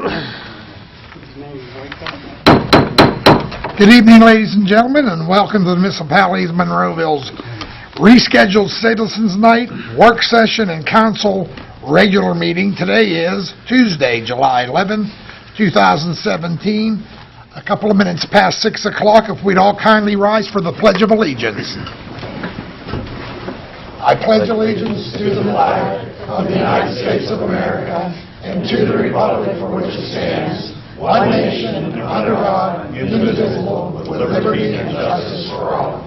Good evening, ladies and gentlemen, and welcome to the Municipality of Monroeville's rescheduled Citizens Night, work session, and council regular meeting. Today is Tuesday, July 11, 2017. A couple of minutes past 6 o'clock. If we'd all kindly rise for the Pledge of Allegiance. I pledge allegiance to the flag of the United States of America and to the republic for which it stands, one nation, under God, indivisible, with liberty and justice for all.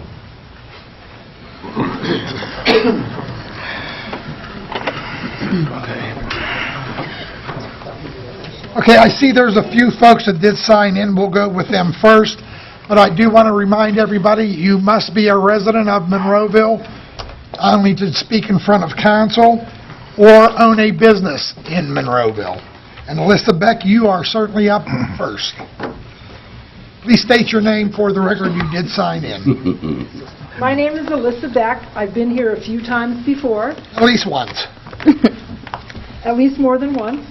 Okay, I see there's a few folks that did sign in. We'll go with them first. But I do want to remind everybody, you must be a resident of Monroeville, only to speak in front of council, or own a business in Monroeville. And Alyssa Beck, you are certainly up first. Please state your name for the record. You did sign in. My name is Alyssa Beck. I've been here a few times before. At least once. At least more than once.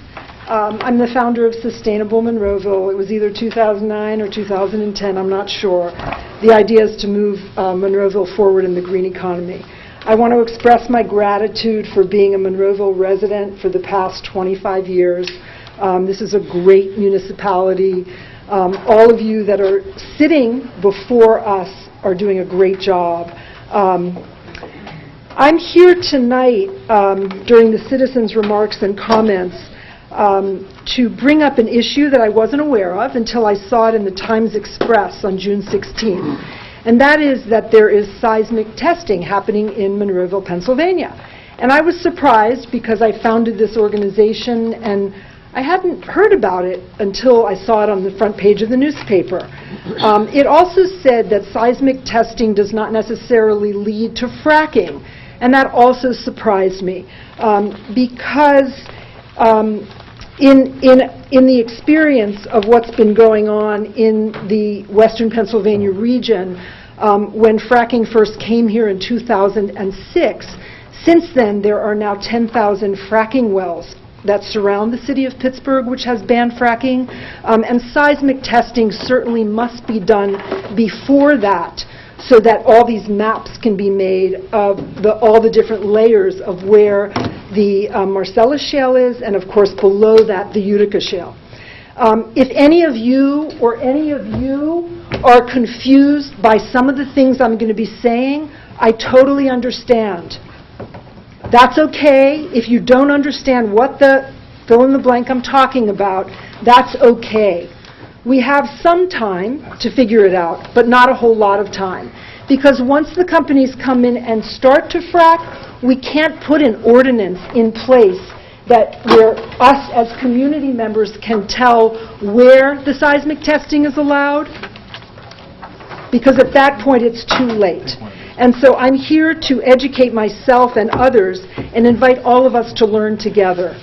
I'm the founder of Sustainable Monroeville. It was either 2009 or 2010, I'm not sure. The idea is to move Monroeville forward in the green economy. I want to express my gratitude for being a Monroeville resident for the past 25 years. This is a great municipality. All of you that are sitting before us are doing a great job. I'm here tonight during the citizens' remarks and comments to bring up an issue that I wasn't aware of until I saw it in the Times Express on June 16th. And that is that there is seismic testing happening in Monroeville, Pennsylvania. And I was surprised because I founded this organization and I hadn't heard about it until I saw it on the front page of the newspaper. It also said that seismic testing does not necessarily lead to fracking. And that also surprised me because in the experience of what's been going on in the Western Pennsylvania region, when fracking first came here in 2006, since then there are now 10,000 fracking wells that surround the city of Pittsburgh, which has banned fracking, and seismic testing certainly must be done before that, so that all these maps can be made of all the different layers of where the Marcellus Shale is, and of course below that the Utica Shale. If any of you are confused by some of the things I'm going to be saying, I totally understand. That's okay. If you don't understand what the fill in the blank I'm talking about, that's okay. We have some time to figure it out, but not a whole lot of time. Because once the companies come in and start to frack, we can't put an ordinance in place that where us as community members can tell where the seismic testing is allowed, because at that point it's too late. And so I'm here to educate myself and others and invite all of us to learn together.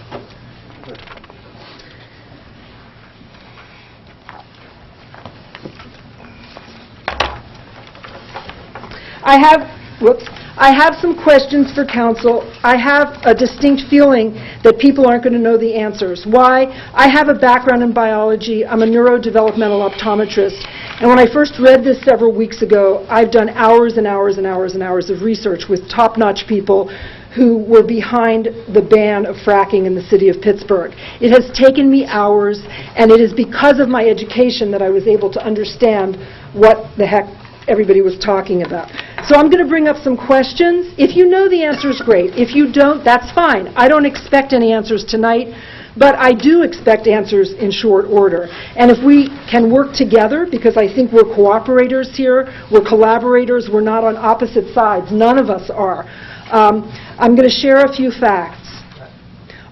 I have some questions for council. I have a distinct feeling that people aren't going to know the answers. Why? I have a background in biology. I'm a neurodevelopmental optometrist. And when I first read this several weeks ago, I've done hours and hours and hours and hours of research with top-notch people who were behind the ban of fracking in the city of Pittsburgh. It has taken me hours, and it is because of my education that I was able to understand what the heck everybody was talking about. So I'm going to bring up some questions. If you know the answers, great. If you don't, that's fine. I don't expect any answers tonight, but I do expect answers in short order. And if we can work together, because I think we're cooperators here, we're collaborators, we're not on opposite sides. None of us are. I'm going to share a few facts.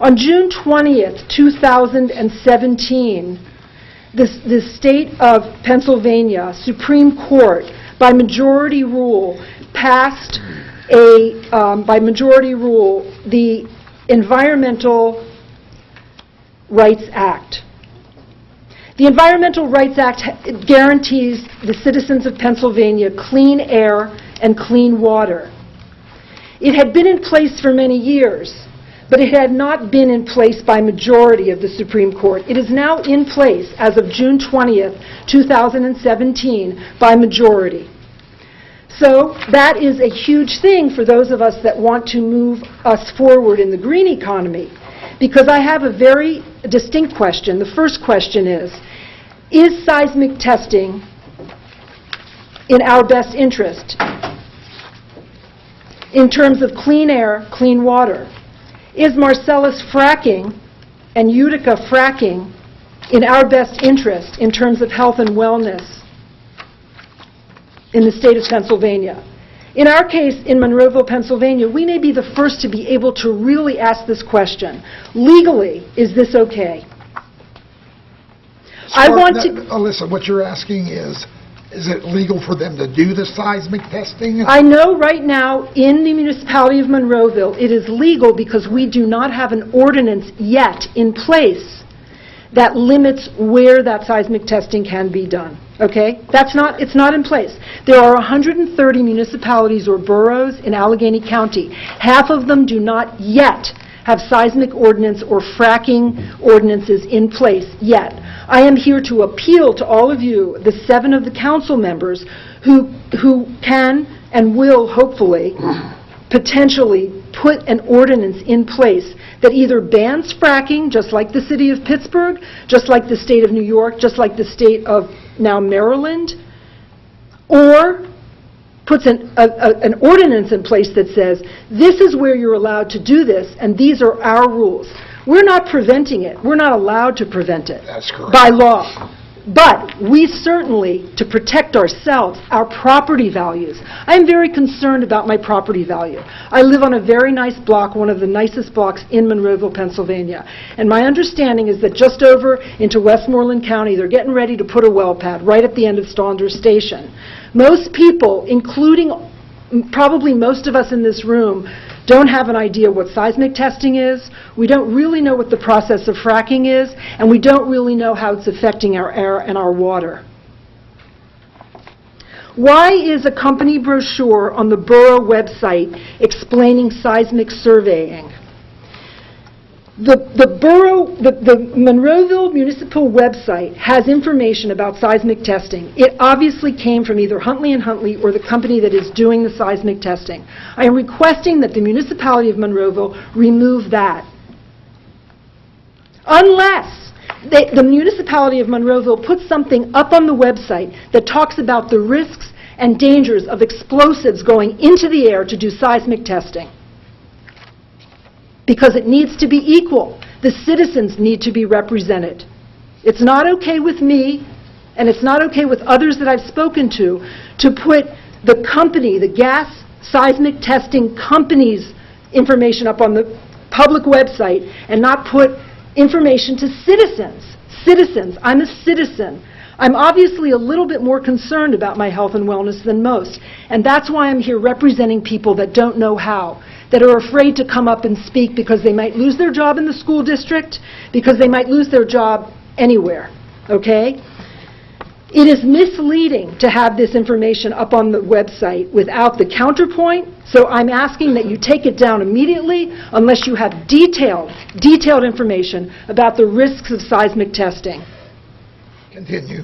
On June 20th, 2017, the state of Pennsylvania Supreme Court, by majority rule, passed the Environmental Rights Act. The Environmental Rights Act guarantees the citizens of Pennsylvania clean air and clean water. It had been in place for many years, but it had not been in place by majority of the Supreme Court. It is now in place as of June 20th, 2017, by majority. So that is a huge thing for those of us that want to move us forward in the green economy, because I have a very distinct question. The first question is seismic testing in our best interest in terms of clean air, clean water? Is Marcellus fracking and Utica fracking in our best interest in terms of health and wellness in the state of Pennsylvania? In our case, in Monroeville, Pennsylvania, we may be the first to be able to really ask this question. Legally, is this okay? I want to... Alyssa, what you're asking is it legal for them to do the seismic testing? I know right now in the municipality of Monroeville, it is legal because we do not have an ordinance yet in place that limits where that seismic testing can be done. Okay? It's not in place. There are 130 municipalities or boroughs in Allegheny County. Half of them do not yet have seismic ordinance or fracking ordinances in place yet. I am here to appeal to all of you, the 7 of the council members, who can and will hopefully potentially put an ordinance in place that either bans fracking, just like the city of Pittsburgh, just like the state of New York, just like the state of now Maryland, or puts an ordinance in place that says, this is where you're allowed to do this, and these are our rules. We're not preventing it. We're not allowed to prevent it. That's correct. By law. But we certainly, to protect ourselves, our property values. I am very concerned about my property value. I live on a very nice block, one of the nicest blocks in Monroeville, Pennsylvania. And my understanding is that just over into Westmoreland County, they're getting ready to put a well pad right at the end of Staunders Station. Most people, including probably most of us in this room, don't have an idea what seismic testing is. We don't really know what the process of fracking is, and we don't really know how it's affecting our air and our water. Why is a company brochure on the borough website explaining seismic surveying? The Monroeville Municipal website has information about seismic testing. It obviously came from either Huntley & Huntley or the company that is doing the seismic testing. I am requesting that the municipality of Monroeville remove that. Unless the municipality of Monroeville puts something up on the website that talks about the risks and dangers of explosives going into the air to do seismic testing. Because it needs to be equal. The citizens need to be represented. It's not okay with me, and it's not okay with others that I've spoken to put the company, the gas seismic testing company's information up on the public website and not put information to citizens. Citizens. I'm a citizen. I'm obviously a little bit more concerned about my health and wellness than most, and that's why I'm here representing people that don't know how, that are afraid to come up and speak because they might lose their job in the school district, because they might lose their job anywhere, okay? It is misleading to have this information up on the website without the counterpoint, so I'm asking that you take it down immediately unless you have detailed information about the risks of seismic testing. Continue.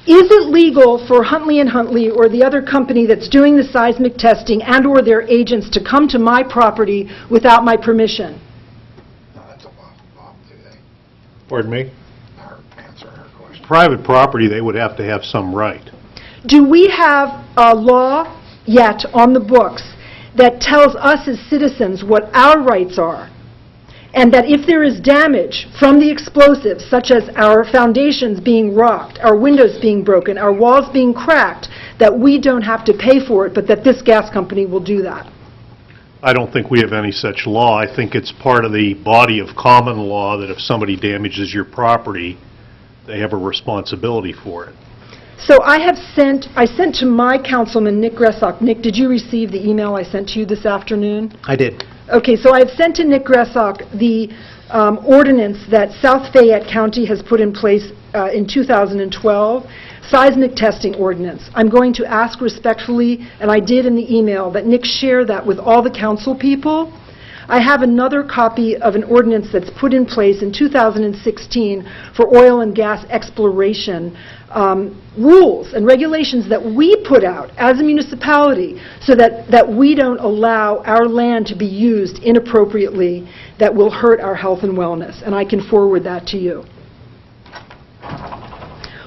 Is it legal for Huntley & Huntley or the other company that's doing the seismic testing and or their agents to come to my property without my permission? No, that's a Bob, do they? Pardon me? Answer her question. Private property, they would have to have some right. Do we have a law yet on the books that tells us as citizens what our rights are? And that if there is damage from the explosives, such as our foundations being rocked, our windows being broken, our walls being cracked, that we don't have to pay for it, but that this gas company will do that? I don't think we have any such law. I think it's part of the body of common law that if somebody damages your property, they have a responsibility for it. So I sent to my councilman, Nick Gressack. Nick, did you receive the email I sent to you this afternoon? I did. Okay, so I've sent to Nick Gressack the ordinance that South Fayette County has put in place in 2012, seismic testing ordinance. I'm going to ask respectfully, and I did in the email, that Nick share that with all the council people. I have another copy of an ordinance that's put in place in 2016 for oil and gas exploration rules and regulations that we put out as a municipality so that we don't allow our land to be used inappropriately that will hurt our health and wellness, and I can forward that to you.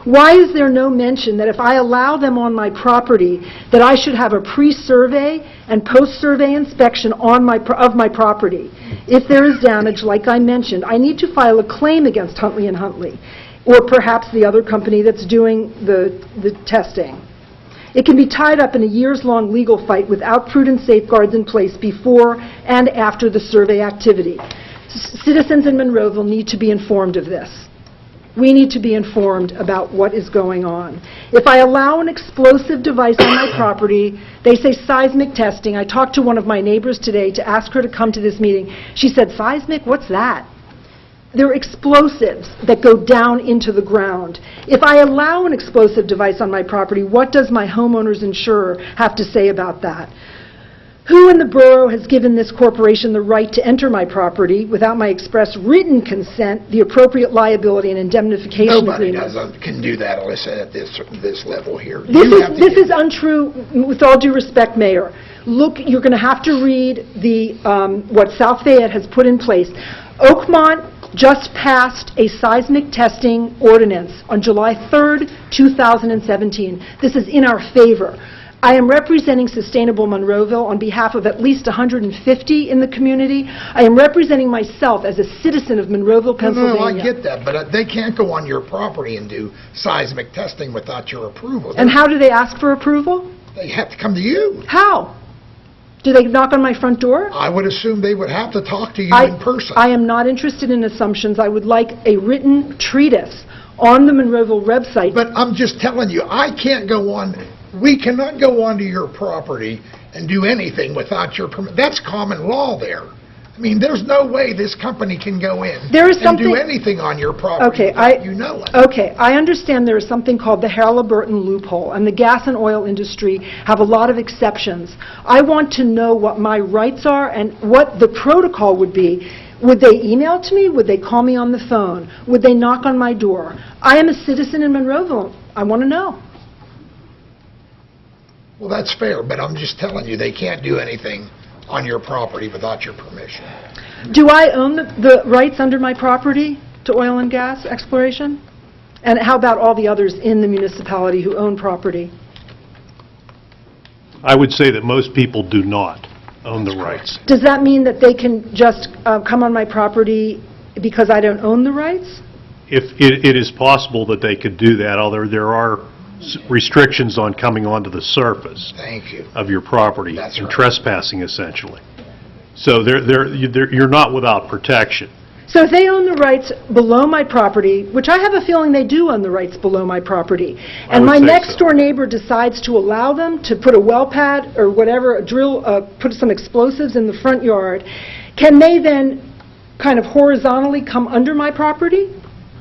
Why is there no mention that if I allow them on my property, that I should have a pre-survey and post-survey inspection of my property? If there is damage, like I mentioned, I need to file a claim against Huntley & Huntley, or perhaps the other company that's doing the testing. It can be tied up in a years-long legal fight without prudent safeguards in place before and after the survey activity. Citizens in Monroeville need to be informed of this. We need to be informed about what is going on. If I allow an explosive device on my property, they say seismic testing. I talked to one of my neighbors today to ask her to come to this meeting. She said, seismic, what's that? They're explosives that go down into the ground. If I allow an explosive device on my property, what does my homeowner's insurer have to say about that? Who in the borough has given this corporation the right to enter my property without my express written consent, the appropriate liability and indemnification Nobody agreement? can do that, Alyssa, at this level here. This is untrue, with all due respect, Mayor. Look, you're going to have to read what South Fayette has put in place. Oakmont just passed a seismic testing ordinance on July 3rd, 2017. This is in our favor. I am representing Sustainable Monroeville on behalf of at least 150 in the community. I am representing myself as a citizen of Monroeville, Pennsylvania. No, I get that, but they can't go on your property and do seismic testing without your approval. And how do they ask for approval? They have to come to you. How? Do they knock on my front door? I would assume they would have to talk to you in person. I am not interested in assumptions. I would like a written treatise on the Monroeville website. But I'm just telling you, I can't go on, we cannot go onto your property and do anything without your permit. That's common law there. I mean, there's no way this company can go in There is and something- do anything on your property without you know it. Okay, I understand there is something called the Halliburton loophole, and the gas and oil industry have a lot of exceptions. I want to know what my rights are and what the protocol would be. Would they email to me? Would they call me on the phone? Would they knock on my door? I am a citizen in Monroeville. I want to know. Well, that's fair, but I'm just telling you, they can't do anything on your property without your permission. Do I own the rights under my property to oil and gas exploration? And how about all the others in the municipality who own property? I would say that most people do not own the rights. Does that mean that they can just come on my property because I don't own the rights? If it is possible that they could do that, although there are restrictions on coming onto the surface Thank you. of your property That's and right. trespassing, essentially. So you're not without protection. So if they own the rights below my property, which I have a feeling they do own the rights below my property, I and would my say next so. door neighbor decides to allow them to put a well pad or whatever, put some explosives in the front yard, can they then kind of horizontally come under my property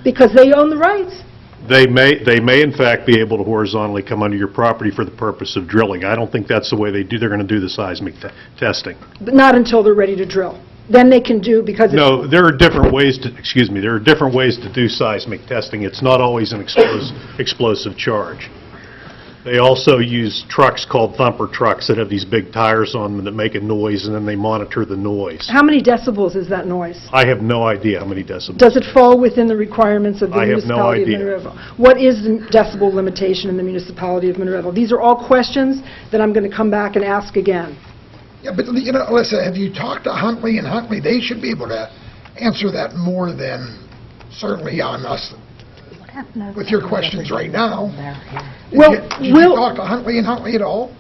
because they own the rights? They may in fact be able to horizontally come under your property for the purpose of drilling. I don't think that's the way they're going to do the seismic testing. But not until they're ready to drill. Then they can do, because it's... No, there are different ways there are different ways to do seismic testing. It's not always an explosive charge. They also use trucks called thumper trucks that have these big tires on them that make a noise, and then they monitor the noise. How many decibels is that noise? I have no idea how many decibels. Does it fall within the requirements of the I have no municipality of idea. Monroeville? What is the decibel limitation in the municipality of Monroeville? These are all questions that I'm going to come back and ask again. Yeah, but you know, Alyssa, have you talked to Huntley and Huntley? They should be able to answer that more than certainly on us with your questions right now. Did you talk to Huntley and Huntley at all?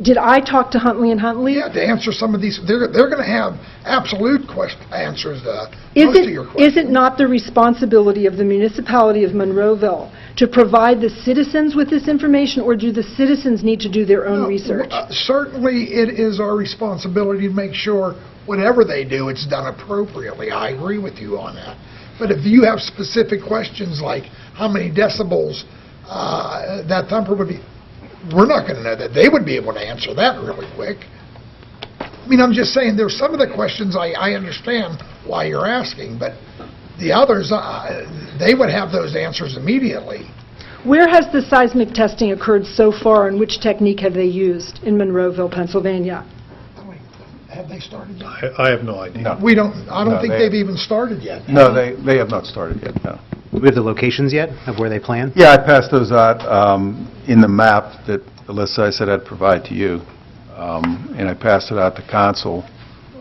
Did I talk to Huntley and Huntley? Yeah, to answer some of these, they're going to have absolute answers to most of your questions. Is it not the responsibility of the municipality of Monroeville to provide the citizens with this information, or do the citizens need to do their own No, research? Certainly, it is our responsibility to make sure whatever they do, it's done appropriately. I agree with you on that. But if you have specific questions like how many decibels that thumper would be, we're not going to know that. They would be able to answer that really quick. I mean, I'm just saying, there's some of the questions I understand why you're asking, but the others, they would have those answers immediately. Where has the seismic testing occurred so far, and which technique have they used in Monroeville, Pennsylvania? Have they started yet? I have no idea. No. I don't No, think they- they've even started yet. No, they have not started yet, no. Do we have the locations yet of where they plan? Yeah, I passed those out in the map that Alyssa, I said I'd provide to you, and I passed it out to council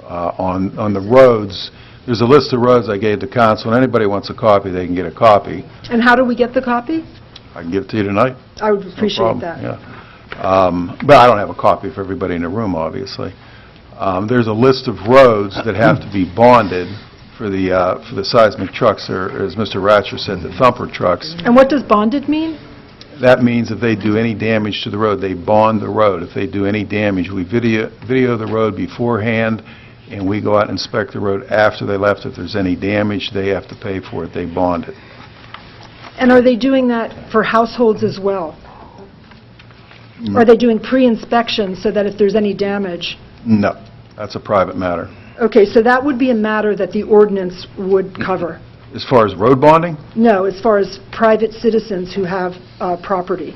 on the roads. There's a list of roads I gave to council, and anybody wants a copy, they can get a copy. And how do we get the copy? I can give it to you tonight. I would No appreciate problem, that. yeah. But I don't have a copy for everybody in the room, obviously. There's a list of roads that have to be bonded for the seismic trucks, or as Mr. Ratcher said, the thumper trucks. And what does bonded mean? That means if they do any damage to the road, they bond the road. If they do any damage, we video the road beforehand, and we go out and inspect the road after they left. If there's any damage, they have to pay for it. They bond it. And are they doing that for households as well? Are they doing pre-inspection so that if there's any damage? No, that's a private matter. Okay, so that would be a matter that the ordinance would cover. As far as road bonding, No, as far as private citizens who have property.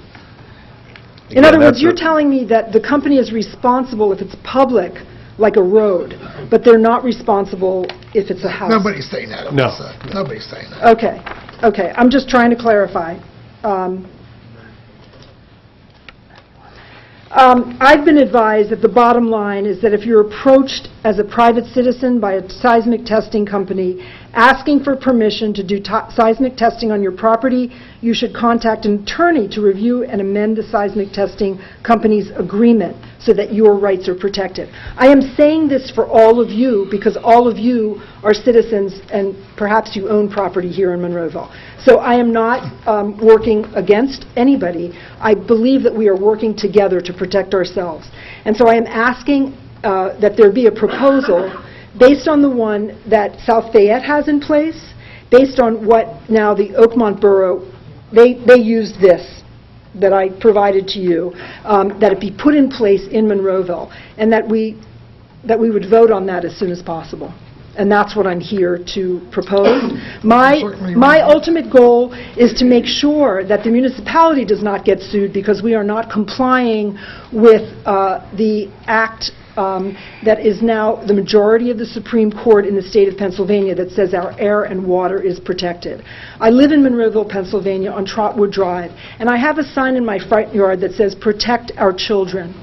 In again, other words, that's you're a- telling me that the company is responsible if it's public, like a road, but they're not responsible if it's a house? Nobody's saying that, No. Alyssa. Nobody's saying that. Okay, okay, I'm just trying to clarify. I've been advised that the bottom line is that if you're approached as a private citizen by a seismic testing company asking for permission to do seismic testing on your property, you should contact an attorney to review and amend the seismic testing company's agreement so that your rights are protected. I am saying this for all of you because all of you are citizens and perhaps you own property here in Monroeville. So I am not working against anybody. I believe that we are working together to protect ourselves. And so I am asking that there be a proposal based on the one that South Fayette has in place, based on what now the Oakmont Borough, they use this that I provided to you, that it be put in place in Monroeville, and that we would vote on that as soon as possible. And that's what I'm here to propose. My ultimate goal is to make sure that the municipality does not get sued because we are not complying with the act that is now the majority of the Supreme Court in the state of Pennsylvania that says our air and water is protected. I live in Monroeville, Pennsylvania on Trotwood Drive, and I have a sign in my front yard that says, "Protect our children.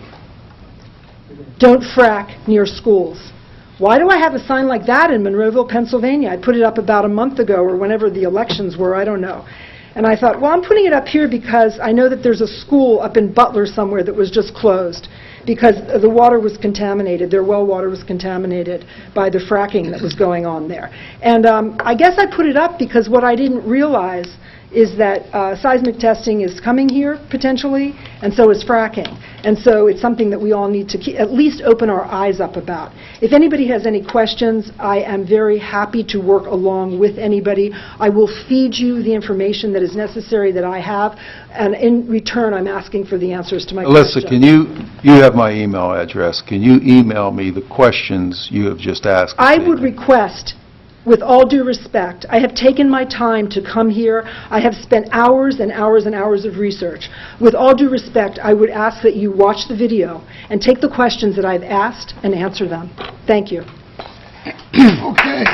Don't frack near schools." Why do I have a sign like that in Monroeville, Pennsylvania? I put it up about a month ago or whenever the elections were, I don't know. And I thought, well, I'm putting it up here because I know that there's a school up in Butler somewhere that was just closed because the water was contaminated, their well water was contaminated by the fracking that was going on there. And I guess I put it up because what I didn't realize is that seismic testing is coming here potentially, and so is fracking. And so it's something that we all need to at least open our eyes up about. If anybody has any questions, I am very happy to work along with anybody. I will feed you the information that is necessary that I have, and in return, I'm asking for the answers to my questions. Alyssa, can you have my email address. Can you email me the questions you have just asked? I this would evening? request, with all due respect, I have taken my time to come here. I have spent hours and hours and hours of research. With all due respect, I would ask that you watch the video and take the questions that I've asked and answer them. Thank you. Okay.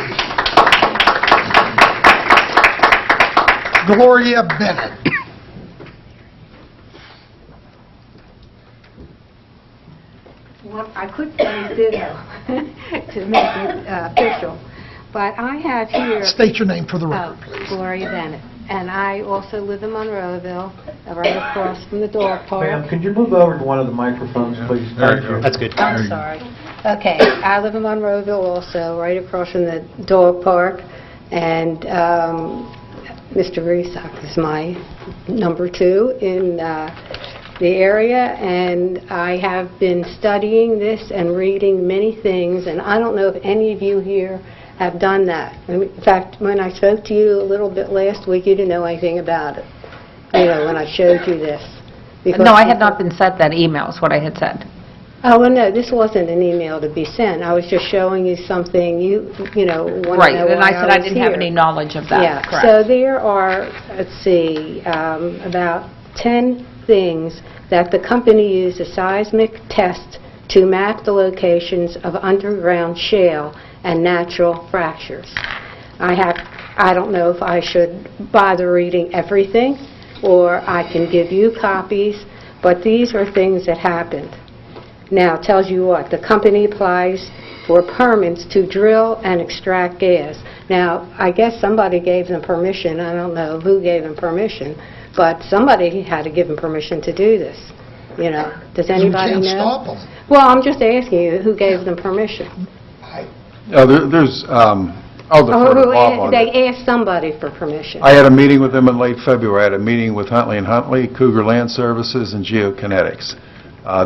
Gloria Bennett. Well, I could say this to make it official, but I have here State your name for the record, please. Gloria Bennett, and I also live in Monroeville, right across from the dog park. Ma'am, could you move over to one of the microphones, please? Thank you. That's good. I'm sorry. Okay, I live in Monroeville also, right across from the dog park, and Mr. Reesock is my number 2 in the area, and I have been studying this and reading many things, and I don't know if any of you here have done that. In fact, when I spoke to you a little bit last week, you didn't know anything about it, when I showed you this. No, I had not been sent that email, is what I had said. Oh, well, no, this wasn't an email to be sent. I was just showing you something you want to know Right, why and I said I was didn't have here. any knowledge of that, Yeah, correct. so there are, let's see, about 10 things that the company used a seismic test to map the locations of underground shale and natural fractures. I don't know if I should bother reading everything, or I can give you copies, but these are things that happened. Now, it tells you what, the company applies for permits to drill and extract gas. Now, I guess somebody gave them permission, I don't know who gave them permission, but somebody had to give them permission to do this, Does anybody know? You can't stop them. Well, I'm just asking you, who gave them permission? I'll defer to Bob on that. They asked somebody for permission. I had a meeting with them in late February. I had a meeting with Huntley & Huntley, Cougar Land Services, and Geokinetics.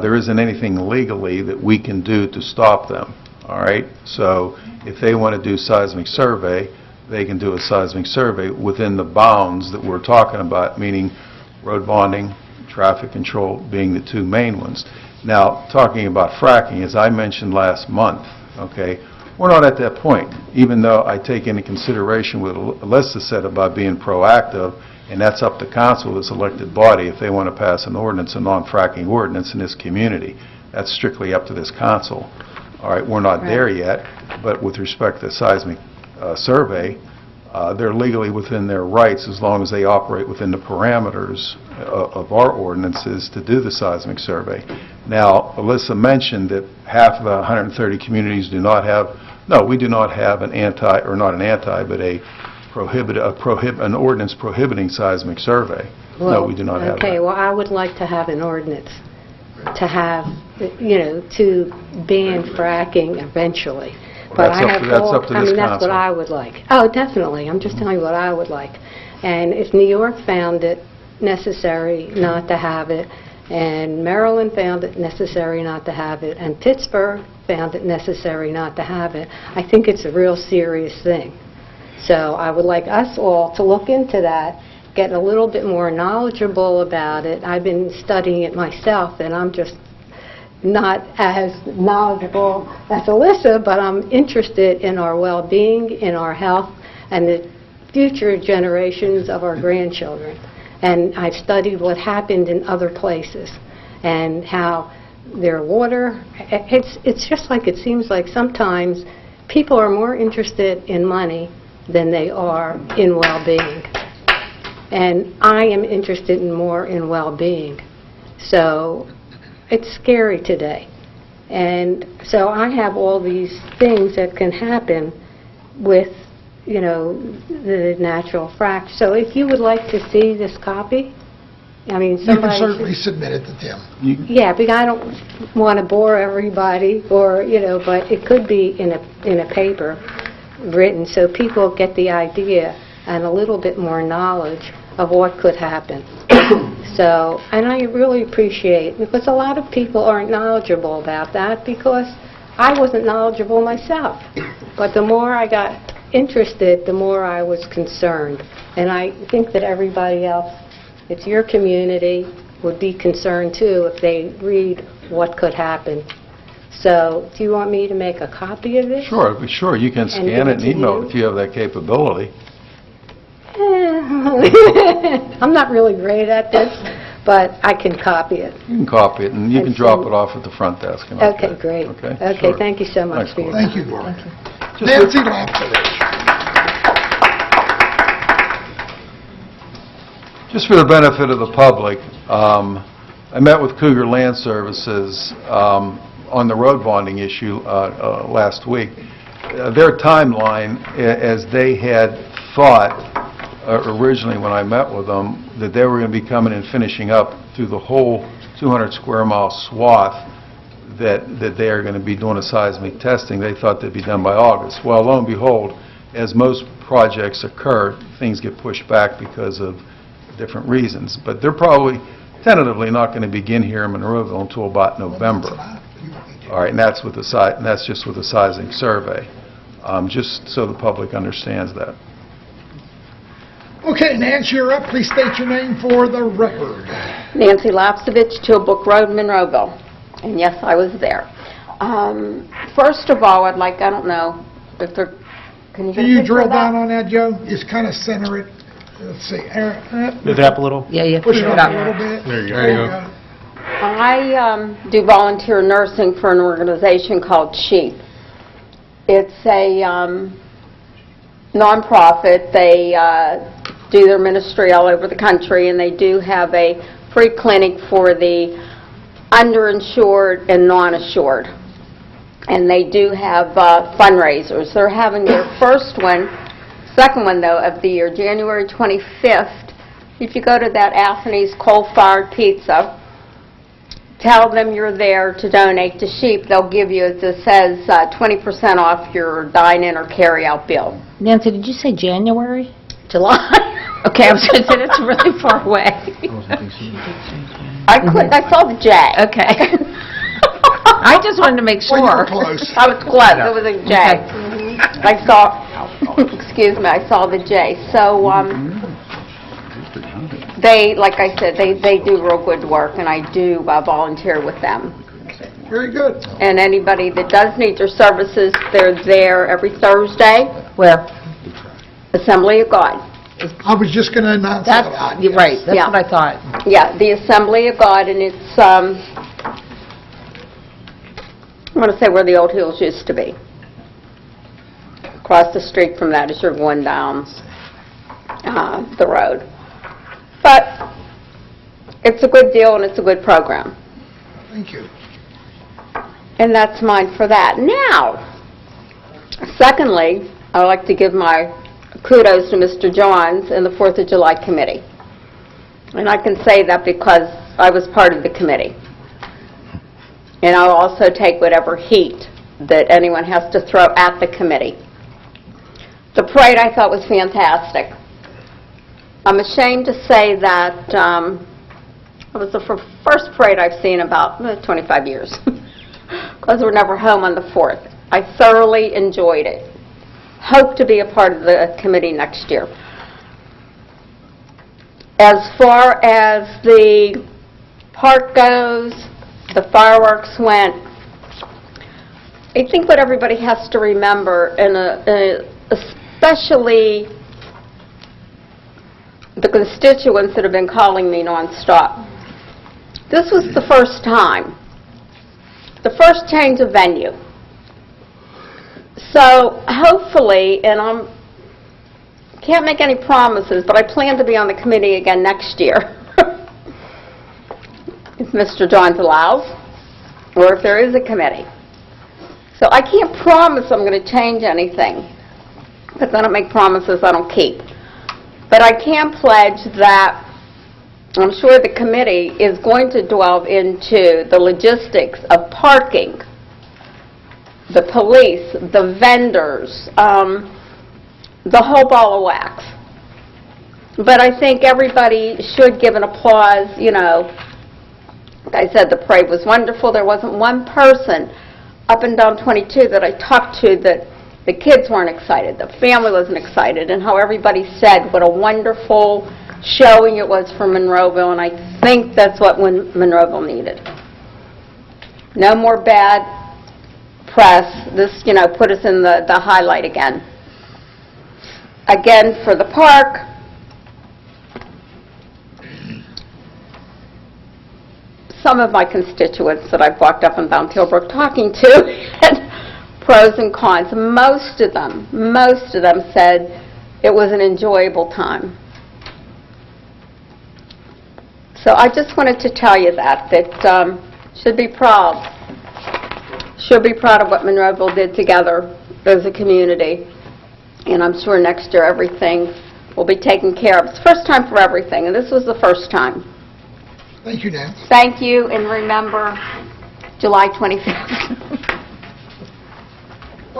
There isn't anything legally that we can do to stop them, all right? So if they want to do seismic survey, they can do a seismic survey within the bounds that we're talking about, meaning road bonding, traffic control being the two main ones. Now, talking about fracking, as I mentioned last month, okay, we're not at that point, even though I take into consideration what Alyssa said about being proactive, and that's up to council, this elected body, if they want to pass an ordinance, a non-fracking ordinance in this community. That's strictly up to this council. All right, we're not there yet, but with respect to seismic survey, they're legally within their rights as long as they operate within the parameters of our ordinances to do the seismic survey. Now, Alyssa mentioned that half of the 130 communities do not have, no, we do not have an an ordinance prohibiting seismic survey. No, we do not have that. Okay, well, I would like to have an ordinance to have, to ban fracking eventually. But I have That's up to this that's what council. I would like. Oh, definitely, I'm just telling you what I would like. And if New York found it necessary not to have it, and Maryland found it necessary not to have it, and Pittsburgh found it necessary not to have it, I think it's a real serious thing. So I would like us all to look into that, get a little bit more knowledgeable about it. I've been studying it myself, and I'm just not as knowledgeable as Alyssa, but I'm interested in our well-being, in our health, and the future generations of our grandchildren. And I've studied what happened in other places and how their water, it's just like it seems like sometimes people are more interested in money than they are in well-being. And I am interested more in well-being. So it's scary today. And so I have all these things that can happen with, the natural frac. So if you would like to see this copy, I mean, You can somebody certainly should- submit it to Tim. Yeah, because I don't want to bore everybody, or, but it could be in a paper written so people get the idea and a little bit more knowledge of what could happen. So, and I really appreciate, because a lot of people aren't knowledgeable about that, because I wasn't knowledgeable myself. But the more I got interested, the more I was concerned. And I think that everybody else, it's your community, would be concerned too if they read what could happen. So, do you want me to make a copy of this? Sure, you can scan give it it and to email you? it if you have that capability. I'm not really great at this, but I can copy it. You can copy it, and you can And drop send- it off at the front desk. and I'll get Okay, it. great. Okay, Okay, sure. thank you so much for your time. Thank you, Laura. Nancy Lapkovich. Just for the benefit of the public, I met with Cougar Land Services on the road bonding issue last week. Their timeline, as they had thought originally when I met with them, that they were going to be coming and finishing up through the whole 200 square mile swath that they are going to be doing a seismic testing. They thought they'd be done by August. Well, lo and behold, as most projects occur, things get pushed back because of different reasons. But they're probably, tentatively not going to begin here in Monroeville until about November. All right, and that's with the and that's just with the sizing survey, just so the public understands that. Okay, Nancy, you're up. Please state your name for the record. Nancy Lapsevich, Tilbrook Road, Monroeville. And yes, I was there. First of all, I'd like, I don't know if there, can you get a Can you picture drill of that? down on that, Joe? Just kind of center it. Let's see. Move it up a little. Yeah, you Push push it it up a little up. bit. There you go. There you go. I do volunteer nursing for an organization called SHEEP. It's a nonprofit. They do their ministry all over the country, and they do have a free clinic for the underinsured and non-assured. And they do have fundraisers. They're having their second one though, of the year, January 25th. If you go to that Anthony's Coal-Fired Pizza, tell them you're there to donate to SHEEP. They'll give you, as it says, 20% off your dine-in or carry-out bill. Nancy, did you say January? July. Okay, I was going to say that's really far away. I couldn't, I saw the J. Okay. I just wanted to make Well, you sure. were close. I was close, it was a J. Okay. I saw, excuse me, I saw the J. So, they, like I said, they do real good work, and I do volunteer with them. Very good. And anybody that does need their services, they're there every Thursday, Where? Assembly of God. I was just going to announce that. That's, you're right, that's Yeah. what I thought. Yeah, the Assembly of God, and it's, I want to say where the old hills used to be. Across the street from that as you're going down the road. But it's a good deal and it's a good program. Thank you. And that's mine for that. Now, secondly, I'd like to give my kudos to Mr. Johns and the 4th of July Committee. And I can say that because I was part of the committee. And I'll also take whatever heat that anyone has to throw at the committee. The parade I thought was fantastic. I'm ashamed to say that it was the first parade I've seen in about 25 years, because we're never home on the 4th. I thoroughly enjoyed it. Hope to be a part of the committee next year. As far as the park goes, the fireworks went, I think what everybody has to remember, and especially the constituents that have been calling me nonstop, this was the first time, the first change of venue. So hopefully, and I can't make any promises, but I plan to be on the committee again next year. If Mr. Johns allows, or if there is a committee. So I can't promise I'm going to change anything, because I don't make promises I don't keep. But I can pledge that I'm sure the committee is going to delve into the logistics of parking, the police, the vendors, the whole ball of wax. But I think everybody should give an applause, you know. Like I said, the parade was wonderful. There wasn't one person up and down 22 that I talked to that the kids weren't excited, the family wasn't excited, and how everybody said what a wonderful showing it was for Monroeville, and I think that's what Monroeville needed. No more bad press. This, you know, put us in the highlight again. Again, for the park, some of my constituents that I've walked up and down Tilbrook talking to had pros and cons. Most of them said it was an enjoyable time. So I just wanted to tell you that should be proud of what Monroeville did together as a community. And I'm sure next year everything will be taken care of. It's the first time for everything, and this was the first time. Thank you, Nancy. Thank you, and remember July 25th.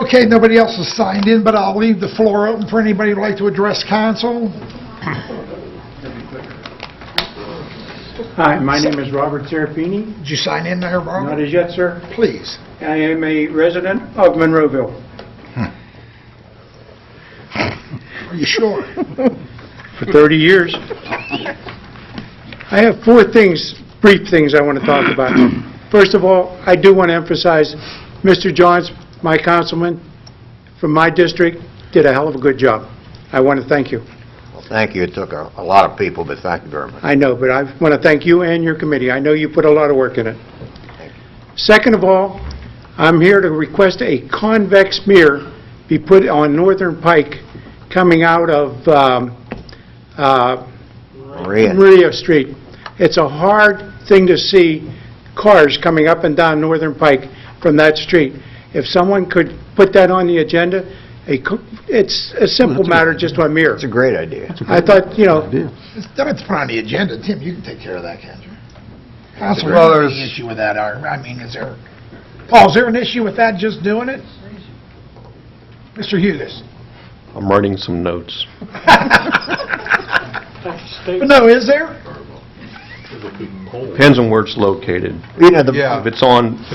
Okay, nobody else has signed in, but I'll leave the floor open for anybody who'd like to address council. Hi, my name is Robert Serafini. Did you sign in there, Not Robert? as yet, sir. Please. I am a resident of Monroeville. Are you sure? For 30 years. I have four things, brief things I want to talk about. First of all, I do want to emphasize, Mr. Johns, my councilman from my district, did a hell of a good job. I want to thank you. Well, thank you. It took a lot of people, but thank you very much. I know, but I want to thank you and your committee. I know you put a lot of work in it. Second of all, I'm here to request a convex mirror be put on Northern Pike coming out of Maria. Maria Street. It's a hard thing to see cars coming up and down Northern Pike from that street. If someone could put that on the agenda, it's a simple matter, just a mirror. It's a great idea. I thought, you know, Don't have to put on the agenda. Tim, you can take care of that, can't you? Counselor, Well, is there any issue with that? I mean, is there, Paul, is there an issue with that, just doing it? Mr. Hughes? I'm writing some notes. But no, is there? Depends on where it's located. You know, the, If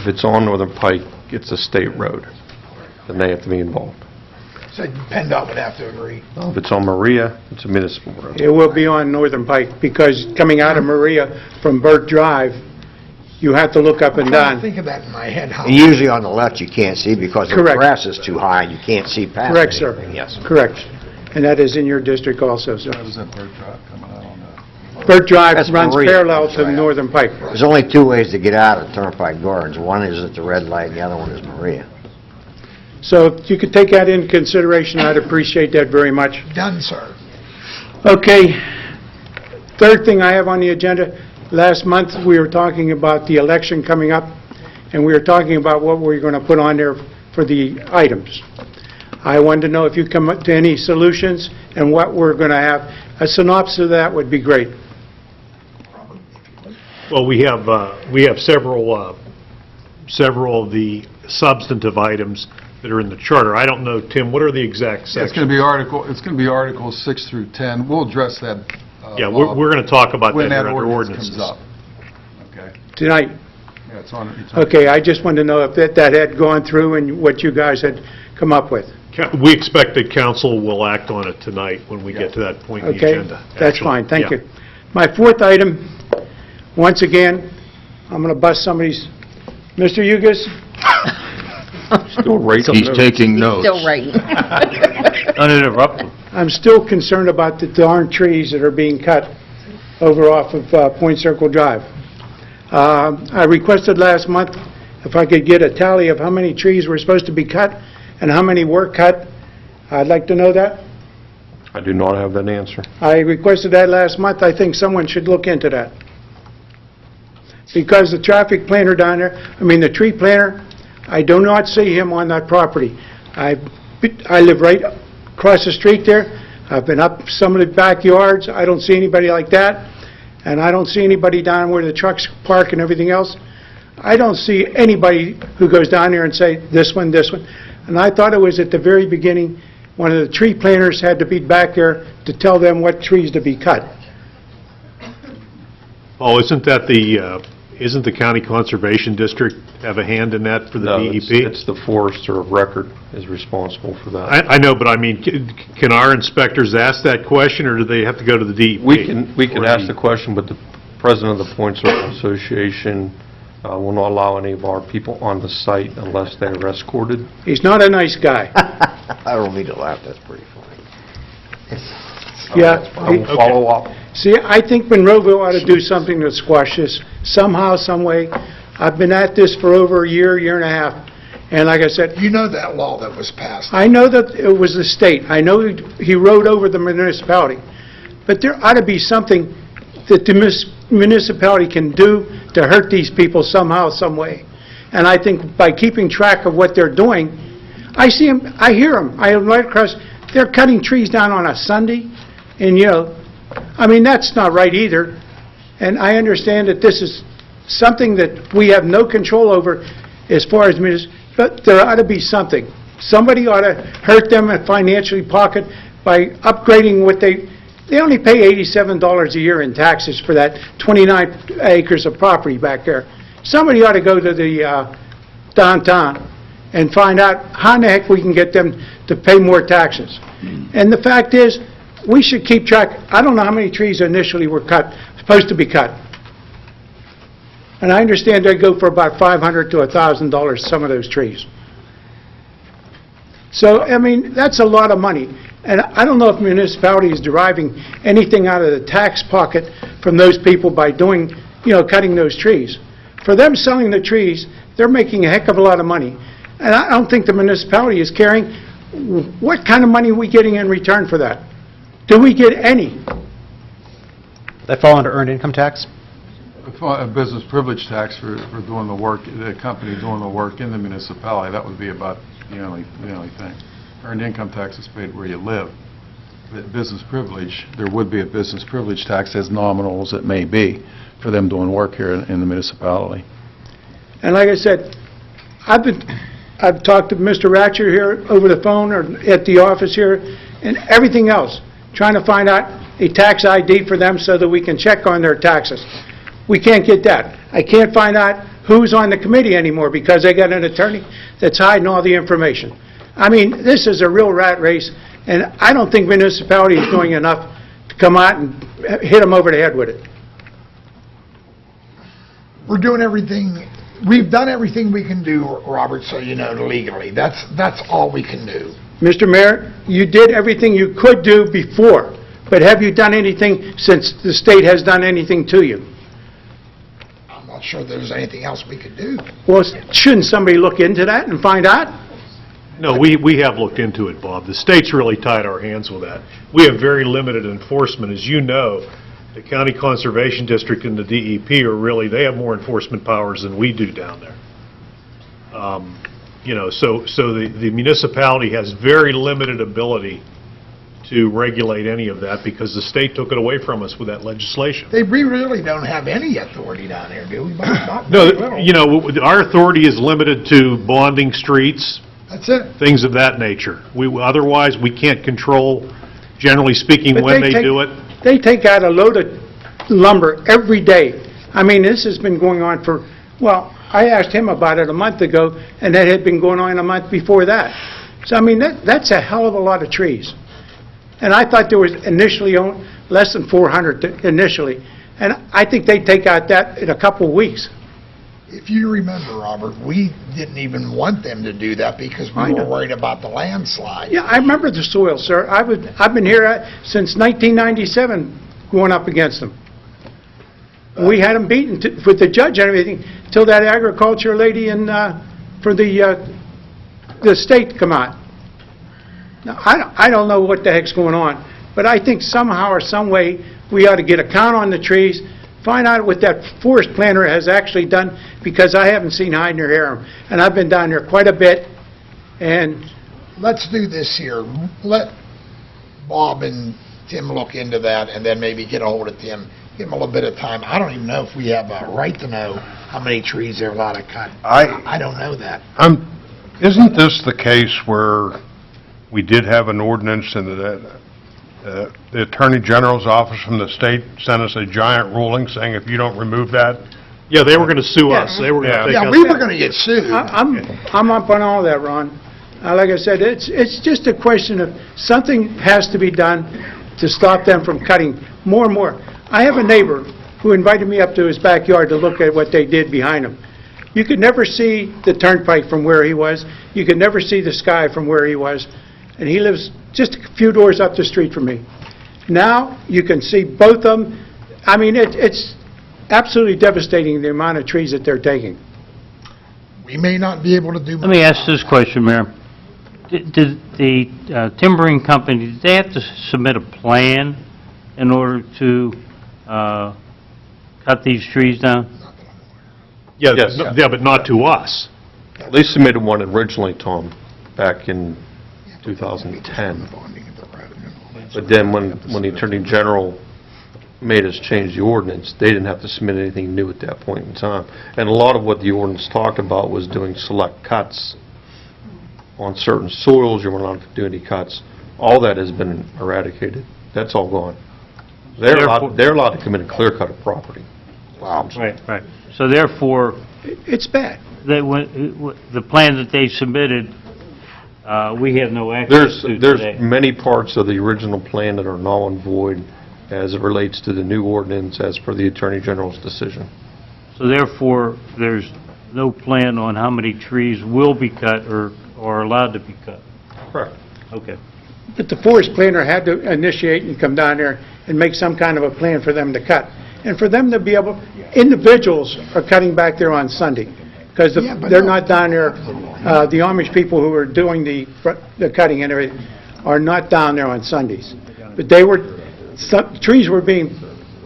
it's on Northern Pike, it's a state road, then they have to be involved. So PennDOT would have to agree. If it's on Maria, it's a municipal road. it will be on Northern Pike, because coming out of Maria from Burt Drive, you have to look up and I down. think of that in my head, how... and usually on the left you can't see because the Correct. grass is too high and you can't see past Correct, sir. anything. Yes. Correct. And that is in your district also, sir. That was that bird drop coming out on that. Burt Drive That's runs Maria. parallel That's to right. Northern Pike. There's only two ways to get out of Turnpike Gardens. One is at the red light and the other one is Maria. So if you could take that into consideration, I'd appreciate that very much. Done, sir. Okay, third thing I have on the agenda, last month we were talking about the election coming up, and we were talking about what we're going to put on there for the items. I wanted to know if you come up to any solutions and what we're going to have. A synopsis of that would be great. Well, we have several of the substantive items that are in the charter. I don't know, Tim, what are the exact Yeah, it's going sections? to be Articles 6 through 10. We'll address that. Yeah, we're going to talk about that when here that under ordinance ordinances. comes up. Okay? Tonight, Yeah, it's on. It's on. okay, I just wanted to know if that had gone through and what you guys had come up with. We expect that council will act on it tonight when we get to that point in the Okay, agenda. that's actually. fine, thank Yeah. you. My fourth item, once again, I'm going to bust somebody's, Mr. Yugas, Still writing He's notes. taking notes. Still writing. Uninterrupted. I'm still concerned about the darn trees that are being cut over off of Point Circle Drive. I requested last month if I could get a tally of how many trees were supposed to be cut and how many were cut. I'd like to know that. I do not have that answer. I requested that last month. I think someone should look into that. Because the traffic planner down there, the tree planner, I do not see him on that property. I live right across the street there. I've been up some of the backyards. I don't see anybody like that. And I don't see anybody down where the trucks park and everything else. I don't see anybody who goes down there and say, this one, this one. And I thought it was at the very beginning, one of the tree planters had to be back there to tell them what trees to be cut. Oh, isn't the county conservation district have a hand in that for the No, DEP? it's the forester of record is responsible for that. I know, but can our inspectors ask that question, or do they have to go to the DEP? We can Or ask the question, but the president of the Point Circle Association will not allow any of our people on the site unless they are escorted. He's not a nice guy. I don't mean to laugh. That's pretty funny. Yeah. I will follow up. See, I think Monroeville ought to do something to squash this, somehow, some way. I've been at this for over a year, year and a half, and like I said, You know that law that was passed. I know that it was the state. I know he rode over the municipality. But there ought to be something that the municipality can do to hurt these people somehow, some way. And I think by keeping track of what they're doing, I see them, I hear them. I am right across, they're cutting trees down on a Sunday, and that's not right either. And I understand that this is something that we have no control over as far as but there ought to be something. Somebody ought to hurt them and financially pocket by upgrading what They only pay $87 a year in taxes for that 29 acres of property back there. Somebody ought to go to the downtown and find out how in the heck we can get them to pay more taxes. And the fact is, we should keep track. I don't know how many trees initially were supposed to be cut. And I understand they go for about $500 to $1,000, some of those trees. So, I mean, that's a lot of money. And I don't know if municipality is deriving anything out of the tax pocket from those people by doing, cutting those trees. For them selling the trees, they're making a heck of a lot of money. And I don't think the municipality is caring what kind of money are we getting in return for that. Do we get any? They fall under earned income tax? A business privilege tax for doing the work, the company doing the work in the municipality, that would be about the only thing. Earned income tax is paid where you live. But business privilege, there would be a business privilege tax, as nominal as it may be, for them doing work here in the municipality. And like I said, I've talked to Mr. Ratcher here over the phone or at the office here and everything else, trying to find out a tax ID for them so that we can check on their taxes. We can't get that. I can't find out who's on the committee anymore because they got an attorney that's hiding all the information. I mean, this is a real rat race, and I don't think municipality is doing enough to come out and hit them over the head with it. We're doing everything, we've done everything we can do, Robert, so you know, legally. That's all we can do. Mr. Mayor, you did everything you could do before, but have you done anything since the state has done anything to you? I'm not sure there's anything else we could do. Well, shouldn't somebody look into that and find out? No, we have looked into it, Bob. The state's really tied our hands with that. We have very limited enforcement. As you know, the County Conservation District and the DEP are really, they have more enforcement powers than we do down there. So the municipality has very limited ability to regulate any of that because the state took it away from us with that legislation. We really don't have any authority down here, do we? Not No, very little. our authority is limited to bonding streets, That's it. things of that nature. Otherwise, we can't control, generally speaking, But when they take- do it. They take out a load of lumber every day. I mean, this has been going on for, well, I asked him about it a month ago, and that had been going on a month before that. So, I mean, that's a hell of a lot of trees. And I thought there was initially less than 400 initially. And I think they take out that in a couple of weeks. If you remember, Robert, we didn't even want them to do that because we were worried about the landslide. Yeah, I remember the soil, sir. I've been here since 1997 going up against them. We had them beaten with the judge and everything till that agriculture lady for the state come out. Now, I don't know what the heck's going on, but I think somehow or some way we ought to get a count on the trees, find out what that forest planner has actually done, because I haven't seen hide nor hair, and I've been down there quite a bit, and Let's do this here. Let Bob and Tim look into that, and then maybe get a hold of Tim, give him a little bit of time. I don't even know if we have a right to know how many trees they're allowed to cut. I don't know that. Isn't this the case where we did have an ordinance and the Attorney General's office from the state sent us a giant ruling saying if you don't remove that? Yeah, they were going to sue us. They were going to take us. Yeah, we were going to get sued. I'm up on all that, Ron. Like I said, it's just a question of something has to be done to stop them from cutting more and more. I have a neighbor who invited me up to his backyard to look at what they did behind him. You could never see the turnpike from where he was. You could never see the sky from where he was. And he lives just a few doors up the street from me. Now you can see both of them. I mean, it's absolutely devastating, the amount of trees that they're taking. We may not be able to do Let me ask this question, Mayor. Did the timbering company, did they have to submit a plan in order to cut these trees down? Yeah, Yes. yeah, but not to us. They submitted one originally, Tom, back in 2010. But then when the Attorney General made us change the ordinance, they didn't have to submit anything new at that point in time. And a lot of what the ordinance talked about was doing select cuts on certain soils. You weren't allowed to do any cuts. All that has been eradicated. That's all gone. They're allowed to come in and clear cut a property. Right. So therefore, It's bad. the plan that they submitted, we have no access to There's today. many parts of the original plan that are null and void as it relates to the new ordinance as per the Attorney General's decision. So therefore, there's no plan on how many trees will be cut or are allowed to be cut. Correct. Okay. But the forest planner had to initiate and come down there and make some kind of a plan for them to cut. And for them to be able, individuals are cutting back there on Sunday, because they're not down there, the Amish people who are doing the cutting and everything are not down there on Sundays. But trees were being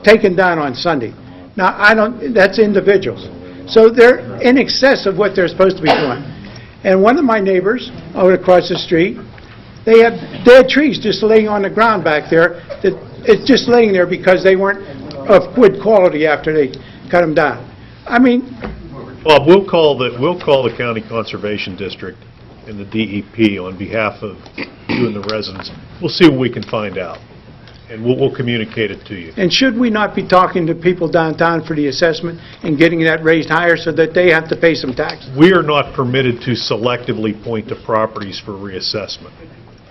taken down on Sunday. Now, that's individuals. So they're in excess of what they're supposed to be doing. And one of my neighbors over across the street, they had dead trees just laying on the ground back there. It's just laying there because they weren't of good quality after they cut them down. I mean, Bob, we'll call the County Conservation District and the DEP on behalf of you and the residents. We'll see what we can find out, and we'll communicate it to you. and should we not be talking to people downtown for the assessment and getting that raised higher so that they have to pay some tax? We are not permitted to selectively point to properties for reassessment.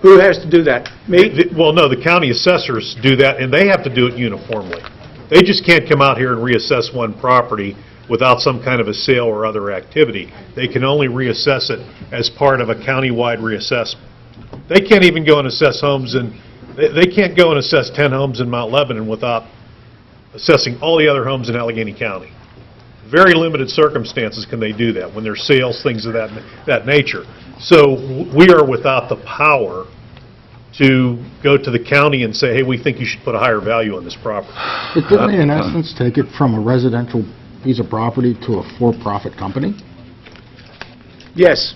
Who has to do that? Me? Well, no, the county assessors do that, and they have to do it uniformly. They just can't come out here and reassess one property without some kind of a sale or other activity. They can only reassess it as part of a countywide reassessment. They can't even go and assess homes they can't go and assess 10 homes in Mount Lebanon without assessing all the other homes in Allegheny County. Very limited circumstances can they do that, when there's sales, things of that nature. So we are without the power to go to the county and say, hey, we think you should put a higher value on this property. But didn't they, in essence, take it from a residential piece of property to a for-profit company? Yes.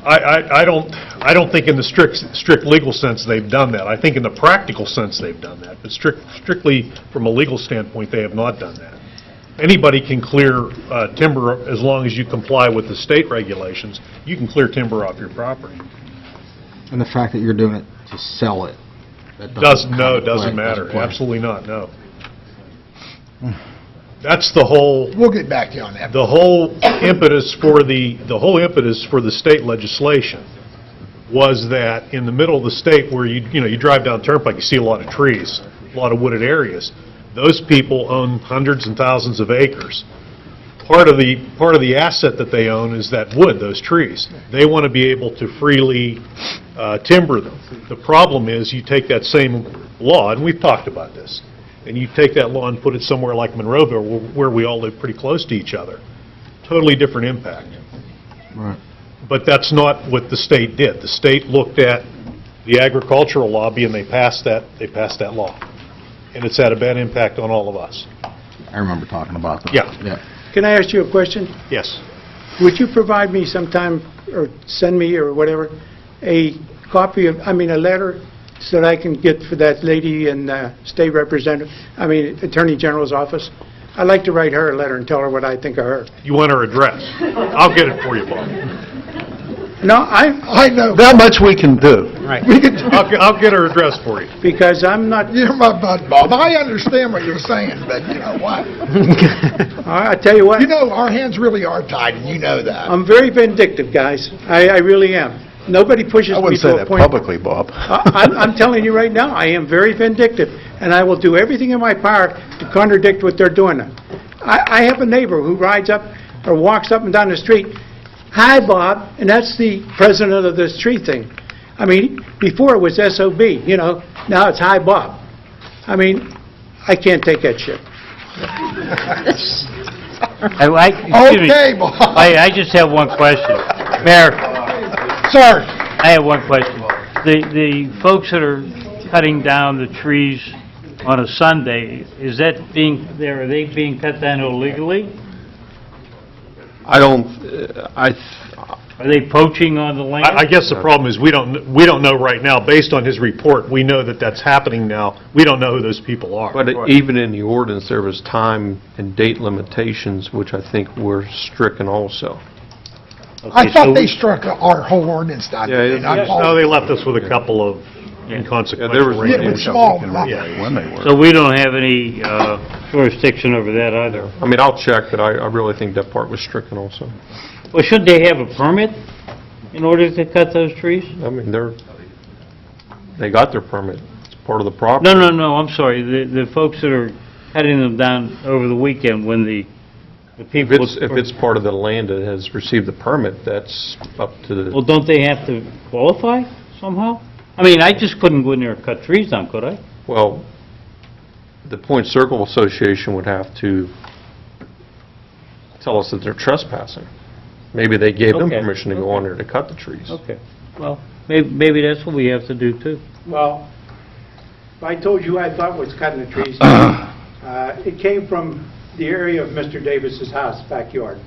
I don't think in the strict legal sense they've done that. I think in the practical sense they've done that, but strictly from a legal standpoint, they have not done that. Anybody can clear timber as long as you comply with the state regulations. You can clear timber off your property. And the fact that you're doing it to sell it? It doesn't matter. Absolutely not, no. That's the whole... We'll get back to you on that. The whole impetus for the state legislation was that in the middle of the state where you drive down Turnpike, you see a lot of trees, a lot of wooded areas. Those people own hundreds and thousands of acres. Part of the asset that they own is that wood, those trees. They want to be able to freely timber them. The problem is you take that same law, and we've talked about this, and you take that law and put it somewhere like Monroeville where we all live pretty close to each other. Totally different impact. Right. But that's not what the state did. The state looked at the agricultural lobby and they passed that law. And it's had a bad impact on all of us. I remember talking about that. Yeah. Can I ask you a question? Yes. Would you provide me sometime, or send me, or whatever, a letter so that I can get for that lady in State Representative, Attorney General's office? I'd like to write her a letter and tell her what I think of her. You want her address? I'll get it for you, Bob. No, I know. That much we can do. Right. I'll get her address for you. Because I'm not... You're my bud, Bob. I understand what you're saying, but you know what? I tell you what. You know, our hands really are tied, and you know that. I'm very vindictive, guys. I really am. Nobody pushes I me wouldn't to say a that point... publicly, Bob. I'm telling you right now, I am very vindictive, and I will do everything in my power to contradict what they're doing. I have a neighbor who rides up or walks up and down the street, "Hi, Bob," and that's the president of this tree thing. Before it was SOB, now it's "Hi, Bob." I can't take that shit. Okay, Bob. I just have one question. Mayor. Sir. I have one question. The folks that are cutting down the trees on a Sunday, are they being cut down illegally? Are they poaching on the land? I guess the problem is we don't know right now. Based on his report, we know that that's happening now. We don't know who those people are. But even in the ordinance, there was time and date limitations, which I think were stricken also. I thought they struck our whole ordinance down. Yeah, No, they left us with a couple of inconsequential. Yeah, there was- radius. Small. When they were. So we don't have any jurisdiction over that either. I mean, I'll check, but I really think that part was stricken also. Well, should they have a permit in order to cut those trees? I mean, they got their permit. It's part of the property. No, I'm sorry, the folks that are cutting them down over the weekend when the people... If it's part of the land that has received the permit, that's up to Well, the, don't they have to qualify somehow? I mean, I just couldn't go in there and cut trees down, could I? well, the Point Circle Association would have to tell us that they're trespassing. Maybe they gave them Okay. permission to go on there to cut the trees. Okay, well, maybe that's what we have to do too. Well, I told you I thought was cutting the trees. It came from the area of Mr. Davis's house, backyard.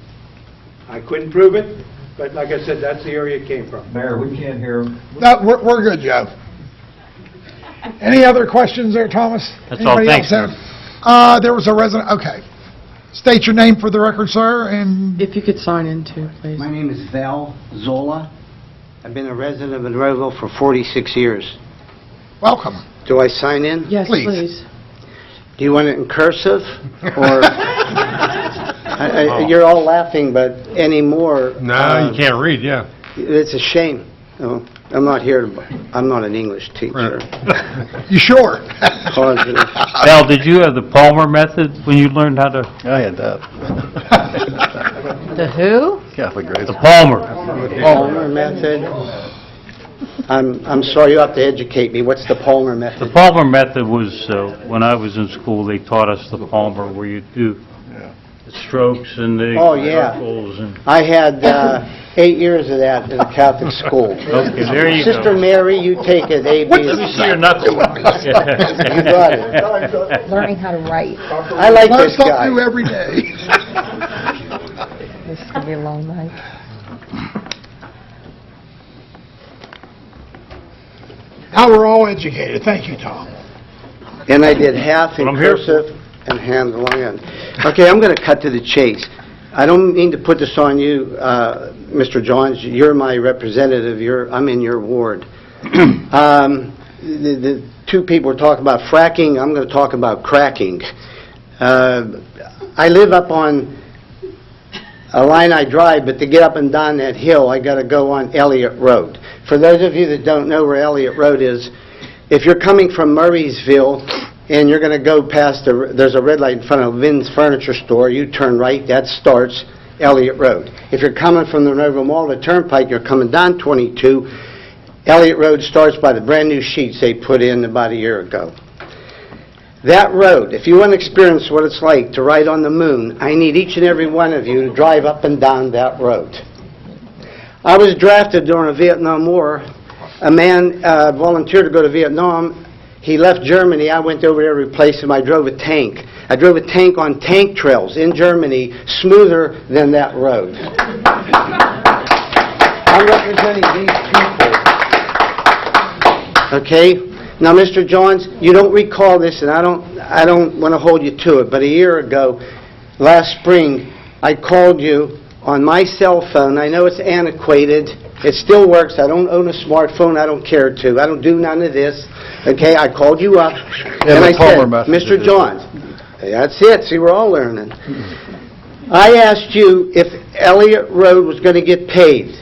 I couldn't prove it, but like I said, that's the area it came from. Mayor, we can't hear him. No, we're good, Joe. Any other questions there, Thomas? That's all, Anybody thanks. else have? There was a resident, okay. State your name for the record, sir, and If you could sign in too, please. My name is Val Zola. I've been a resident of Monroeville for 46 years. welcome. Do I sign in? Yes, Please. please. Do you want it in cursive? Or, you're all laughing, but anymore... No, you can't read, yeah. It's a shame. Oh, I'm not here to... I'm not an English teacher. You sure? Positive. Val, did you have the Palmer method when you learned how to... I had that. The who? Catholic grade. The Palmer. Palmer method. I'm sorry, you have to educate me. What's the Palmer method? The Palmer method was, when I was in school, they taught us the Palmer, where you do the strokes and the Oh, yeah. circles and... I had 8 years of that in a Catholic school. Okay, there you go. Sister Mary, you take it, A, B, Let me see your knuckles. You got it. Learning how to write. I like Learn this guy. something new every day. This is going to be a long night. Now we're all educated. Thank you, Tom. And I did half in What I'm here for. cursive and hand along in. Okay, I'm going to cut to the chase. I don't mean to put this on you, Mr. Johns. You're my representative. I'm in your ward. The two people are talking about fracking. I'm going to talk about cracking. I live up on a line I drive, but to get up and down that hill, I got to go on Elliott Road. For those of you that don't know where Elliott Road is, if you're coming from Murraysville and you're going to go past, there's a red light in front of Vynn's Furniture Store, you turn right, that starts Elliott Road. If you're coming from the Monroeville Mall, the Turnpike, you're coming down 22, Elliott Road starts by the brand new sheets they put in about a year ago. That road, if you want to experience what it's like to ride on the moon, I need each and every one of you to drive up and down that road. I was drafted during the Vietnam War. A man volunteered to go to Vietnam. He left Germany. I went over there to replace him. I drove a tank. I drove a tank on tank trails in Germany, smoother than that road. I'm representing these people. Okay? Now, Mr. Johns, you don't recall this, and I don't want to hold you to it, but a year ago, last spring, I called you on my cell phone. I know it's antiquated. It still works. I don't own a smartphone. I don't care to. I don't do none of this. Okay, I called you up, and I said, Mr. Johns, that's it. See, we're all learning. I asked you if Elliott Road was going to get paved.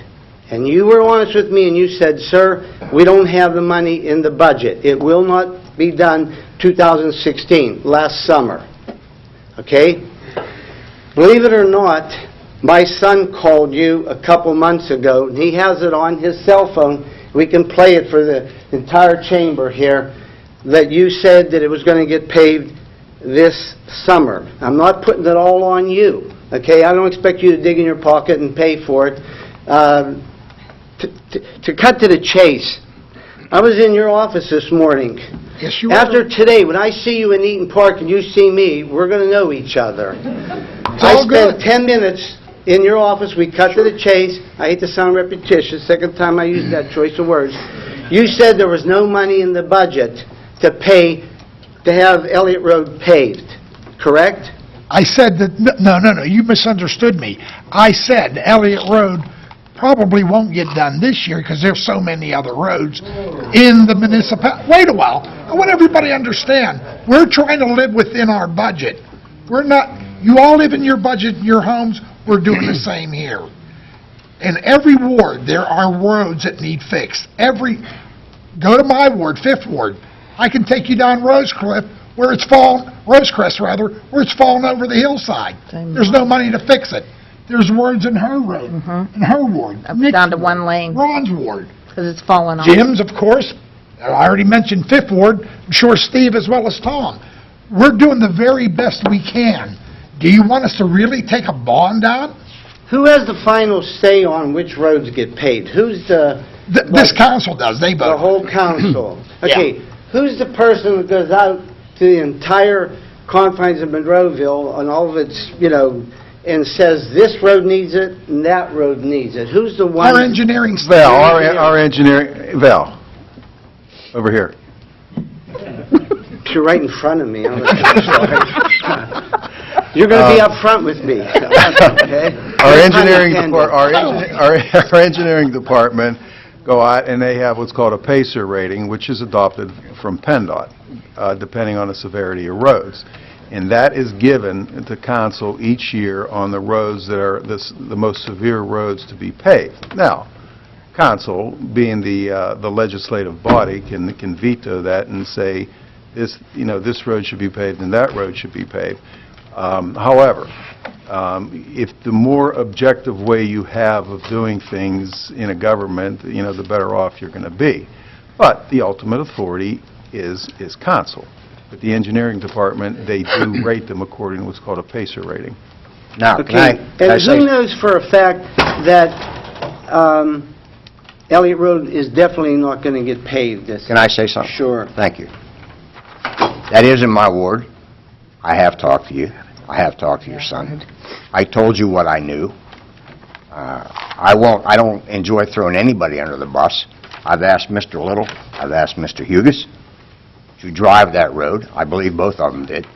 And you were honest with me and you said, sir, we don't have the money in the budget. It will not be done 2016, last summer. Okay? Believe it or not, my son called you a couple months ago, and he has it on his cell phone. We can play it for the entire chamber here, that you said that it was going to get paved this summer. I'm not putting it all on you. Okay? I don't expect you to dig in your pocket and pay for it. To cut to the chase, I was in your office this morning. Yes, you are. After today, when I see you in Eaton Park and you see me, we're going to know each other. I all spent good. 10 minutes in your office. We cut to the chase. I hate to sound repetitious. Second time I used that choice of words. You said there was no money in the budget to pay to have Elliott Road paved. Correct? I said that, no, you misunderstood me. I said Elliott Road probably won't get done this year because there's so many other roads in the municipality. Wait a while. I want everybody to understand, we're trying to live within our budget. We're not, you all live in your budget, in your homes, we're doing the same here. In every ward, there are roads that need fixed. Go to my ward, 5th Ward. I can take you down Rosecrest, where it's fallen over the hillside. There's no money to fix it. There's roads in her road, in her ward. Nick's Down to ward, one lane, Ron's ward. because it's fallen off. Jim's, of course. I already mentioned 5th Ward. I'm sure Steve as well as Tom. We're doing the very best we can. Do you want us to really take a bond out? Who has the final say on which roads get paved? Who's the... This council does. They vote. The whole council. Okay, who's the person that goes out to the entire confines of Monroeville and all of its, and says this road needs it and that road needs it? Who's the one? Our engineering staff. Val, our engineering, Val, over here. You're right in front of me. I'm sorry. You're going to be up front with me. Okay? Our engineering department go out and they have what's called a PACER rating, which is adopted from PennDOT, depending on the severity of roads. And that is given to council each year on the roads that are the most severe roads to be paved. Now, council, being the legislative body, can veto that and say, this road should be paved and that road should be paved. However, if the more objective way you have of doing things in a government, the better off you're going to be. But the ultimate authority is council. But the engineering department, they do rate them according to what's called a PACER rating. Now, Okay, and who knows for a fact that Elliott Road is definitely not going to get paved this... Can I say something? Sure. Thank you. That is in my ward. I have talked to you. I have talked to your son. I told you what I knew. I don't enjoy throwing anybody under the bus. I've asked Mr. Little, I've asked Mr. Hugus to drive that road. I believe both of them did.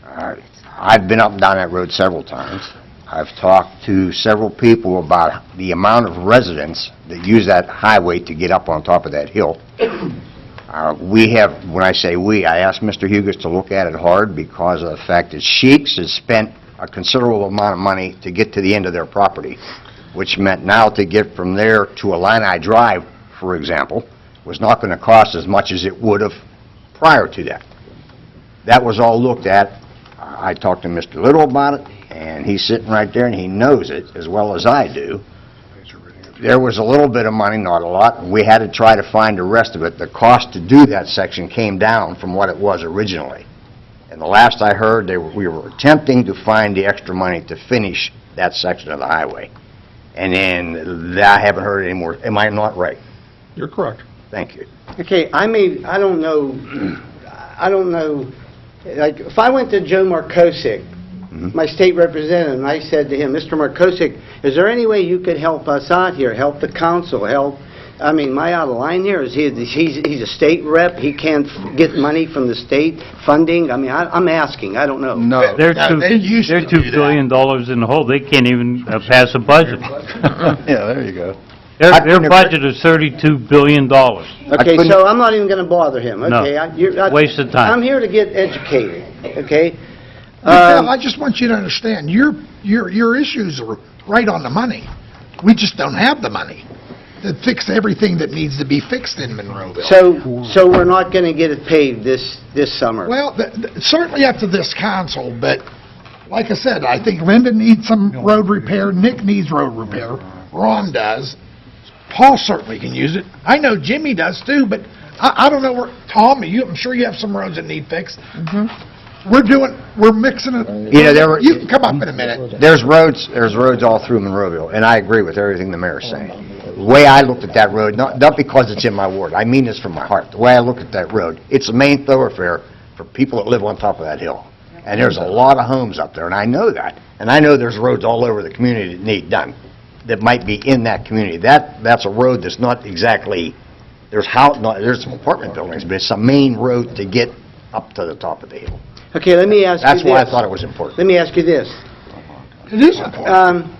I've been up and down that road several times. I've talked to several people about the amount of residents that use that highway to get up on top of that hill. When I say we, I asked Mr. Hugus to look at it hard because of the fact that Sheiks has spent a considerable amount of money to get to the end of their property, which meant now to get from there to Illini Drive, for example, was not going to cost as much as it would have prior to that. That was all looked at. I talked to Mr. Little about it, and he's sitting right there, and he knows it as well as I do. There was a little bit of money, not a lot, and we had to try to find the rest of it. The cost to do that section came down from what it was originally. And the last I heard, we were attempting to find the extra money to finish that section of the highway. And then I haven't heard any more. Am I not right? You're correct. Thank you. Okay, I don't know, like, if I went to Joe Markosik, my state representative, and I said to him, Mr. Markosik, is there any way you could help us out here, help the council, am I out of line here? He's a state rep, he can't get money from the state funding? I'm asking, I don't know. No. They're $2 billion in the hole. They can't even pass a budget. Yeah, there you go. Their budget is $32 billion. Okay, so I'm not even going to bother him, okay? No, waste of time. I'm here to get educated, okay? Phil, I just want you to understand, your issues are right on the money. We just don't have the money to fix everything that needs to be fixed in Monroeville. So we're not going to get it paved this summer? Well, certainly up to this council, but like I said, I think Linda needs some road repair, Nick needs road repair, Ron does, Paul certainly can use it. I know Jimmy does too, but I don't know where, Tom, I'm sure you have some roads that need fixed. We're mixing it. You can come up in a minute. There's roads all through Monroeville, and I agree with everything the mayor's saying. The way I looked at that road, not because it's in my ward, I mean this from my heart. The way I look at that road, it's a main thoroughfare for people that live on top of that hill. And there's a lot of homes up there, and I know that. And I know there's roads all over the community that need done, that might be in that community. That's a road that's not exactly, there's some apartment buildings, but it's a main road to get up to the top of the hill. Okay, let me ask you this. That's why I thought it was important. Let me ask you this. It is important.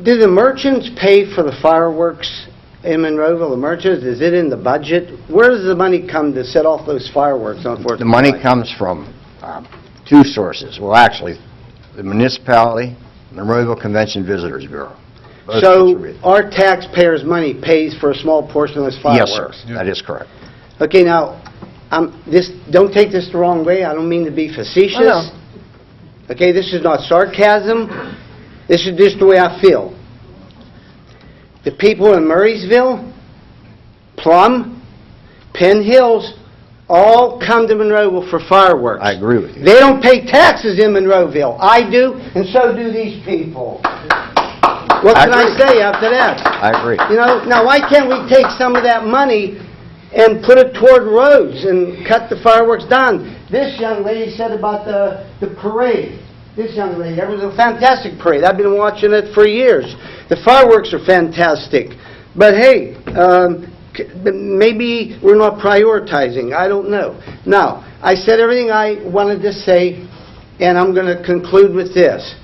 Do the merchants pay for the fireworks in Monroeville? The merchants, is it in the budget? Where does the money come to set off those fireworks on 4th of The money July? comes from two sources. Well, actually, the municipality, Monroeville Convention Visitors Bureau. Both So contribute. our taxpayers' money pays for a small portion of those Yes, sir. fireworks? That is correct. Okay, now, don't take this the wrong way, I don't mean to be facetious. Oh, Okay, this is not sarcasm, this is just the way I feel. The people in Murraysville, Plum, Penn Hills, all come to Monroeville for fireworks. I agree with you. They don't pay taxes in Monroeville. I do, and so do these people. What I can I agree. say after that? I agree. You know, now why can't we take some of that money and put it toward roads and cut the fireworks down? This young lady said about the parade. This young lady, that was a fantastic parade. I've been watching it for years. The fireworks are fantastic. But hey, maybe we're not prioritizing. I don't know. Now, I said everything I wanted to say, and I'm going to conclude with this.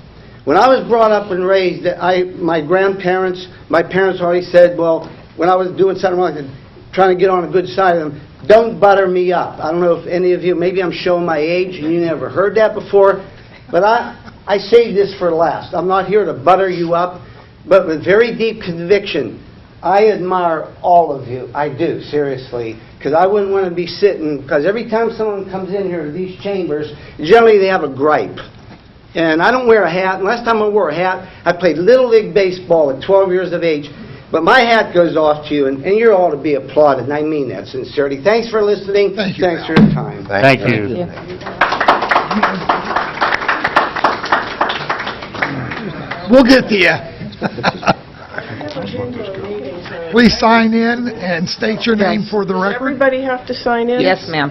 When I was brought up and raised, my grandparents, my parents already said, well, when I was doing something wrong, trying to get on a good side of them, don't butter me up. I don't know if any of you, maybe I'm showing my age and you never heard that before, but I say this for last. I'm not here to butter you up, but with very deep conviction, I admire all of you. I do, seriously, because I wouldn't want to be sitting, because every time someone comes in here to these chambers, generally they have a gripe. And I don't wear a hat. Last time I wore a hat, I played Little League Baseball at 12 years of age. But my hat goes off to you, and you're all to be applauded, and I mean that sincerely. Your for listening. Thank you, Thanks Al. for your time. Thank you. We'll get to you. Please sign in and state your name for the record. Everybody have to sign in? Yes, ma'am.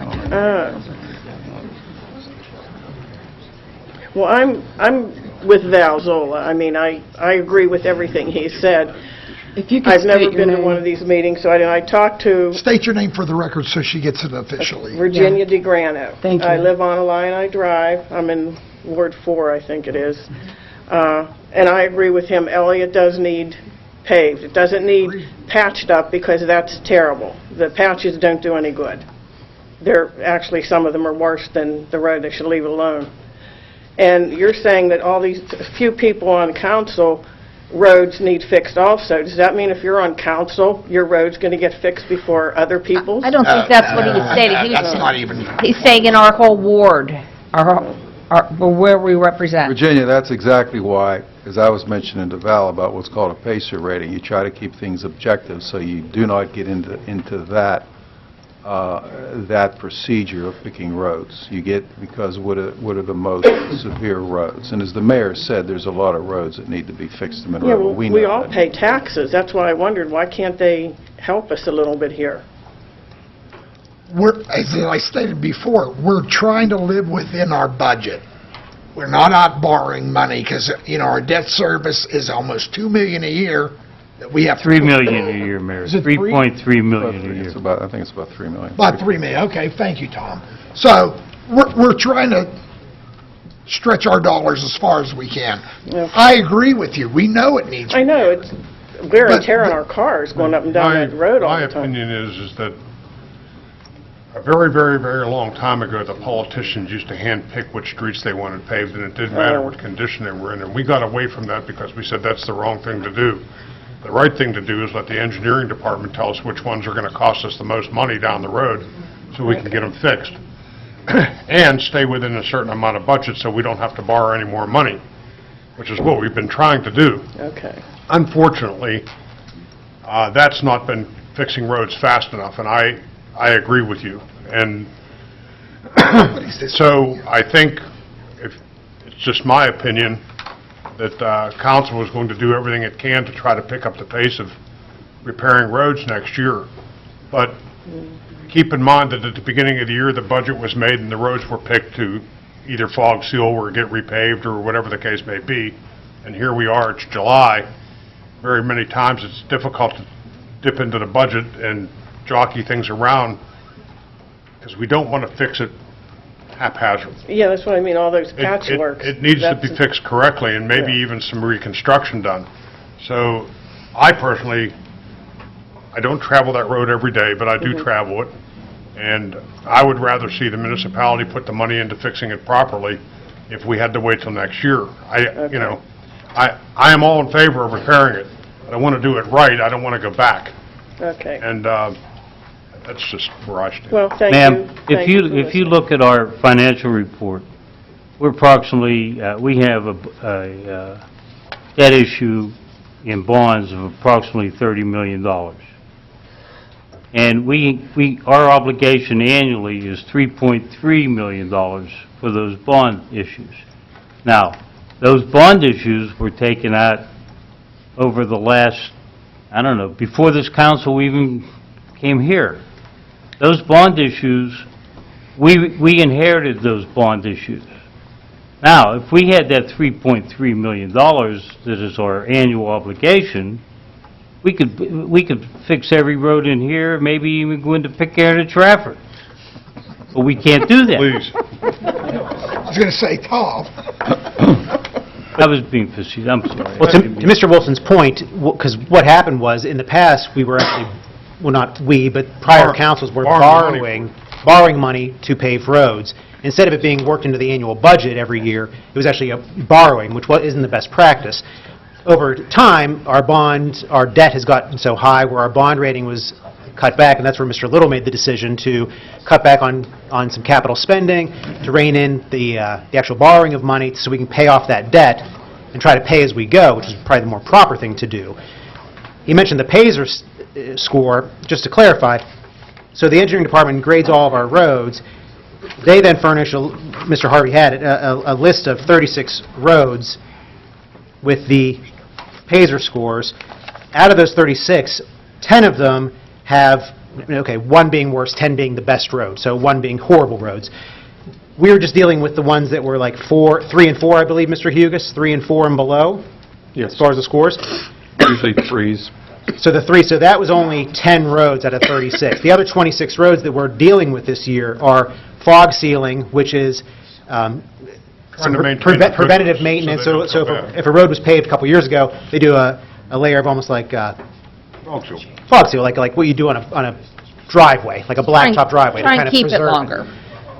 Well, I'm with Val Zola. I mean, I agree with everything he said. If you could I've never state your been in name. one of these meetings, so I talked to State your name for the record so she gets it officially. Virginia DeGrano. Thank you. I live on Illini Drive. I'm in Ward 4, I think it is. And I agree with him. Elliott does need paved. It doesn't need patched up because that's terrible. The patches don't do any good. Actually, some of them are worse than the road. They should leave it alone. And you're saying that all these few people on council roads need fixed also. Does that mean if you're on council, your road's going to get fixed before other people's? I don't think that's what he was stating. That's not even... He's saying in our whole ward, where we represent. Virginia, that's exactly why, as I was mentioning to Val about what's called a PACER rating, you try to keep things objective so you do not get into that procedure of picking roads. You get, because what are the most severe roads? And as the mayor said, there's a lot of roads that need to be fixed in Yeah, Monroe. well, know we all that. pay taxes. That's why I wondered, why can't they help us a little bit here? As I stated before, we're trying to live within our budget. We're not out borrowing money because, our debt service is almost $2 million a year that we have. $3 million a year, Mayor. Is it three? $3.3 million a year. I think it's about $3 million. About $3 million, okay, thank you, Tom. So, we're trying to stretch our dollars as far as we can. Yeah. I agree with you, we know it needs. I know, it's wear and But- tear on our cars going up and down that road all the time. My opinion is that a very, very, very long time ago, the politicians used to handpick which streets they wanted paved, and it didn't matter what condition they were in. And we got away from that because we said that's the wrong thing to do. The right thing to do is let the engineering department tell us which ones are going to cost us the most money down the road so we can get them fixed. And stay within a certain amount of budget so we don't have to borrow any more money, which is what we've been trying to do. Okay. Unfortunately, that's not been fixing roads fast enough, and I agree with you. And so I think, if it's just my opinion, that council is going to do everything it can to try to pick up the pace of repairing roads next year. But keep in mind that at the beginning of the year, the budget was made and the roads were picked to either fog seal or get repaved or whatever the case may be. And here we are, it's July. Very many times it's difficult to dip into the budget and jockey things around because we don't want to fix it haphazard. Yeah, that's what I mean, all those patchworks. It needs to be fixed correctly and maybe even some reconstruction done. So I personally, I don't travel that road every day, but I do travel it. And I would rather see the municipality put the money into fixing it properly if we had to wait till next year. You know, I am all in favor of repairing it, but I want to do it right. I don't want to go back. Okay. And that's just where I stand. Well, thank you. Ma'am, Thank you for if you listening. look at our financial report, we're approximately, we have a debt issue in bonds of approximately $30 million. And our obligation annually is $3.3 million for those bond issues. Now, those bond issues were taken out over the last, I don't know, before this council even came here. Those bond issues, we inherited those bond issues. Now, if we had that $3.3 million that is our annual obligation, we could fix every road in here, maybe even go into Pitcairn to Trafford. But we can't do that. Please. I was going to say, Tom. I was being facetious, I'm sorry. Well, to Mr. Wilson's point, because what happened was, in the past, we were actually, well, not we, but prior councils were borrowing money to pave roads. Instead of it being worked into the annual budget every year, it was actually borrowing, which isn't the best practice. Over time, our debt has gotten so high where our bond rating was cut back, and that's where Mr. Little made the decision to cut back on some capital spending, to rein in the actual borrowing of money so we can pay off that debt and try to pay as we go, which is probably the more proper thing to do. He mentioned the PASER score. Just to clarify, so the engineering department grades all of our roads. They then furnish, Mr. Harvey had it, a list of 36 roads with the PASER scores. Out of those 36, 10 of them have, okay, 1 being worse, 10 being the best road, so 1 being horrible roads. We were just dealing with the ones that were like 3 and 4, I believe, Mr. Hugus, 3 and 4 and below, Yes. as far as the scores. Usually threes. So so that was only 10 roads out of 36. The other 26 roads that we're dealing with this year are fog sealing, which is some preventative maintenance. So if a road was paved a couple years ago, they do a layer of almost like fog seal, like what you do on a driveway, like a blacktop driveway. Try and kind of keep it preserve longer.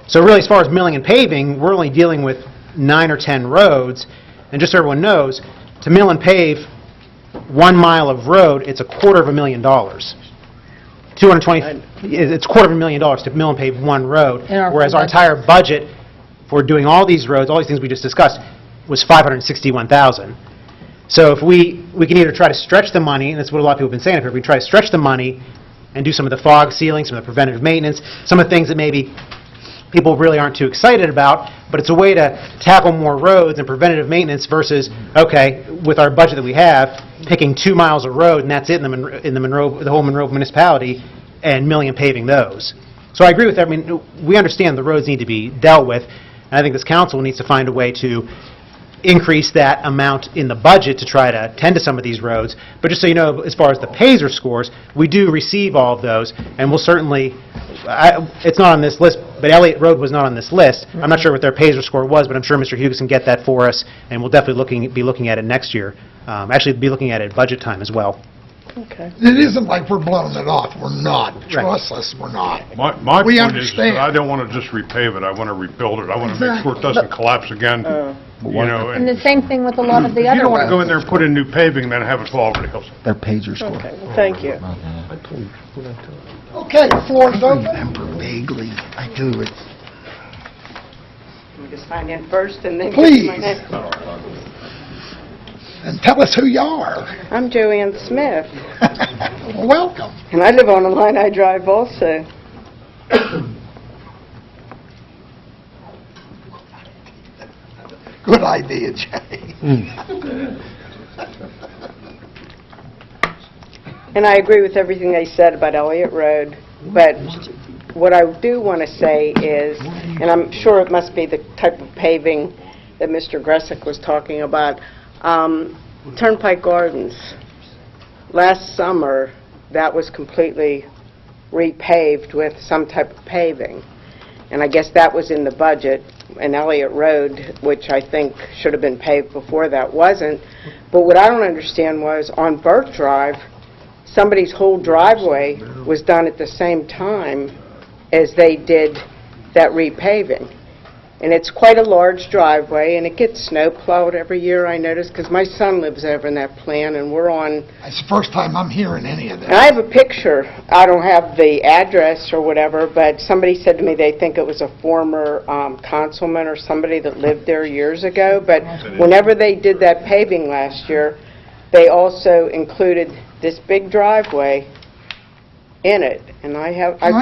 So really, as far as milling and paving, we're only dealing with 9 or 10 roads. And just so everyone knows, to mill and pave 1 mile of road, it's $250,000. It's $250,000 to mill and pave 1 road, whereas our entire budget for doing all these roads, all these things we just discussed, was $561,000. So if we can either try to stretch the money, and that's what a lot of people have been saying, if we try to stretch the money and do some of the fog sealing, some of the preventative maintenance, some of the things that maybe people really aren't too excited about, but it's a way to tackle more roads and preventative maintenance versus, okay, with our budget that we have, picking 2 miles of road and that's it in the whole Monroe municipality, and milling and paving those. So I agree with that. I mean, we understand the roads need to be dealt with, and I think this council needs to find a way to increase that amount in the budget to try to tend to some of these roads. But just so you know, as far as the PASER scores, we do receive all of those, and we'll certainly, it's not on this list, but Elliott Road was not on this list. I'm not sure what their PASER score was, but I'm sure Mr. Hughes can get that for us, and we'll definitely be looking at it next year. Actually, be looking at it at budget time as well. Okay. It isn't like we're blowing it off. We're not. Trust us, we're not. My We point is that understand. I don't want to just repave it, I want to rebuild it. I want to make sure it doesn't collapse again, you know, And and the same thing with a lot of the you other don't want to go in roads. there and put in new paving, then have it fall over the hills. Their pager score. Okay, well, thank you. Okay, the floor is open. Vaguely, I do. It's Let me just sign in first and then... Please. And tell us who you are. I'm Joanne Smith, Welcome. and I live on a line I drive also. Good idea, Jay. And I agree with everything they said about Elliott Road, but what I do want to say is, and I'm sure it must be the type of paving that Mr. Gressick was talking about, Turnpike Gardens. Last summer, that was completely repaved with some type of paving, and I guess that was in the budget. and Elliott Road, which I think should have been paved before that, wasn't. But what I don't understand was, on Burke Drive, somebody's whole driveway was done at the same time as they did that repaving. And it's quite a large driveway, and it gets snow plowed every year, I notice, because my son lives over in that plan, and we're on... It's the first time I'm hearing any of that. And I have a picture. I don't have the address or whatever, but somebody said to me they think it was a former councilman or somebody that lived there years ago. But whenever they did that paving last year, they also included this big driveway in it. And I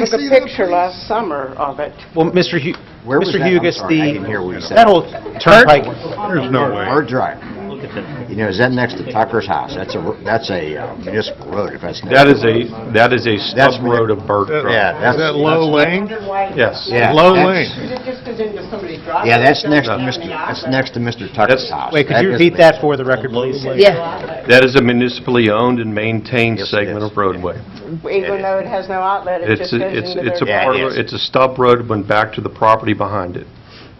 took a picture last summer of it. Well, Mr. Where was Mr. that? I'm Hugus, sorry, I didn't hear what you said. that whole turnpike, There's no way. Bird Drive. You know, is that next to Tucker's house? That's a municipal road, if that's not... That is a stub road of Burke Drive. Yeah, that's... Is that Low Lane? Yes. Yeah, Low that's- Lane. It just goes into somebody's driveway. Yeah, that's next to Mr. Tucker's house. wait, could you repeat that for the record, please? Yeah. That is a municipally owned and maintained Yes, it segment is. of roadway. Even though it has no outlet, it just goes into It's a their... part of, it's a stub road, went back to the property behind it.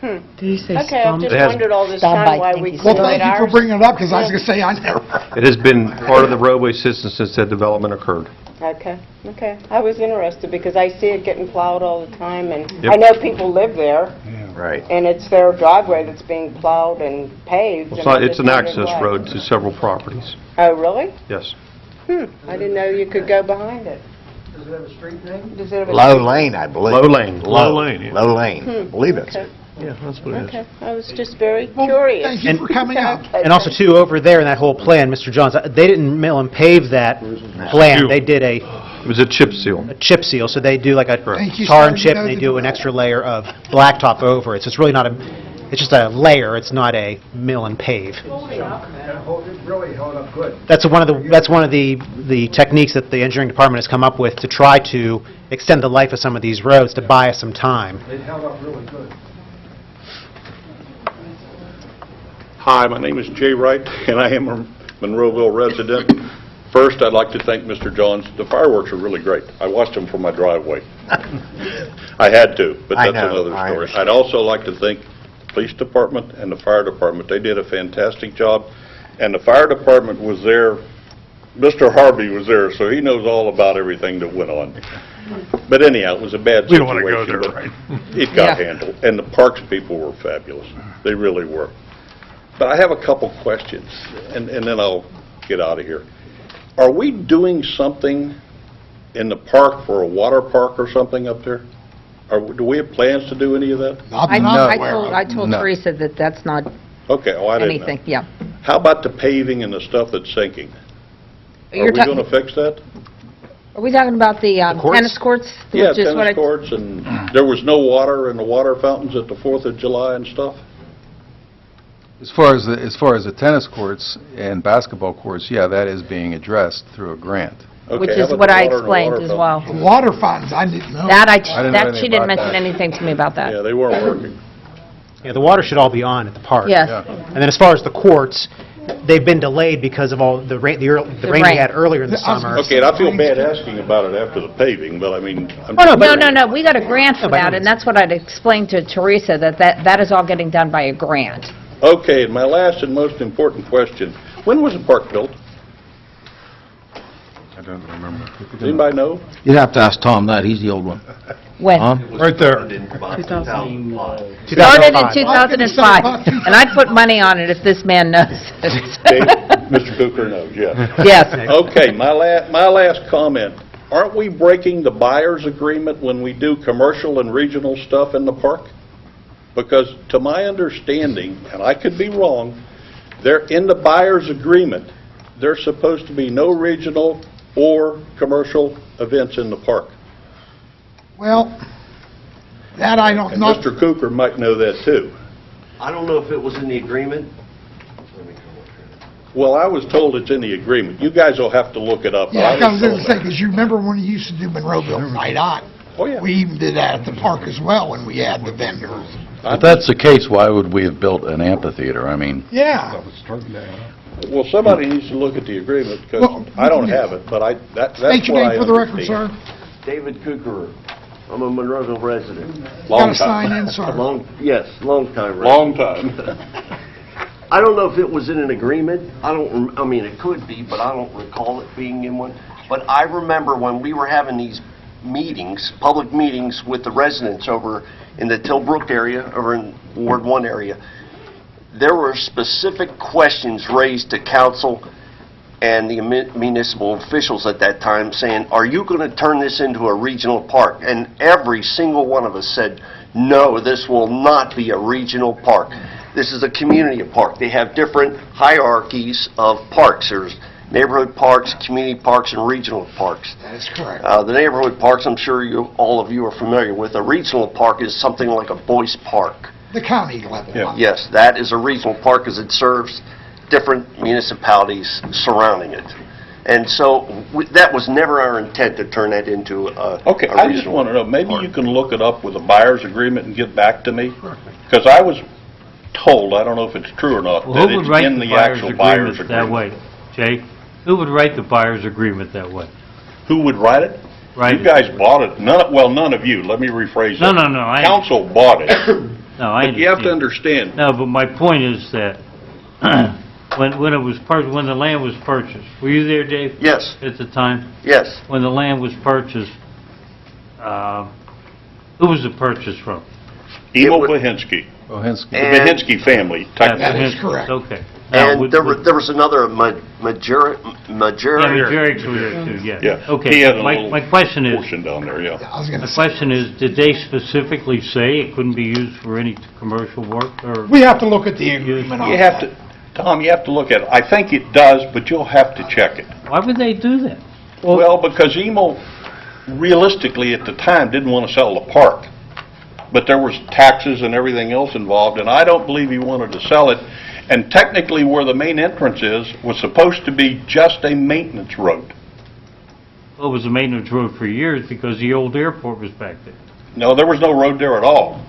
Did you say Okay, I've just It has- wondered all this Stop time by, why thank we you. Well, couldn't thank get you for ours. bringing it up, because I was going to say, I never... It has been part of the roadway system since that development occurred. Okay. I was interested because I see it getting plowed all the time, and Yep. I know people live there, Right. and it's their driveway that's being plowed and paved. It's an access road to several properties. Oh, really? Yes. I didn't know you could go behind it. Does it have a street name? Does it have a... Low Lane, I believe. Low Lane. Low Lane, yeah. Low Lane. Believe it. Okay. Yeah, that's what it is. Okay, I was just very curious. Thank you for coming out. And also, too, over there in that whole plan, Mr. Johns, they didn't mill and pave that plan. They did a It was a chip seal. chip seal, so they do like a Thank you, tar sir. and You chip, know and they the do an extra layer of blacktop over it. So it's really not it's just a layer, it's not a mill and pave. It really held up good. That's one of the techniques that the engineering department has come up with to try to extend the life of some of these roads, to buy us some time. It held up really good. Hi, my name is Jay Wright, and I am a Monroeville resident. First, I'd like to thank Mr. Johns. The fireworks are really great. I watched them from my driveway. I had to, but I that's know, another I story. understand. I'd also like to thank the police department and the fire department. They did a fantastic job, and the fire department was there. Mr. Harvey was there, so he knows all about everything that went on. But anyhow, it was a bad situation. We don't want to go there, but right? It got handled, and the parks people were fabulous. They really were. But I have a couple questions, and then I'll get out of here. Are we doing something in the park for a water park or something up there? Do we have plans to do any of that? Not that I'm aware of. I told No. Teresa that that's not Okay, oh, I didn't know. anything, yeah. How about the paving and the stuff that's sinking? Are You're we talk- going to fix that? Are we talking about the courts? tennis courts? Yeah, Which is what tennis courts, and there was no water in the water fountains at the 4th of July and stuff? As far as the tennis courts and basketball courts, yeah, that is being addressed through a grant. Okay, Which how is about what the I water and the explained water as fountains? well. Water fountains, I didn't know. That didn't know she anything didn't about mention that. anything to me about that. Yeah, they weren't working. Yeah, the water should all be on at the park. Yes. And then as far as the courts, they've been delayed because of all the rain we rain. had earlier in the I was summer. Okay, and I feel bad asking about it after the paving, but I mean... I'm Oh, no, just but- No, we got a grant for by no that, means. and that's what I'd explained to Teresa, that is all getting done by a grant. Okay, and my last and most important question, when was the park built? I don't remember. Does anybody know? You'd have to ask Tom that, he's the old one. When? Right there. Started in 2005. 2005, and I'd put money on it if this man knows Dave, Mr. Cooker knows, yes. Yes. Okay, my last comment. Aren't we breaking the buyer's agreement when we do commercial and regional stuff in the park? Because to my understanding, and I could be wrong, in the buyer's agreement, there's supposed to be no regional or commercial events in the park. Well, that I don't And know. Mr. Cooper might know that too. I don't know if it was in the agreement. Well, I was told it's in the agreement. You guys will have to look it up. but Yeah, I was told going to say, that. because you remember when you used to do Monroeville Night On? Oh, yeah. We even did that at the park as well when we had the vendors. If that's the case, why would we have built an amphitheater? I mean... Yeah. Well, somebody needs to look at the agreement, because Well, I don't have it, but that's what I State your name for the record, understand. sir. David Cooker I'm a Monroeville resident. Got to sign in, sir. Yes, long time resident. Long time. I don't know if it was in an agreement. I mean, it could be, but I don't recall it being in one. But I remember when we were having these meetings, public meetings with the residents over in the Tilbrook area, over in Ward 1 area, there were specific questions raised to council and the municipal officials at that time saying, are you going to turn this into a regional park? And every single one of us said, no, this will not be a regional park. This is a community park. They have different hierarchies of parks. There's neighborhood parks, community parks, and regional parks. That is correct. The neighborhood parks, I'm sure all of you are familiar with. A regional park is something like a Boyce Park. The county level. Yeah. Yes, that is a regional park because it serves different municipalities surrounding it. And so that was never our intent to turn that into a Okay, a I just regional want to know, maybe park. you can look it up with a buyer's agreement and get back to me? Because I was told, I don't know if it's true or not, Well, that who would it's write in the the actual buyer's agreement that agreement. way? Jay, who would write the buyer's agreement that way? Who would write it? Write You it. guys bought it, none of you, let me rephrase No, that. no, no, Council bought it. No, I But you have to understand. understand, No, but my point is that when it was when the land was purchased, were you there, Dave? Yes, At the time? yes. When the land was purchased, who was it purchased from? Emil Vahinsky, Bohinski. the Vahinsky family, technically. is correct. Okay. Now, And there was another Yeah, Jerry's were there too, yeah. Yeah. Okay, He had a my little question is, portion down there, yeah. I was going to the say, question is, did they specifically say it couldn't be used for any commercial work, or? we have to look at the agreement on You that. have to, Tom, you have to look at it. I think it does, but you'll have to check it. Why would they do that? Well, because Emil realistically at the time didn't want to sell the park. But there was taxes and everything else involved, and I don't believe he wanted to sell it. And technically where the main entrance is was supposed to be just a maintenance road. Well, it was a maintenance road for years because the old airport was back there. No, there was no road there at all.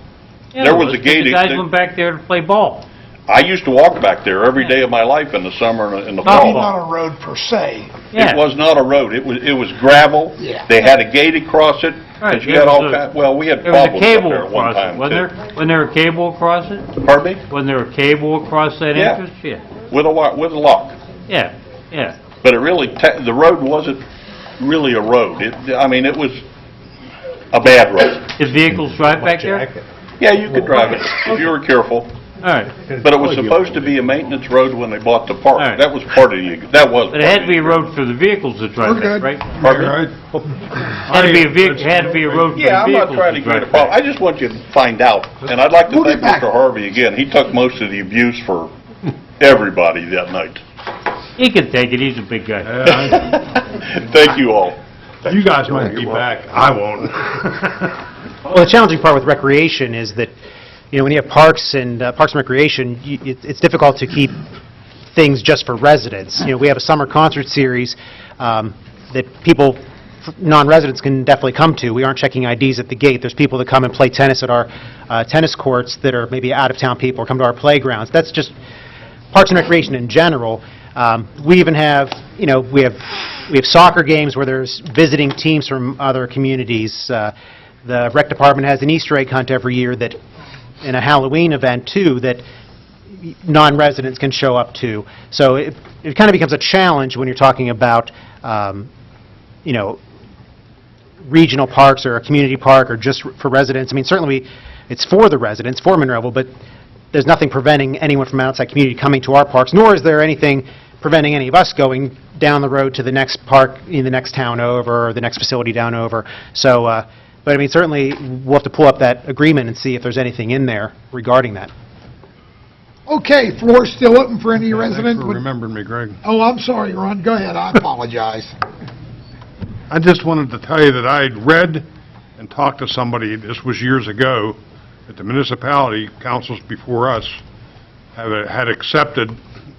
Yeah, There it was a gate. The guys went back there to play ball. I used to walk back there every day of my life in the summer and in the Maybe fall. not a road per se. Yeah. It was not a road. It was gravel. Yeah. They had a gate across it. Right, 'Cause you had there all was a- kind, well, we had There was a problems up cable there at one across it, time wasn't too. there? Wasn't there a cable across it? Pardon me? Wasn't there a cable across that Yeah. entrance? Yeah. With a lock. Yeah, yeah. But it really, the road wasn't really a road. I mean, it was a bad road. Did vehicles drive back there? Yeah, you could drive it if you were careful. All right. But it was supposed to be a maintenance road when they bought the park. All right. That was part of that was. But it had to be a road for the vehicles to drive We're back, good. right? Pardon me? Had to be a vehicle, had to be a road for the Yeah, I'm vehicles not trying to to create a drive problem. back. I just want you to find out. And I'd like to We'll thank get back. Mr. Harvey again. He took most of the abuse for everybody that night. He can take it, he's a big guy. Thank you all. You guys might be back, I won't. Well, the challenging part with recreation is that, you know, when you have parks and recreation, it's difficult to keep things just for residents. You know, we have a summer concert series that people, non-residents, can definitely come to. We aren't checking IDs at the gate. There's people that come and play tennis at our tennis courts that are maybe out-of-town people, or come to our playgrounds. That's just parks and recreation in general. We even have, you know, we have soccer games where there's visiting teams from other communities. The rec department has an Easter egg hunt every year that, and a Halloween event too, that non-residents can show up to. So it kind of becomes a challenge when you're talking about, you know, regional parks or a community park or just for residents. I mean, certainly it's for the residents, for Monroeville, but there's nothing preventing anyone from outside community coming to our parks, nor is there anything preventing any of us going down the road to the next park in the next town over or the next facility down over. So, but I mean, certainly we'll have to pull up that agreement and see if there's anything in there regarding that. Okay, floor's still open for any Thanks resident. for remembering me, Greg. Oh, I'm sorry, Ron. Go ahead. I apologize. I just wanted to tell you that I had read and talked to somebody, this was years ago, that the municipality, councils before us, had accepted,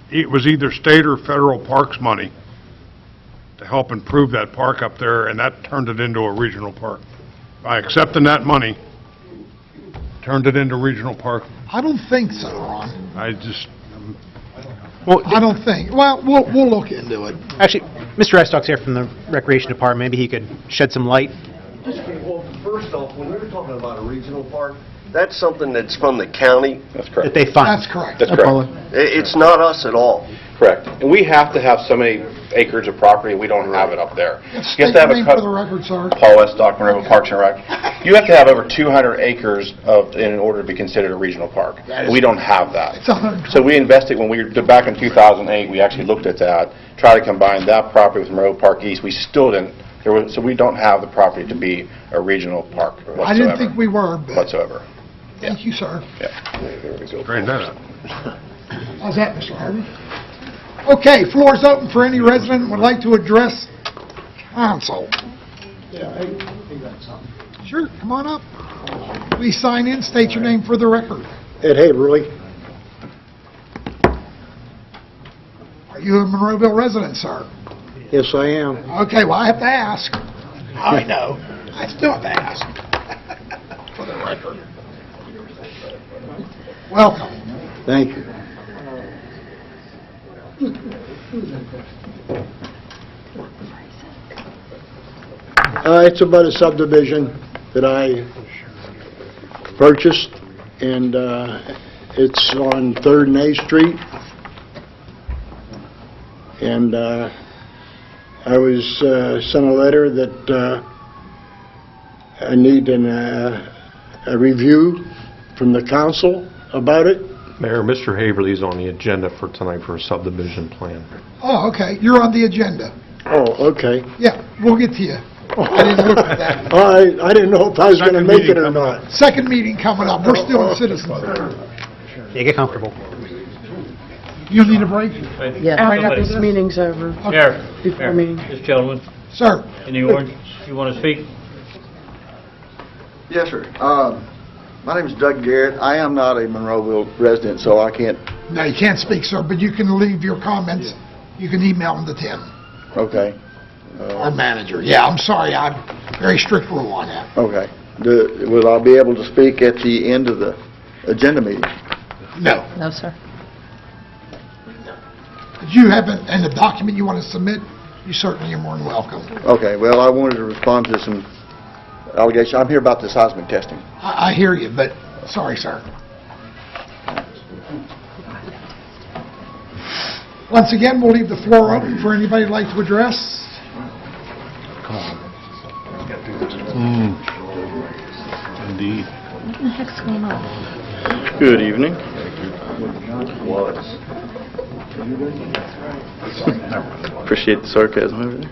it was either state or federal parks money to help improve that park up there, and that turned it into a regional park. By accepting that money, turned it into regional park. I don't think so, Ron. I just, I don't think. Well, we'll look into it. Actually, Mr. Estock's here from the Recreation Department. Maybe he could shed some light. Well, first first off, when you were talking about a regional park, that's something that's from the county. That's That they fund. That's correct. That's correct. It's not us at all. Correct. And we have to have so many acres of property, we don't have it up there. You have State to have your a name for the record, sir. Paul West, Dock Monroeville Parks and Rec. You have to have over 200 acres in order to be considered a regional park. We don't have that. It's 120. So we invested, when we were back in 2008, we actually looked at that, tried to combine that property with Monroe Park East. We still didn't. So we don't have the property to be a regional park whatsoever. I didn't think we were, but Whatsoever. thank you, sir. Straighten that out. How's that, Mr. Harvey? Okay, floor is open for any resident who would like to address council. Sure, come on up. Please sign in, state your name for the record. Ed Haverly. Are you a Monroeville resident, sir? Yes, I am. Okay, well, I have to ask. I know. I still have to ask. For the record. Welcome. Thank you. It's about a subdivision that I purchased, and it's on 3rd and A Street. And I was sent a letter that I need a review from the council about it. Mayor, Mr. Haverly's on the agenda for tonight for a subdivision plan. Oh, okay, you're on the agenda. Oh, okay. Yeah, we'll get to you. I didn't look at that. I didn't know if I was going to make it or not. Second meeting coming up, we're still in citizens. Yeah, get comfortable. You need a break? After this meeting's over. Mayor, Before meeting. this gentleman Sir? in the orange, you want to speak? Yes, sir. My name is Doug Garrett. I am not a Monroeville resident, so I can't... No, you can't speak, sir, but you can leave your comments. You can email them to Tim, Okay. our manager. Yeah, I'm sorry, I'm very strict rule on that. Okay. Will I be able to speak at the end of the agenda meeting? No. No, sir. If you have a document you want to submit, you certainly are more than welcome. Okay, well, I wanted to respond to some allegations. I'm here about the seismic testing. I hear you, but sorry, sir. Once again, we'll leave the floor open for anybody who'd like to address. Indeed. What the heck's going on? Good evening. Appreciate the sarcasm over there.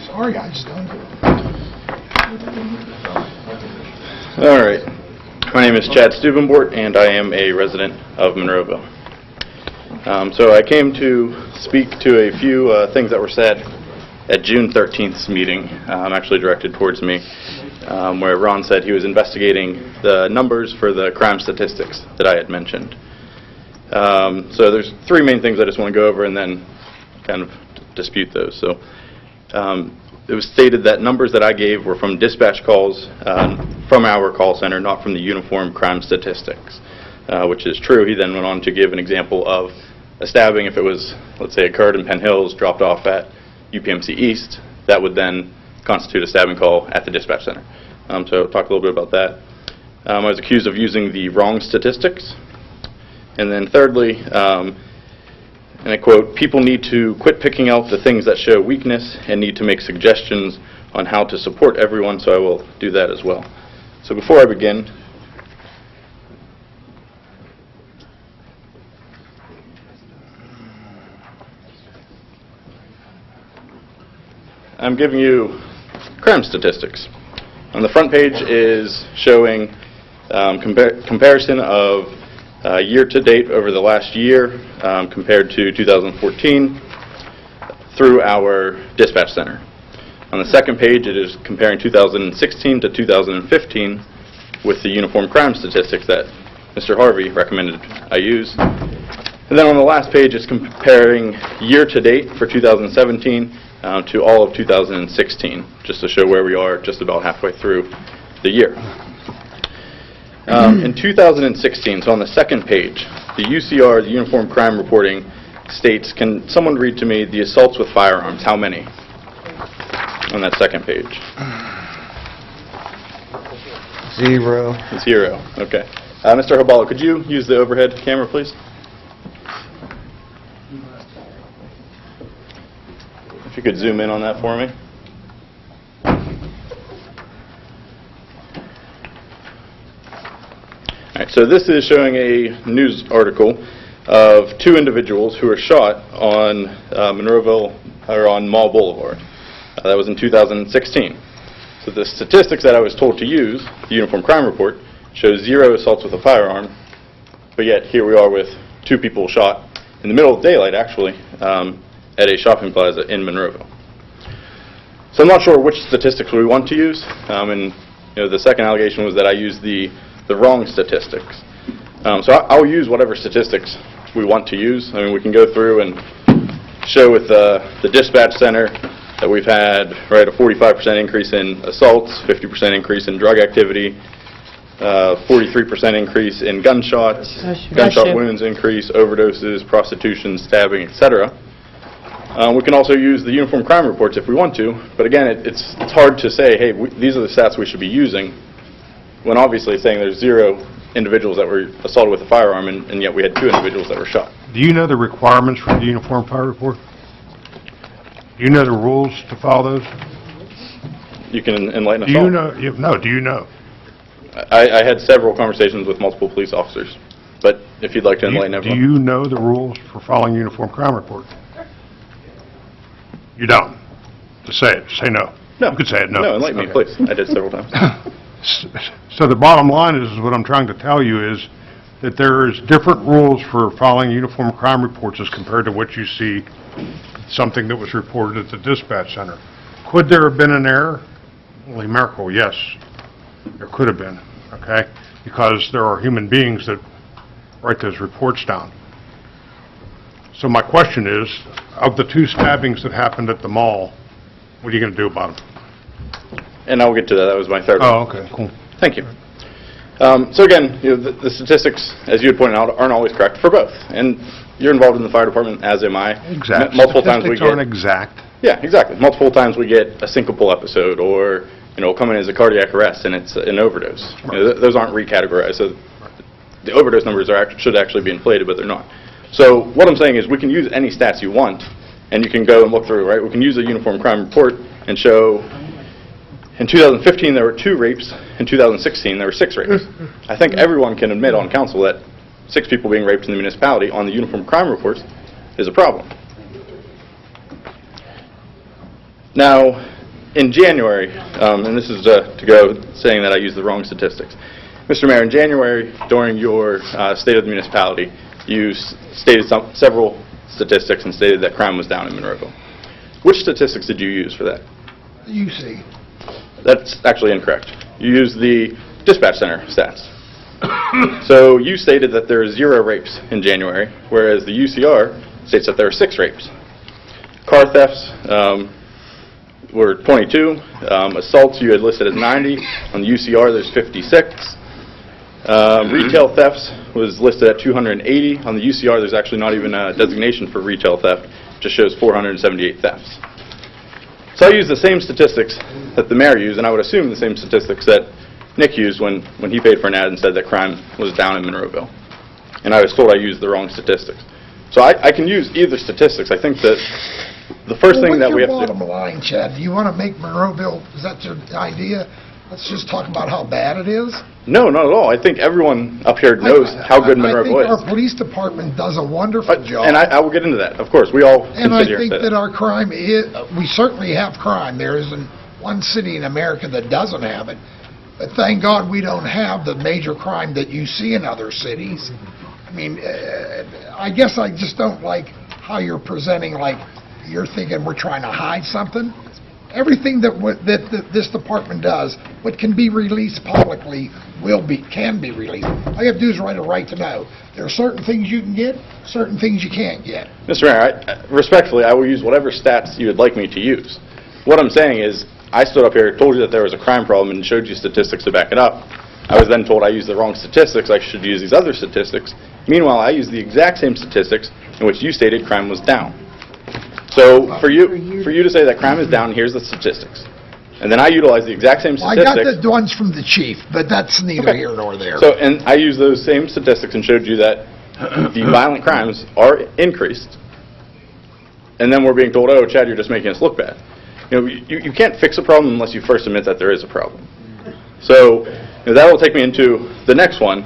Sorry, I just don't. All right. My name is Chad Stubenbort, and I am a resident of Monroeville. So I came to speak to a few things that were said at June 13th's meeting, actually directed towards me, where Ron said he was investigating the numbers for the crime statistics that I had mentioned. So there's three main things I just want to go over and then kind of dispute those. So it was stated that numbers that I gave were from dispatch calls from our call center, not from the Uniform Crime Statistics, which is true. He then went on to give an example of a stabbing. If it was, let's say, occurred in Penn Hills, dropped off at UPMC East, that would then constitute a stabbing call at the dispatch center. So talk a little bit about that. I was accused of using the wrong statistics. And then thirdly, and I quote, "People need to quit picking out the things that show weakness and need to make suggestions on how to support everyone," so I will do that as well. So before I begin, I'm giving you crime statistics. On the front page is showing comparison of year-to-date over the last year compared to 2014 through our dispatch center. On the second page, it is comparing 2016 to 2015 with the uniform crime statistics that Mr. Harvey recommended I use. And then on the last page, it's comparing year-to-date for 2017 to all of 2016, just to show where we are just about halfway through the year. In 2016, so on the second page, the UCR, the Uniform Crime Reporting, states, can someone read to me the assaults with firearms, how many? on that second page. 0. 0, okay. Mr. Hobalo, could you use the overhead camera, please? If you could zoom in on that for me. All right, so this is showing a news article of 2 individuals who were shot on Monroeville, or on Mall Boulevard. That was in 2016. So the statistics that I was told to use, the Uniform Crime Report, shows 0 assaults with a firearm, but yet here we are with 2 people shot in the middle of daylight, actually, at a shopping plaza in Monroeville. So I'm not sure which statistics we want to use, and the second allegation was that I used the wrong statistics. So I'll use whatever statistics we want to use. I mean, we can go through and show with the dispatch center that we've had a 45% increase in assaults, 50% increase in drug activity, 43% increase in gunshot wounds increase, overdoses, prostitution, stabbing, etc. We can also use the Uniform Crime Reports if we want to, but again, it's hard to say, hey, these are the stats we should be using, when obviously saying there's 0 individuals that were assaulted with a firearm, and yet we had 2 individuals that were shot. Do you know the requirements for the Uniform Fire Report? Do you know the rules to follow those? You can enlighten us Do all. you know? No, do you know? I had several conversations with multiple police officers, but if you'd like to enlighten Do everyone. you know the rules for following Uniform Crime Report? You don't? Just say it. Say no. No. You could say it, no. No, enlighten me, please. I did several times. So the bottom line is what I'm trying to tell you is that there is different rules for following Uniform Crime Reports as compared to what you see, something that was reported at the dispatch center. Could there have been an error? Well, numerical, yes. There could have been, okay? Because there are human beings that write those reports down. So my question is, of the 2 stabbings that happened at the mall, what are you going to do about them? And I'll get to that. That was my third Oh, one. okay, cool. Thank you. So again, the statistics, as you had pointed out, aren't always correct for both. And you're involved in the fire department, as am I. Exact. Multiple times we Statistics get... aren't exact. Yeah, exactly. Multiple times we get a syncopal episode, or come in as a cardiac arrest and it's an overdose. Those aren't recategorized. So the overdose numbers should actually be inflated, but they're not. So what I'm saying is we can use any stats you want, and you can go and look through, right? We can use a Uniform Crime Report and show in 2015 there were 2 rapes, in 2016 there were 6 rapes. I think everyone can admit on council that 6 people being raped in the municipality on the Uniform Crime Reports is a problem. Now, in January, and this is to go saying that I used the wrong statistics. Mr. Mayor, in January, during your State of the Municipality, you stated several statistics and stated that crime was down in Monroeville. Which statistics did you use for that? UC. That's actually incorrect. You used the dispatch center stats. So you stated that there are 0 rapes in January, whereas the UCR states that there are 6 rapes. Car thefts were 22. Assaults you had listed as 90. On the UCR, there's 56. Retail thefts was listed at 280. On the UCR, there's actually not even a designation for retail theft. It just shows 478 thefts. So I used the same statistics that the mayor used, and I would assume the same statistics that Nick used when he paid for an ad and said that crime was down in Monroeville. And I was told I used the wrong statistics. So I can use either statistics. I think that the first thing that we have to... What's your bottom line, Chad? Do you want to make Monroeville, is that your idea? Let's just talk about how bad it is? No, not at all. I think everyone up here knows how good Monroeville I think is. our police department does a wonderful job. And I will get into that. Of course, we all And can I sit here and think say that our crime is, we certainly have crime. There isn't one city in America that doesn't have it. But thank God we don't have the major crime that you see in other cities. I mean, I guess I just don't like how you're presenting, like you're thinking we're trying to hide something. Everything that this department does, what can be released publicly, can be released. All you have to do is write a right to know. There are certain things you can get, certain things you can't get. Mr. Mayor, respectfully, I will use whatever stats you would like me to use. What I'm saying is, I stood up here, told you that there was a crime problem, and showed you statistics to back it up. I was then told I used the wrong statistics, I should use these other statistics. Meanwhile, I used the exact same statistics in which you stated crime was down. So for you to say that crime is down, here's the statistics. And then I utilize the exact same Well, I got statistics. the ones from the chief, but that's neither here nor there. So, and I use those same statistics and showed you that the violent crimes are increased. And then we're being told, oh, Chad, you're just making us look bad. You know, you can't fix a problem unless you first admit that there is a problem. So, that will take me into the next one.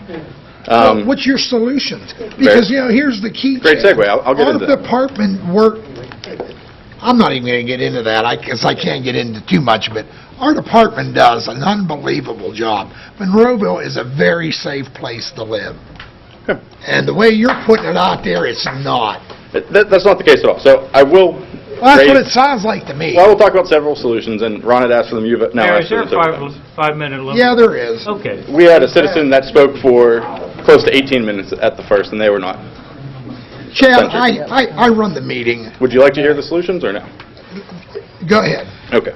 Well, what's your solutions? Because, here's the key. Great Chad. segue. I'll get into Our that. department I'm not even going to get into that, because I can't get into too much of it. Our department does an unbelievable job. Monroeville is a very safe place to live. And the way you're putting it out there, it's not. That's not the case at all. So I will Well, that's what it sounds like to me. Well, we'll talk about several solutions, and Ron had asked for them, you've now Mayor, asked is for there a them. five-minute limit? Yeah, there is. Okay. We had a citizen that spoke for close to 18 minutes at the first, and they were not. Chad, censored. I run the meeting. Would you like to hear the solutions or no? Go ahead. Okay.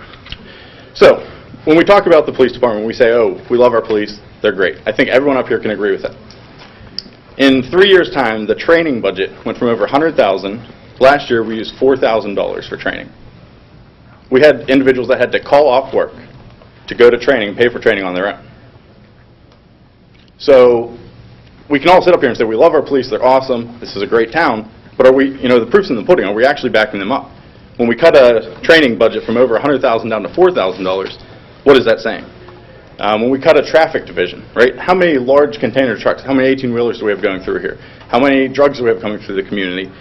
So, when we talk about the police department, we say, oh, we love our police, they're great. I think everyone up here can agree with that. In 3 years' time, the training budget went from over $100,000. Last year, we used $4,000 for training. We had individuals that had to call off work to go to training, pay for training on their own. So, we can all sit up here and say, we love our police, they're awesome, this is a great town, but are we, the proof's in the pudding, are we actually backing them up? When we cut a training budget from over $100,000 down to $4,000, what is that saying? When we cut a traffic division, right? How many large container trucks, how many 18-wheelers do we have going through here? How many drugs do we have coming through the community?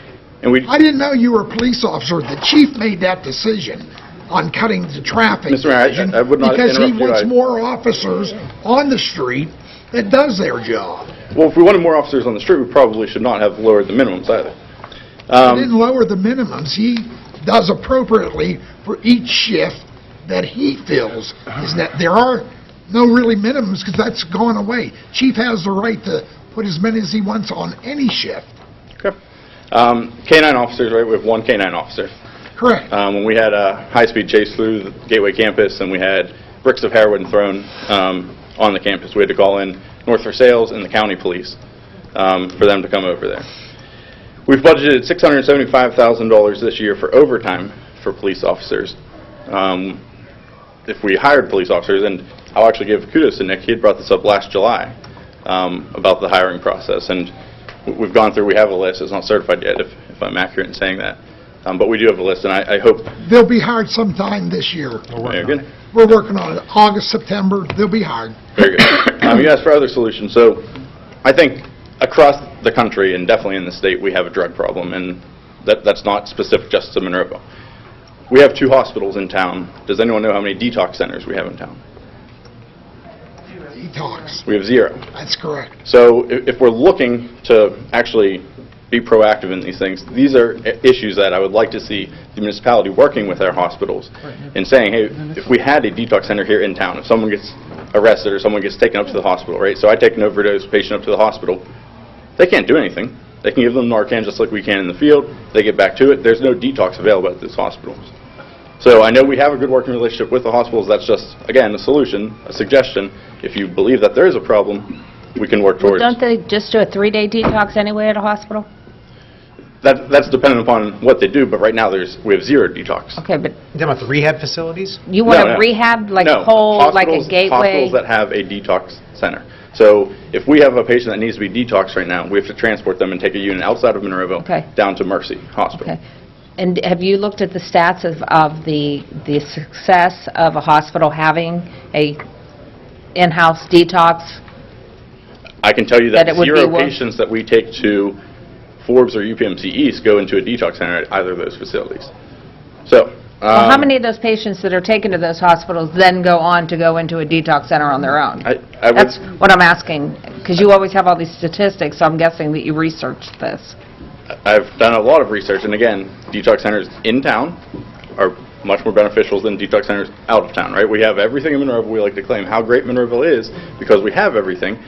And I didn't know you were a police officer. The chief made that decision on cutting the traffic Mr. Mayor, division I would not because he interrupt you. wants more officers on the street that does their job. Well, if we wanted more officers on the street, we probably should not have lowered the minimums either. He didn't lower the minimums. He does appropriately for each shift that he fills. Is that there are no really minimums because that's gone away. Chief has the right to put as many as he wants on any shift. Okay. K-9 officers, right? We have one K-9 officer. Correct. When we had a high-speed chase through the Gateway campus and we had bricks of heroin thrown on the campus, we had to call in North Versailles and the county police for them to come over there. We've budgeted $675,000 this year for overtime for police officers. If we hired police officers, and I'll actually give kudos to Nick, he had brought this up last July about the hiring process, and we've gone through, we have a list, it's not certified yet if I'm accurate in saying that, but we do have a list, and I hope... They'll be hired sometime this year. Very good. We're working on it. August, September, they'll be hired. Very good. You asked for other solutions, so I think across the country, and definitely in the state, we have a drug problem, and that's not specific just to Monroeville. We have 2 hospitals in town. Does anyone know how many detox centers we have in town? Detox. We have 0. That's correct. So if we're looking to actually be proactive in these things, these are issues that I would like to see the municipality working with our hospitals and saying, hey, if we had a detox center here in town, if someone gets arrested or someone gets taken up to the hospital, right? So I take an overdose patient up to the hospital, they can't do anything. They can give them Narcan just like we can in the field. They get back to it. There's no detox available at these hospitals. So I know we have a good working relationship with the hospitals. That's just, again, a solution, a suggestion. If you believe that there is a problem, we can work towards. Don't they just do a 3-day detox anyway at a hospital? That's dependent upon what they do, but right now we have 0 detox. Okay, but You talking about the rehab facilities? you want No, a no. rehab, like No, a whole, like a hospitals- gateway? Hospitals that have a detox center. So if we have a patient that needs to be detoxed right now, we have to transport them and take a unit outside of Monroeville Okay. down to Mercy Hospital. Okay. And have you looked at the stats of the success of a hospital having a in-house detox? I can tell you That that it would be 0 worth- patients that we take to Forbes or UPMC East go into a detox center at either of those facilities. So, Well, how many of those patients that are taken to those hospitals then go on to go into a detox center on their own? I would, That's what I'm asking, because you always have all these statistics, so I'm guessing that you researched this. I've done a lot of research, and again, detox centers in town are much more beneficial than detox centers out of town, right? We have everything in Monroeville. We like to claim how great Monroeville is because we have everything.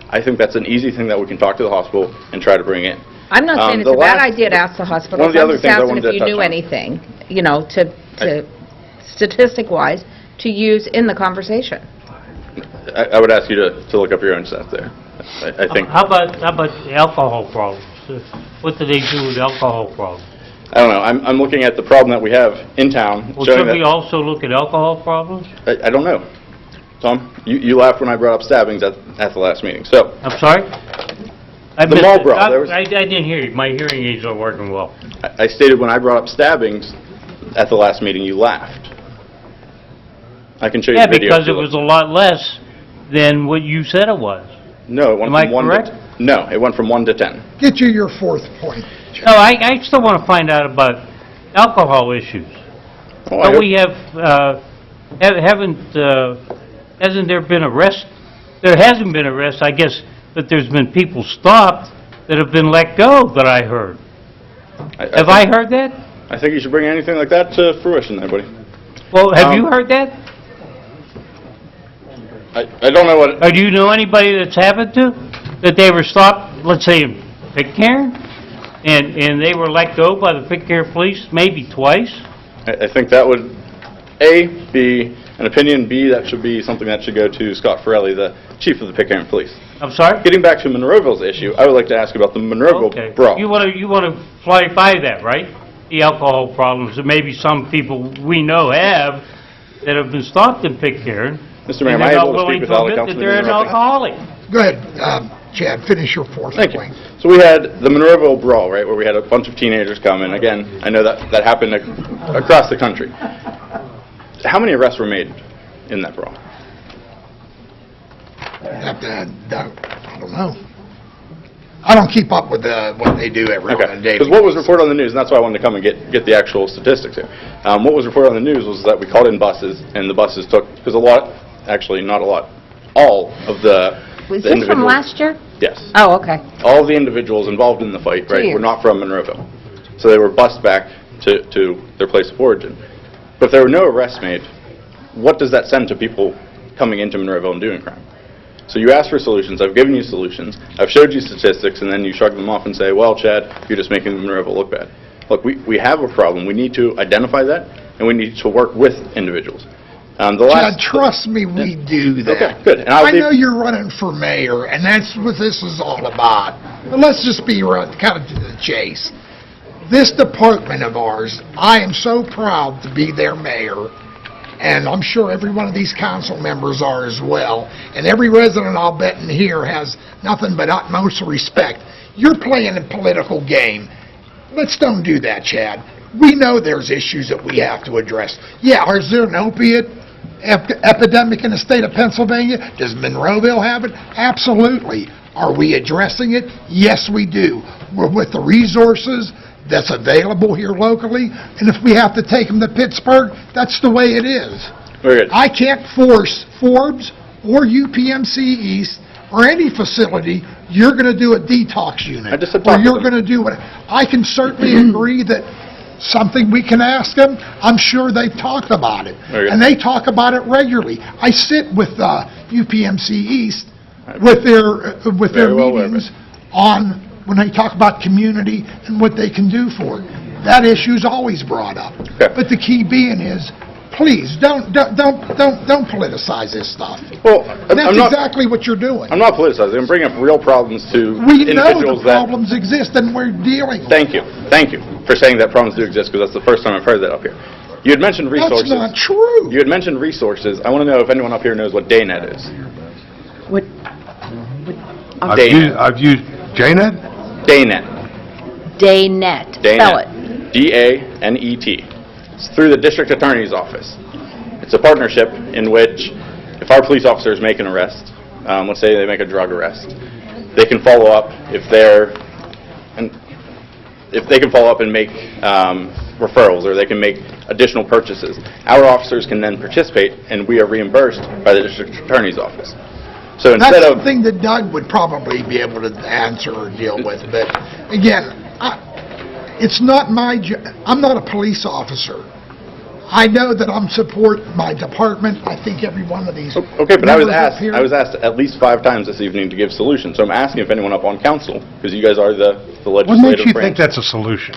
I think that's an easy thing that we can talk to the hospital and try to bring in. I'm not saying it's the a bad last- idea to ask the hospitals. One of the I'm other just things I asking wanted if to you touch knew on. anything, to statistic-wise, to use in the conversation. I would ask you to look up your own stats there. I think How about the alcohol problems? What do they do with alcohol problems? I don't know, I'm looking at the problem that we have in town, Well, showing should we that, also look at alcohol problems? I don't know. Tom, you laughed when I brought up stabbings at the last meeting, so, I'm sorry? I The missed mall it. brawl, there was- I didn't hear you. My hearing aids aren't working well. I stated when I brought up stabbings at the last meeting, you laughed. I can show you Yeah, the video. because it was a lot less than what you said it was. No, it went Am I from 1 correct? to... No, it went from 1 to 10. Get you your fourth point. No, I still want to find out about alcohol issues. Oh, I But hope- we have, hasn't there been arrest? There hasn't been arrest, I guess, but there's been people stopped that have been let go, that I heard. Have I heard that? I think you should bring anything like that to fruition there, buddy. Well, have you heard that? I don't know what... Or do you know anybody that's happened to? That they were stopped, let's say in Pitcairn, and they were let go by the Pitcairn police maybe twice? I think that would, A, be an opinion, B, that should be something that should go to Scott Farrelly, the chief of the Pitcairn Police. I'm sorry? Getting back to Monroeville's issue, I would like to ask about the Monroeville Okay. brawl. You want to fly by that, right? The alcohol problems that maybe some people we know have that have been stopped in Pitcairn. Mr. Mayor, and am I they're able not to willing speak to without a admit that councilman they're an interrupting? alcoholic. Go ahead, Chad, finish your fourth Thank you. point. So we had the Monroeville brawl, right, where we had a bunch of teenagers come, and again, I know that happened across the country. How many arrests were made in that brawl? I don't know. I don't keep up with what they do every on a daily. Because what was reported on the news, and that's why I wanted to come and get the actual statistics here. What was reported on the news was that we called in buses, and the buses took, because a lot, actually not a lot, all of the Was the this from individuals- last year? Yes. Oh, okay. All of the individuals involved in the fight, 2 right, years. were not from Monroeville. So they were bused back to their place of origin. But if there were no arrests made, what does that send to people coming into Monroeville and doing crime? So you asked for solutions, I've given you solutions, I've showed you statistics, and then you shrug them off and say, well, Chad, you're just making Monroeville look bad. Look, we have a problem, we need to identify that, and we need to work with individuals. Chad, trust me, we do that. Okay, good. And I know you're running for mayor, and that's what this is all about. But let's just be kind of to the chase. This department of ours, I am so proud to be their mayor, and I'm sure every one of these council members are as well, and every resident I'll bet in here has nothing but utmost respect. You're playing a political game. Let's don't do that, Chad. We know there's issues that we have to address. Yeah, is there an opiate epidemic in the state of Pennsylvania? Does Monroeville have it? Absolutely. Are we addressing it? Yes, we do. We're with the resources that's available here locally, and if we have to take them to Pittsburgh, that's the way it is. Very good. I can't force Forbes or UPMC East or any facility, you're going to do a detox unit. I just said or talk you're to them. going to do what. I can certainly agree that something we can ask them. I'm sure they've talked about it. Very good. And they talk about it regularly. I sit with UPMC East with their Very well aware of meetings on when they talk about community and what they can do for it. That issue's always brought up. Okay. But the key being is, please, don't politicize this stuff. Well, And that's I'm not, exactly what you're doing. I'm not politicizing, I'm bringing up real problems to We know individuals the that... problems exist and we're dealing with Thank you for saying that problems do exist, because that's the first time I've heard that up here. You had mentioned them. resources. That's not true. You had mentioned resources. I want to know if anyone up here knows what DayNet is. I've used JNet? DayNet. Daynet. Spell it. D-A-N-E-T. It's through the district attorney's office. It's a partnership in which if our police officers make an arrest, let's say they make a drug arrest, they can follow up if they can follow up and make referrals, or they can make additional purchases. Our officers can then participate, and we are reimbursed by the district attorney's office. So That's instead of... something that Doug would probably be able to answer or deal with, but again, it's not my I'm not a police officer. I know that I'm support my department. I think every one of these. Okay, but I was members up here- asked at least 5 times this evening to give solutions. So I'm asking if anyone up on council, because you guys are the What legislative makes you branch. think that's a solution?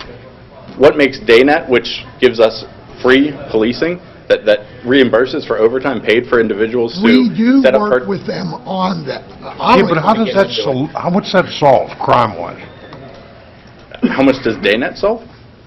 What makes DayNet, which gives us free policing, that reimburses for overtime paid for individuals We to do set up... work with them on that. Yeah, but how does that, how much that solve crime-wise? How much does DayNet solve?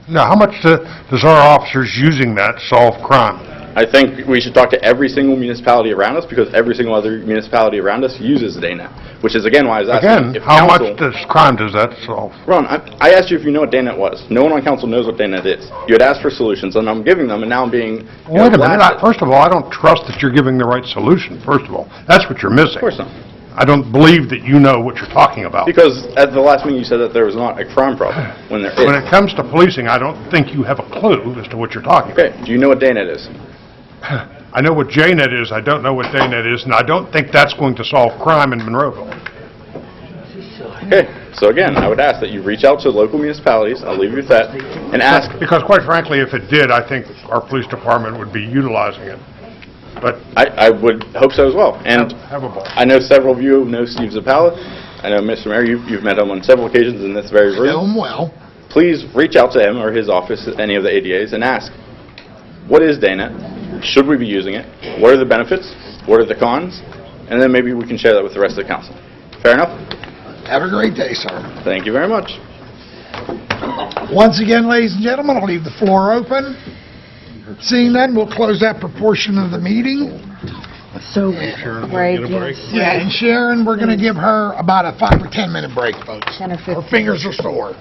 Now, how much does our officers using that solve crime? I think we should talk to every single municipality around us, because every single other municipality around us uses DayNet, which is again why I was asking Again, if how much council... crime does that solve? Ron, I asked you if you know what DayNet was. No one on council knows what DayNet is. You had asked for solutions, and I'm giving them, and now I'm being... Wait a minute, first of all, I don't trust that you're giving the right solution, first of all. That's what you're missing. Of course not. I don't believe that you know what you're talking about. Because at the last meeting, you said that there was not a crime problem, when there When is. it comes to policing, I don't think you have a clue as to what you're talking about. Okay, do you know what DayNet is? I know what JNet is, I don't know what DayNet is, and I don't think that's going to solve crime in Monroeville. Okay, so again, I would ask that you reach out to local municipalities, I'll leave you with that, and ask... Because quite frankly, if it did, I think our police department would be utilizing it. But I would hope so as well. And have a ball. I know several of you know Steve Zappala. I know, Mr. Mayor, you've met him on several occasions in this very room. Know him well. Please reach out to him or his office, any of the ADAs, and ask, what is DayNet? Should we be using it? What are the benefits? What are the cons? And then maybe we can share that with the rest of the council. Fair enough? Have a great day, sir. Thank you very much. Once again, ladies and gentlemen, I'll leave the floor open. Seeing none, we'll close that proportion of the meeting. So, Break, Yeah, and Sharon, we're going to give her about a 5 or 10 minute break, folks. 10 or 15. Her fingers are sore.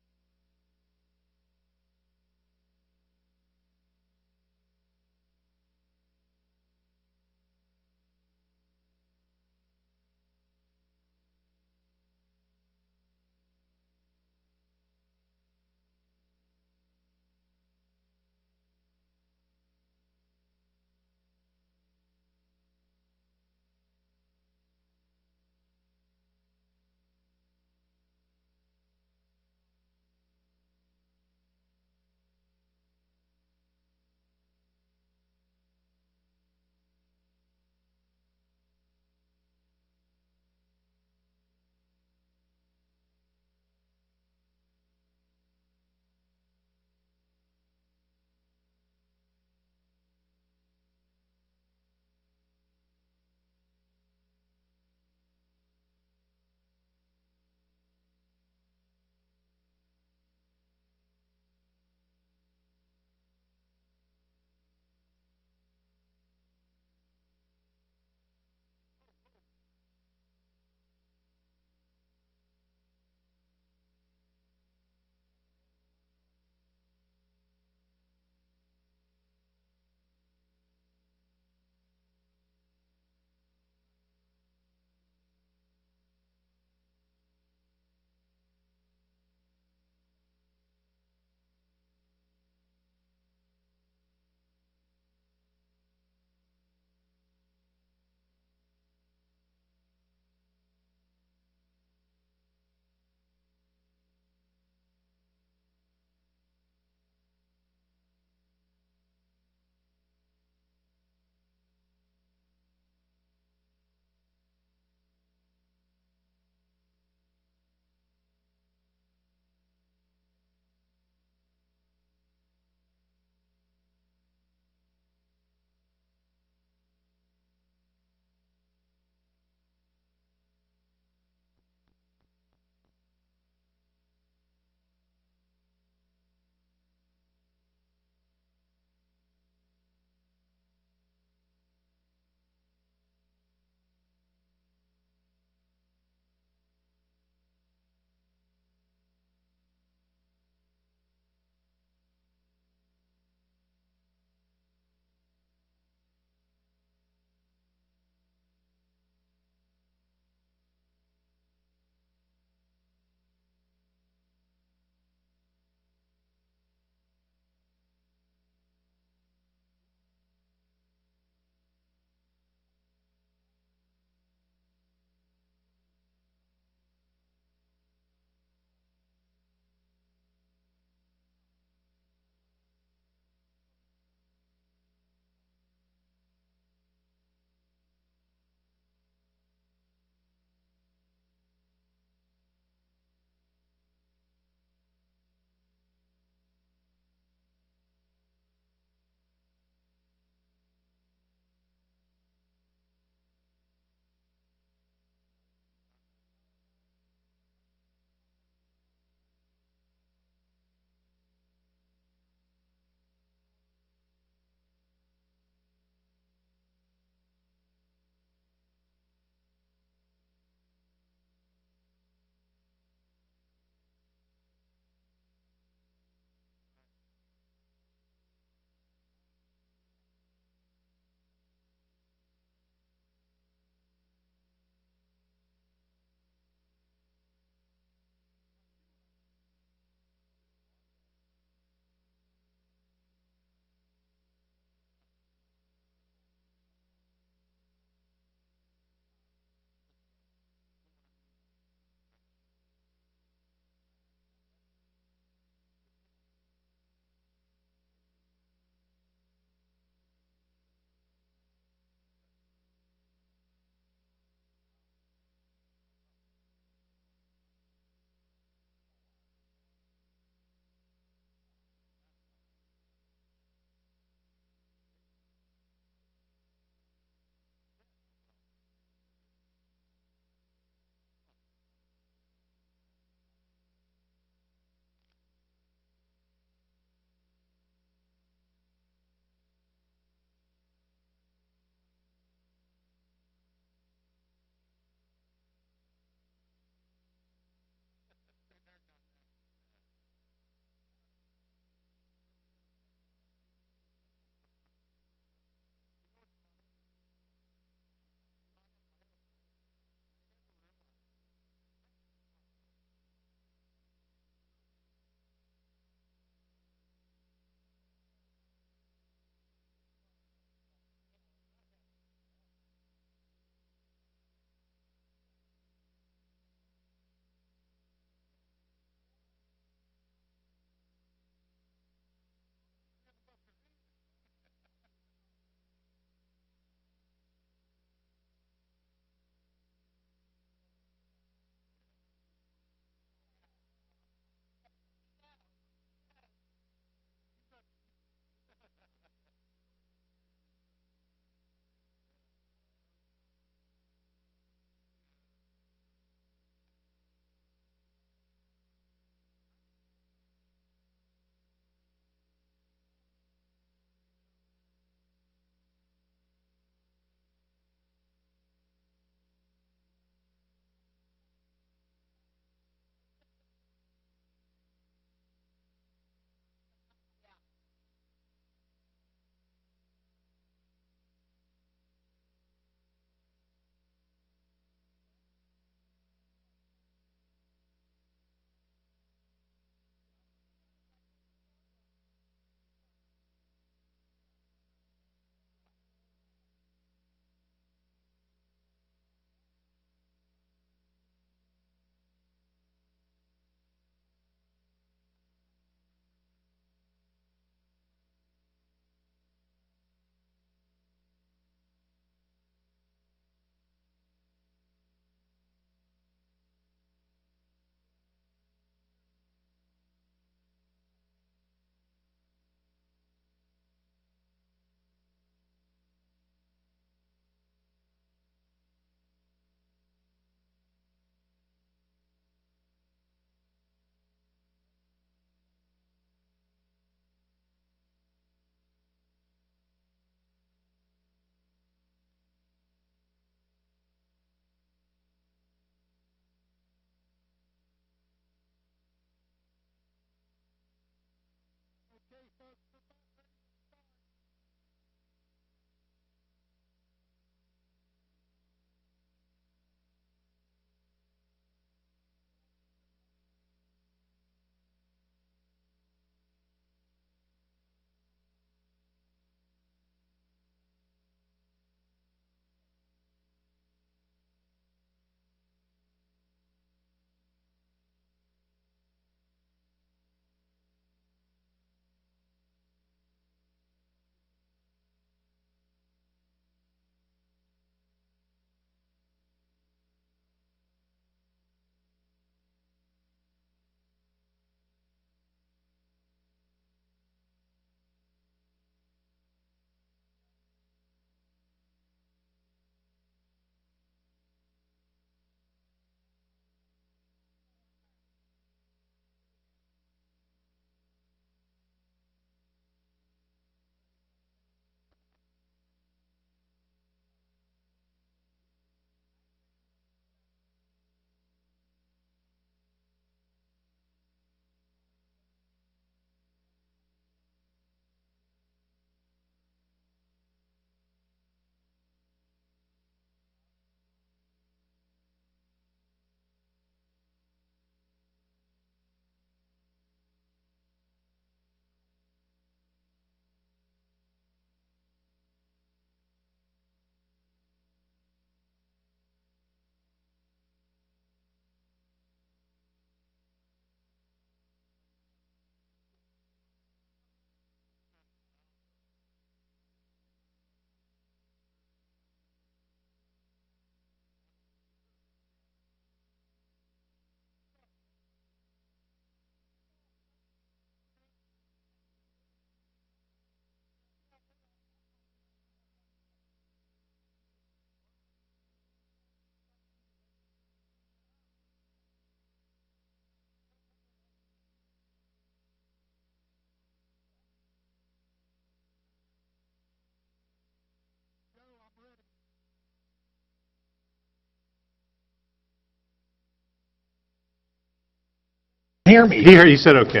Hear me? Here, you said okay.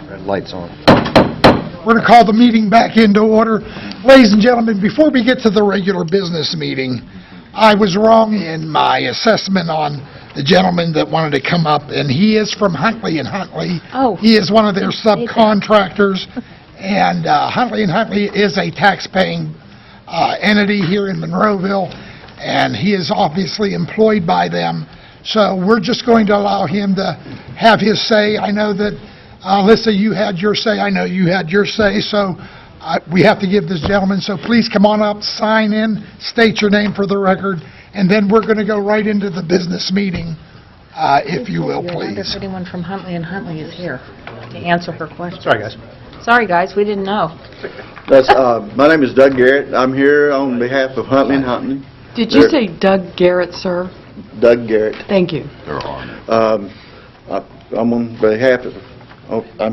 Red light's on. We're going to call the meeting back into order. Ladies and gentlemen, before we get to the regular business meeting, I was wrong in my assessment on the gentleman that wanted to come up, and he is from Huntley and Huntley. Oh. He is one of their subcontractors, and Huntley and Huntley is a tax-paying entity here in Monroeville, and he is obviously employed by them. So we're just going to allow him to have his say. I know that, Alyssa, you had your say. I know you had your say. So we have to give this gentleman. So please come on up, sign in, state your name for the record, and then we're going to go right into the business meeting, if you will, I wonder if please. anyone from Huntley and Huntley is here to answer her question. Sorry, guys. Sorry, guys, we didn't know. My name is Doug Garrett. I'm here on behalf of Huntley and Huntley. Did you say Doug Garrett, sir? Doug Garrett. Thank you. I'm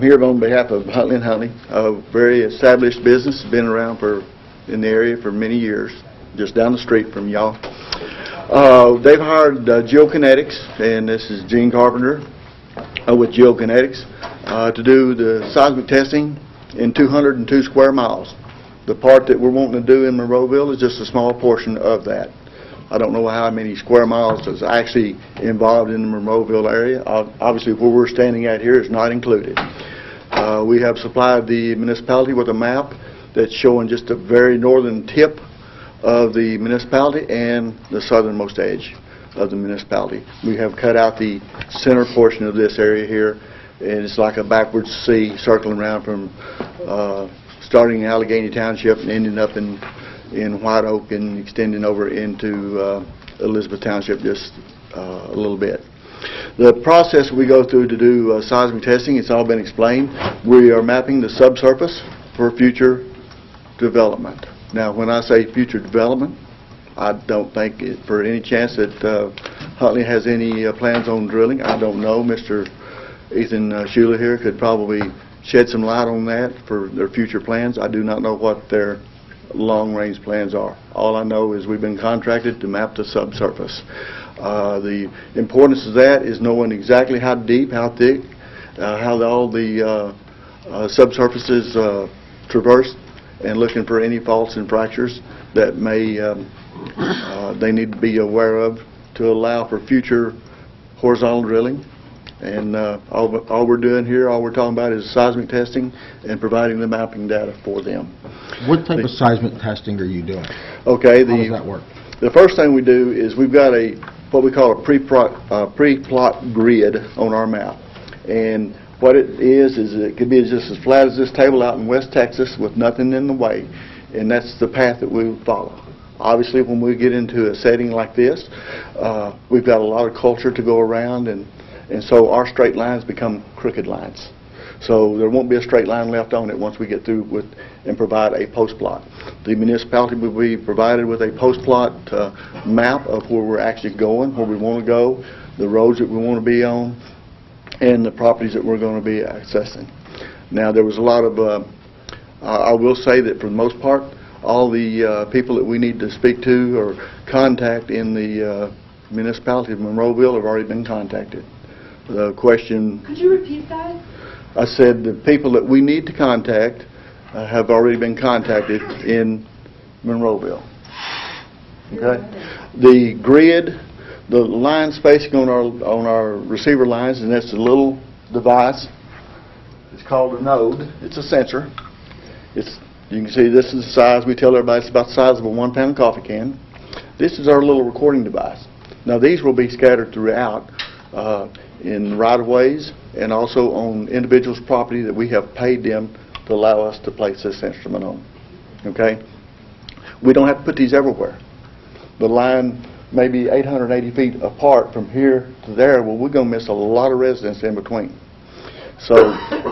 here on behalf of Huntley and Huntley, a very established business, been around in the area for many years, just down the street from y'all. They've hired Geokinetics, and this is Gene Carpenter with Geokinetics, to do the seismic testing in 202 square miles. The part that we're wanting to do in Monroeville is just a small portion of that. I don't know how many square miles is actually involved in the Monroeville area. Obviously, where we're standing at here is not included. We have supplied the municipality with a map that's showing just a very northern tip of the municipality and the southernmost edge of the municipality. We have cut out the center portion of this area here, and it's like a backwards C circling around from starting in Allegheny Township and ending up in White Oak and extending over into Elizabeth Township just a little bit. The process we go through to do seismic testing, it's all been explained. We are mapping the subsurface for future development. Now, when I say future development, I don't think for any chance that Huntley has any plans on drilling. I don't know. Mr. Ethan Schuler here could probably shed some light on that for their future plans. I do not know what their long-range plans are. All I know is we've been contracted to map the subsurface. The importance of that is knowing exactly how deep, how thick, how all the subsurfaces traversed, and looking for any faults and fractures that may they need to be aware of to allow for future horizontal drilling. And all we're doing here, all we're talking about is seismic testing and providing the mapping data for them. What type of seismic testing are you doing? Okay. How does that work? The first thing we do is we've got what we call a pre-plot grid on our map. And what it is it could be just as flat as this table out in West Texas with nothing in the way. And that's the path that we follow. Obviously, when we get into a setting like this, we've got a lot of culture to go around, and so our straight lines become crooked lines. So there won't be a straight line left on it once we get through with and provide a post-plot. The municipality will be provided with a post-plot map of where we're actually going, where we want to go, the roads that we want to be on, and the properties that we're going to be accessing. Now, there was a lot of, I will say that for the most part, all the people that we need to speak to or contact in the municipality of Monroeville have already been contacted. The question... Could you repeat that? I said the people that we need to contact have already been contacted in Monroeville. Okay? The grid, the line spacing on our receiver lines, and that's a little device. It's called a node. It's a sensor. You can see this is the size. We tell everybody it's about the size of a 1-pound coffee can. This is our little recording device. Now, these will be scattered throughout in right-of-ways and also on individuals' property that we have paid them to allow us to place this instrument on. Okay? We don't have to put these everywhere. The line may be 880 feet apart from here to there. Well, we're going to miss a lot of residents in between. So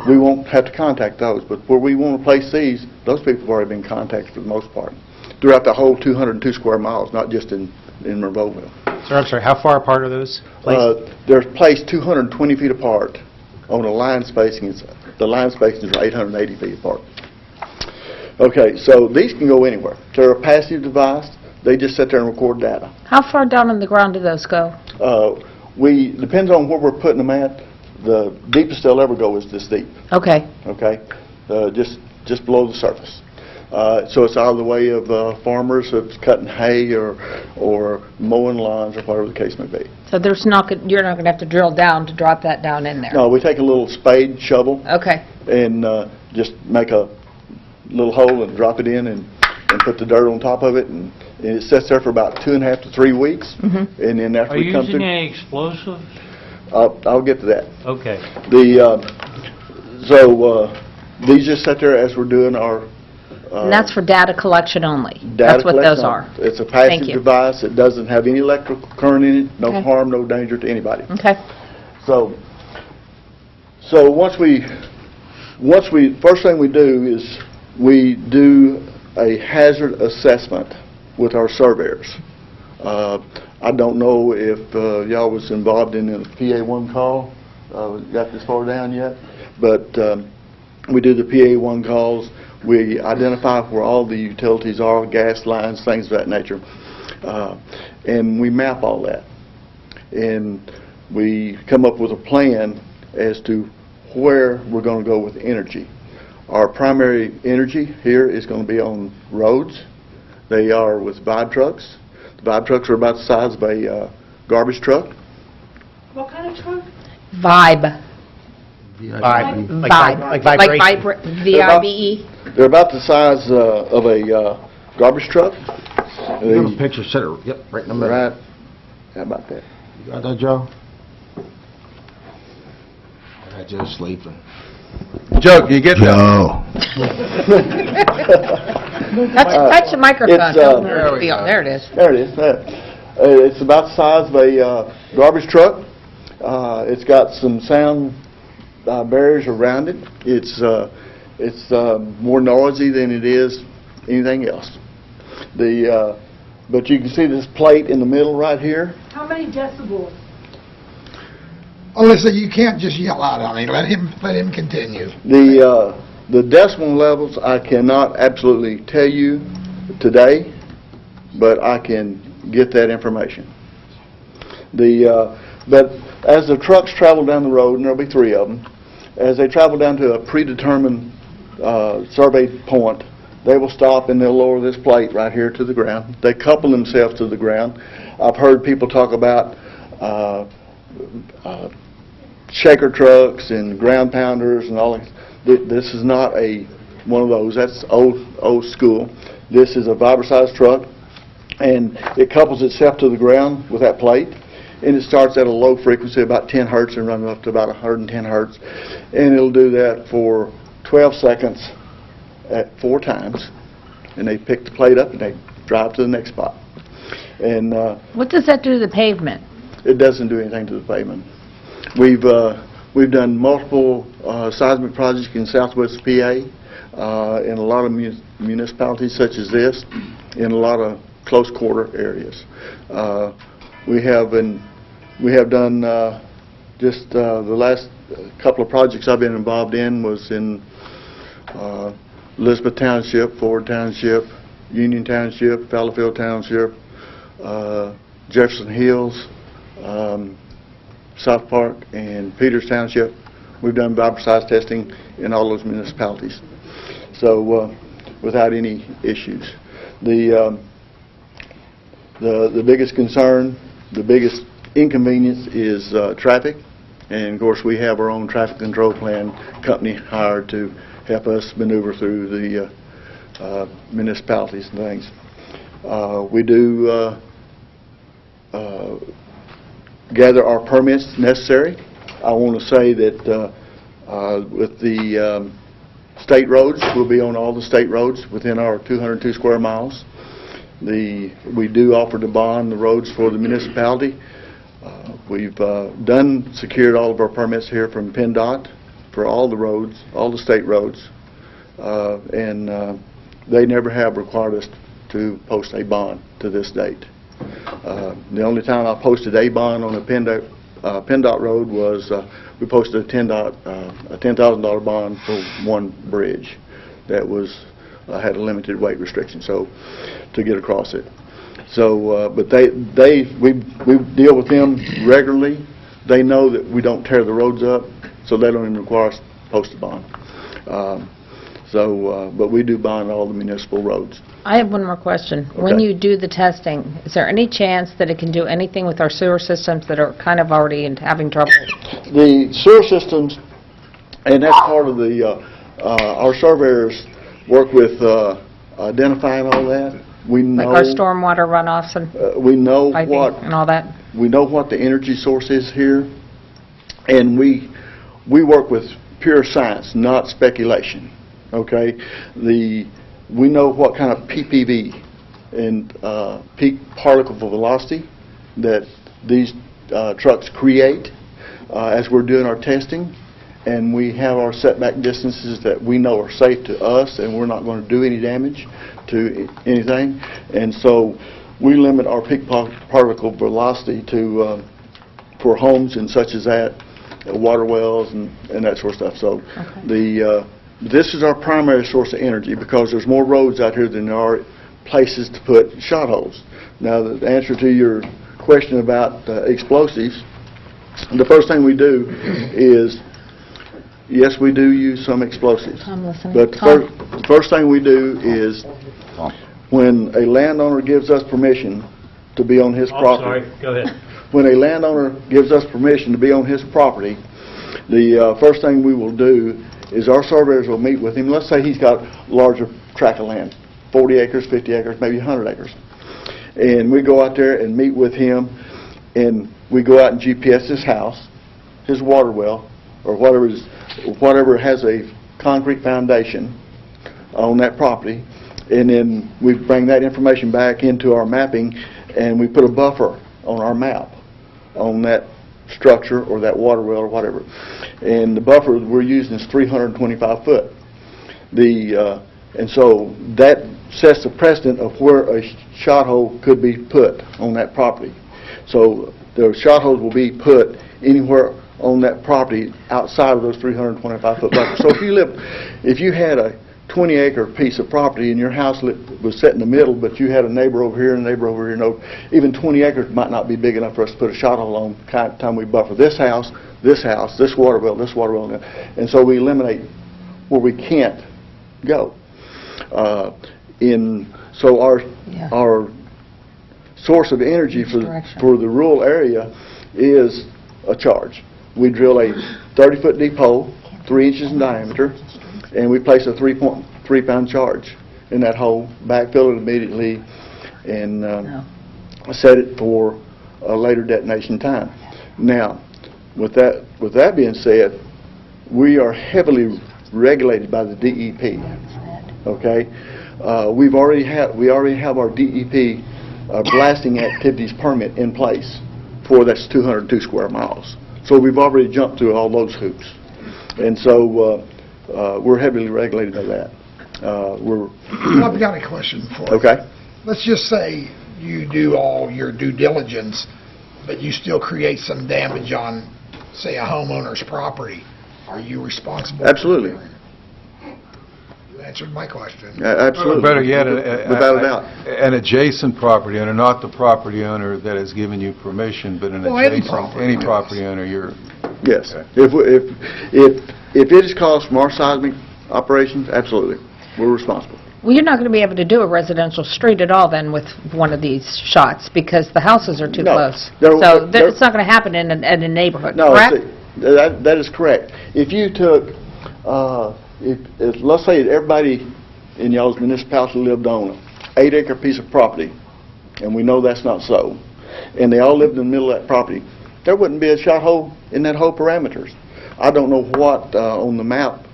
we won't have to contact those. But where we want to place these, those people have already been contacted for the most part throughout the whole 202 square miles, not just in Monroeville. Sir, I'm sorry, how far apart are those placed? They're placed 220 feet apart on a line spacing. The line spacing is 880 feet apart. Okay, so these can go anywhere. They're a passive device. They just sit there and record data. How far down in the ground do those go? Depends on where we're putting them at. The deepest they'll ever go is this deep, Okay. okay? Just below the surface. So it's out of the way of farmers that's cutting hay or mowing lawns or whatever the case may be. So there's not, you're not going to have to drill down to drop that down in there? No, we take a little spade shovel Okay. and just make a little hole and drop it in and put the dirt on top of it, and it sits there for about 2.5 to 3 weeks. Mm-hmm. And then after Are we you come using through, any explosives? I'll get to that. Okay. These just sit there as we're doing our And that's for data collection only? data That's what collection. those are? It's a Thank passive you. device. It doesn't have any electrical current in it, no Okay. harm, no danger to anybody. Okay. So first thing we do is we do a hazard assessment with our surveyors. I don't know if y'all was involved in the PA1 call, got this far down yet, but we do the PA1 calls. We identify where all the utilities are, gas lines, things of that nature, and we map all that. And we come up with a plan as to where we're going to go with energy. Our primary energy here is going to be on roads. They are with Vibe trucks. The Vibe trucks are about the size of a garbage truck. What kind of truck? Vibe. Vibe. Vibe. Like vibration. V-I-B-E? They're about the size of a garbage truck. You got a picture, set it, yep, right in the middle. Right. How about that? You got that, Joe? I got Joe sleeping. Joe, you get that? Touch the microphone. It's, There it is. There it is. It's about the size of a garbage truck. It's got some sound barriers around it. It's more noisy than it is anything else. But you can see this plate in the middle right here. How many decibels? Alyssa, you can't just yell out on him. Let him continue. The decimal levels I cannot absolutely tell you today, but I can get that information. But as the trucks travel down the road, and there'll be 3 of them, as they travel down to a predetermined surveyed point, they will stop and they'll lower this plate right here to the ground. They couple themselves to the ground. I've heard people talk about shaker trucks and ground pounders and all that. This is not one of those. That's old school. This is a Vibra-sized truck, and it couples itself to the ground with that plate, and it starts at a low frequency, about 10 hertz, and runs up to about 110 hertz, and it'll do that for 12 seconds at 4 times, and they pick the plate up and they drive to the next spot. And What does that do to the pavement? it doesn't do anything to the pavement. We've done multiple seismic projects in southwest PA, in a lot of municipalities such as this, in a lot of close quarter areas. We have done just the last couple of projects I've been involved in was in Elizabeth Township, Ford Township, Union Township, Fallowfield Township, Jefferson Hills, South Park, and Peters Township. We've done Vibra-sized testing in all those municipalities, so without any issues. The biggest concern, the biggest inconvenience is traffic, and of course we have our own traffic control plan company hired to help us maneuver through the municipalities and things. We do gather our permits necessary. I want to say that with the state roads, we'll be on all the state roads within our 202 square miles. We do offer to bond the roads for the municipality. We've secured all of our permits here from PennDOT for all the roads, all the state roads, and they never have required us to post a bond to this date. The only time I posted a bond on a PennDOT road was we posted a $10,000 bond for one bridge that was had a limited weight restriction, so, to get across it. So, but we deal with them regularly. They know that we don't tear the roads up, so they don't even require us to post a bond. But we do bond all the municipal roads. I have one more question. When Okay. you do the testing, is there any chance that it can do anything with our sewer systems that are kind of already having trouble? The sewer systems, and that's part of the, our surveyors work with identifying all that. We know, Like our stormwater runoffs and we know piping what, and all that? we know what the energy source is here, and we work with pure science, not speculation, okay? We know what kind of PPV and peak particle velocity that these trucks create as we're doing our testing, and we have our setback distances that we know are safe to us, and we're not going to do any damage to anything. And so we limit our peak particle velocity to for homes and such as that, water wells and that sort of stuff. So this is our primary source of energy because there's more roads out here than there are places to put shot holes. Now, the answer to your question about explosives, the first thing we do is, yes, we do use some explosives. I'm listening. But the first thing we do is, when a landowner gives us permission to be on his property. Go ahead. When a landowner gives us permission to be on his property, the first thing we will do is our surveyors will meet with him. Let's say he's got a larger tract of land, 40 acres, 50 acres, maybe 100 acres. And we go out there and meet with him, and we go out and GPS his house, his water well, or whatever has a concrete foundation on that property, and then we bring that information back into our mapping, and we put a buffer on our map on that structure or that water well or whatever. And the buffer we're using is 325 foot. And so that sets the precedent of where a shot hole could be put on that property. So the shot holes will be put anywhere on that property outside of those 325 foot buffers. So if you had a 20-acre piece of property and your house was set in the middle, but you had a neighbor over here and a neighbor over here, even 20 acres might not be big enough for us to put a shot hole on the time we buffer this house, this water well, this water well. And so we eliminate where we can't go. So our source of energy for the rural area is a charge. We drill a 30-foot deep hole, 3 inches in diameter, and we place a 3.3-pound charge in that hole, backfill it immediately, and set it for a later detonation time. Now, with that being said, we are heavily regulated by the DEP. Okay, we already have our DEP blasting activities permit in place for that's 202 square miles. So we've already jumped through all those hoops, and so we're heavily regulated by that. I've got a question for you. Okay. Let's just say you do all your due diligence, but you still create some damage on, say, a homeowner's property. Are you responsible? Absolutely. You answered my question. Absolutely. Better yet, without a doubt. an adjacent property owner, not the property owner that has given you permission, but an adjacent, any property owner, you're... Yes. Okay. If it is caused from our seismic operations, absolutely. We're responsible. Well, you're not going to be able to do a residential street at all then with one of these shots because the houses are too close. So it's not going to happen in a neighborhood, correct? No, that is correct. If you took, let's say everybody in y'all's municipality lived on an 8-acre piece of property, and we know that's not so, and they all lived in the middle of that property, there wouldn't be a shot hole in that whole parameters. I don't know what on the map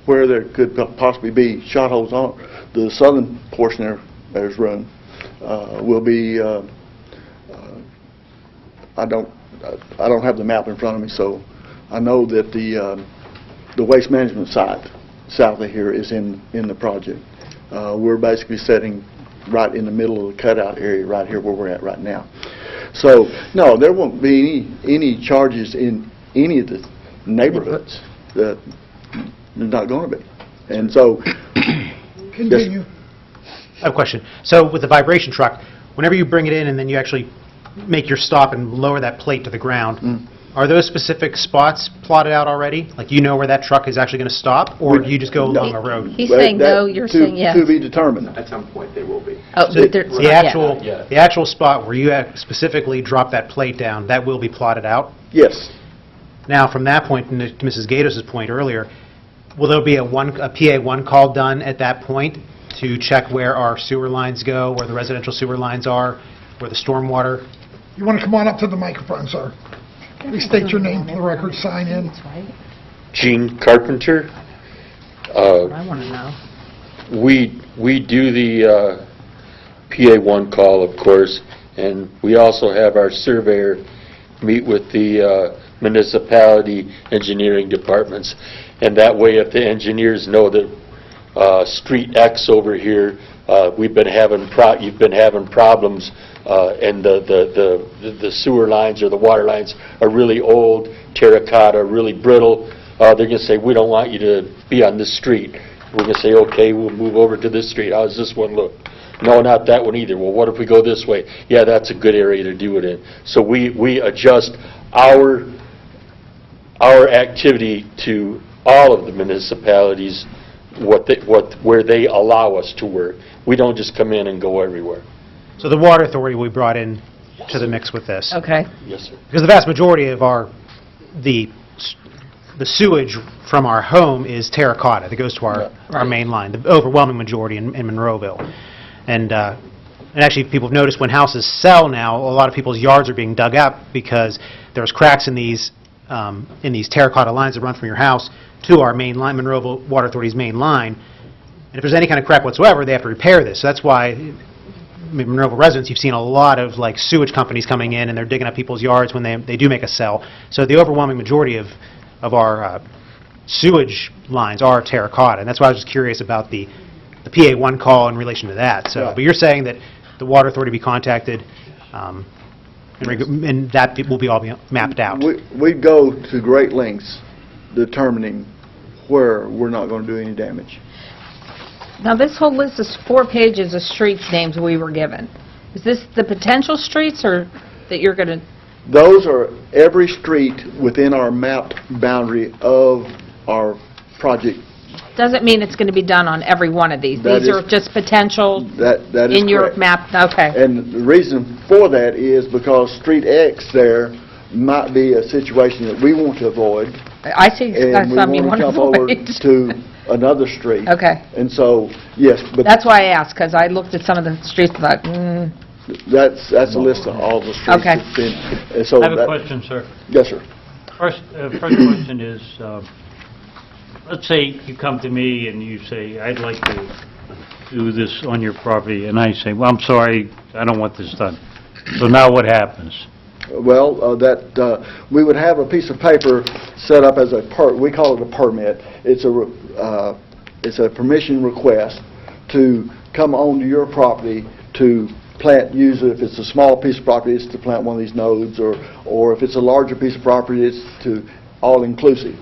where there could possibly be shot holes on the southern portion there's room will be. I don't have the map in front of me, so I know that the waste management site south of here is in the project. We're basically sitting right in the middle of the cutout area right here where we're at right now. So no, there won't be any charges in any of the neighborhoods. There's not going to be. And so Continue. I have a question. So with the vibration truck, whenever you bring it in and then you actually make your stop and lower that plate to the ground, are those specific spots plotted out already? Like, you know where that truck is actually going to stop, or do you just go along a road? He's saying no, you're saying yes. To be determined. At some point, they will be. Oh, So there's- the actual spot where you specifically drop that plate down, that will be plotted out? Yes. Now, from that point, and to Mrs. Gatos' point earlier, will there be a PA1 call done at that point to check where our sewer lines go, where the residential sewer lines are, where the stormwater? You want to come on up to the microphone, sir? Please state your name for the record, sign in. Gene Carpenter. I want to know. We do the PA1 call, of course, and we also have our surveyor meet with the municipality engineering departments. And that way, if the engineers know that Street X over here, you've been having problems, and the sewer lines or the water lines are really old, terracotta, really brittle, they're going to say, we don't want you to be on this street. We're going to say, okay, we'll move over to this street. How does this one look? No, not that one either. Well, what if we go this way? Yeah, that's a good area to do it in. So we adjust our activity to all of the municipalities, where they allow us to work. We don't just come in and go everywhere. So the water authority we brought in to the mix with this. Okay. Yes, sir. Because the vast majority of the sewage from our home is terracotta that goes to our main line, the overwhelming majority in Monroeville. And actually, people have noticed when houses sell now, a lot of people's yards are being dug up because there's cracks in these terracotta lines that run from your house to our main line, Monroeville Water Authority's main line. And if there's any kind of crack whatsoever, they have to repair this. So that's why, Monroeville residents, you've seen a lot of like sewage companies coming in and they're digging up people's yards when they do make a sell. So the overwhelming majority of our sewage lines are terracotta, and that's why I was just curious about the PA1 call in relation to that. So, but you're saying that the water authority be contacted, and that will be all be mapped out. We go to great lengths determining where we're not going to do any damage. Now, this whole list is 4 pages of streets names we were given. Is this the potential streets or that you're going to... Those are every street within our mapped boundary of our project. Doesn't mean it's going to be done on every one of these. That These is- are just potential That is in your correct. map. Okay. And the reason for that is because Street X there might be a situation that we want to avoid. I see And we some you want want to to jump over avoid. to another street. Okay. And so, yes, but That's why I asked, because I looked at some of the streets and thought, that's a list of all the streets. Okay. that's been- and so I have a that- question, sir. Yes, sir. First question is, let's say you come to me and you say, I'd like to do this on your property, and I say, well, I'm sorry, I don't want this done. So now what happens? Well, we would have a piece of paper set up as we call it a permit. It's a permission request to come onto your property to plant, usually if it's a small piece of property, it's to plant one of these nodes, or if it's a larger piece of property, it's to all-inclusive.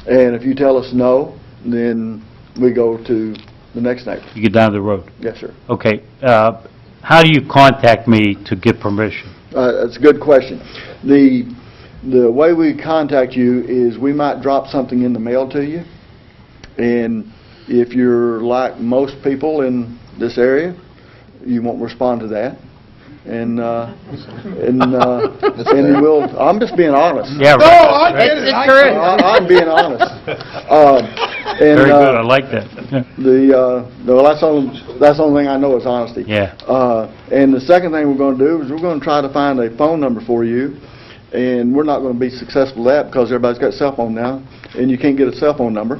And if you tell us no, then we go to the next neighbor. You get down the road. Yes, sir. Okay. How do you contact me to get permission? That's a good question. The way we contact you is we might drop something in the mail to you, and if you're like most people in this area, you won't respond to that. And we'll, I'm just being honest. Yeah, No, I get it. It's I true. get it. I'm being honest. Very good, I like that. Yeah. Well, that's the only thing I know is honesty. Yeah. And the second thing we're going to do is we're going to try to find a phone number for you, and we're not going to be successful at that because everybody's got a cell phone now, and you can't get a cell phone number.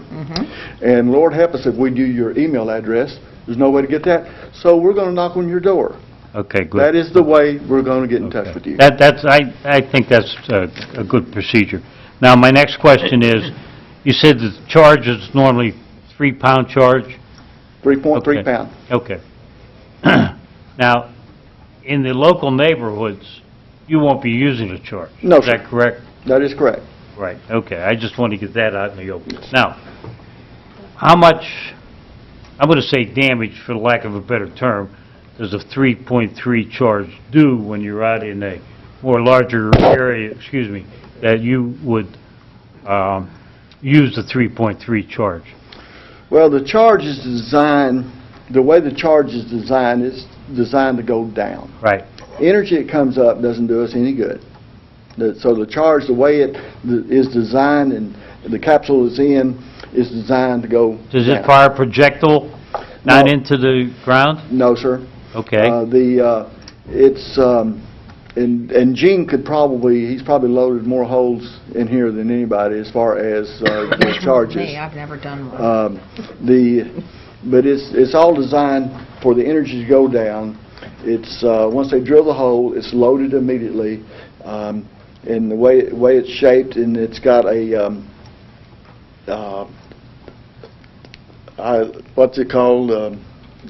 And Lord help us if we do your email address. There's no way to get that. So we're going to knock on your door. Okay, good. That is the way we're going to get in touch with you. I think that's a good procedure. Now, my next question is, you said the charge is normally £3 charge? 3.3 pound. Okay. Now, in the local neighborhoods, you won't be using the charge? No, Is sir. that correct? That is correct. Right, okay. I just want to get that out in the open. Now, how much I'm going to say damage for lack of a better term, there's a 3.3 charge due when you're out in a more larger area, that you would use the 3.3 charge. Well, the charge is designed, the way the charge is designed to go down. Right. Energy that comes up doesn't do us any good. So the charge, the way it is designed and the capsule is in, is designed to go Does down. it fire projectile not No. into the ground? No, sir. Okay. It's, and Gene could probably, he's probably loaded more holes in here than anybody as far as the charges. Me, I've never done one. But it's all designed for the energy to go down. It's, once they drill the hole, it's loaded immediately. And the way it's shaped, and it's got a, what's it called?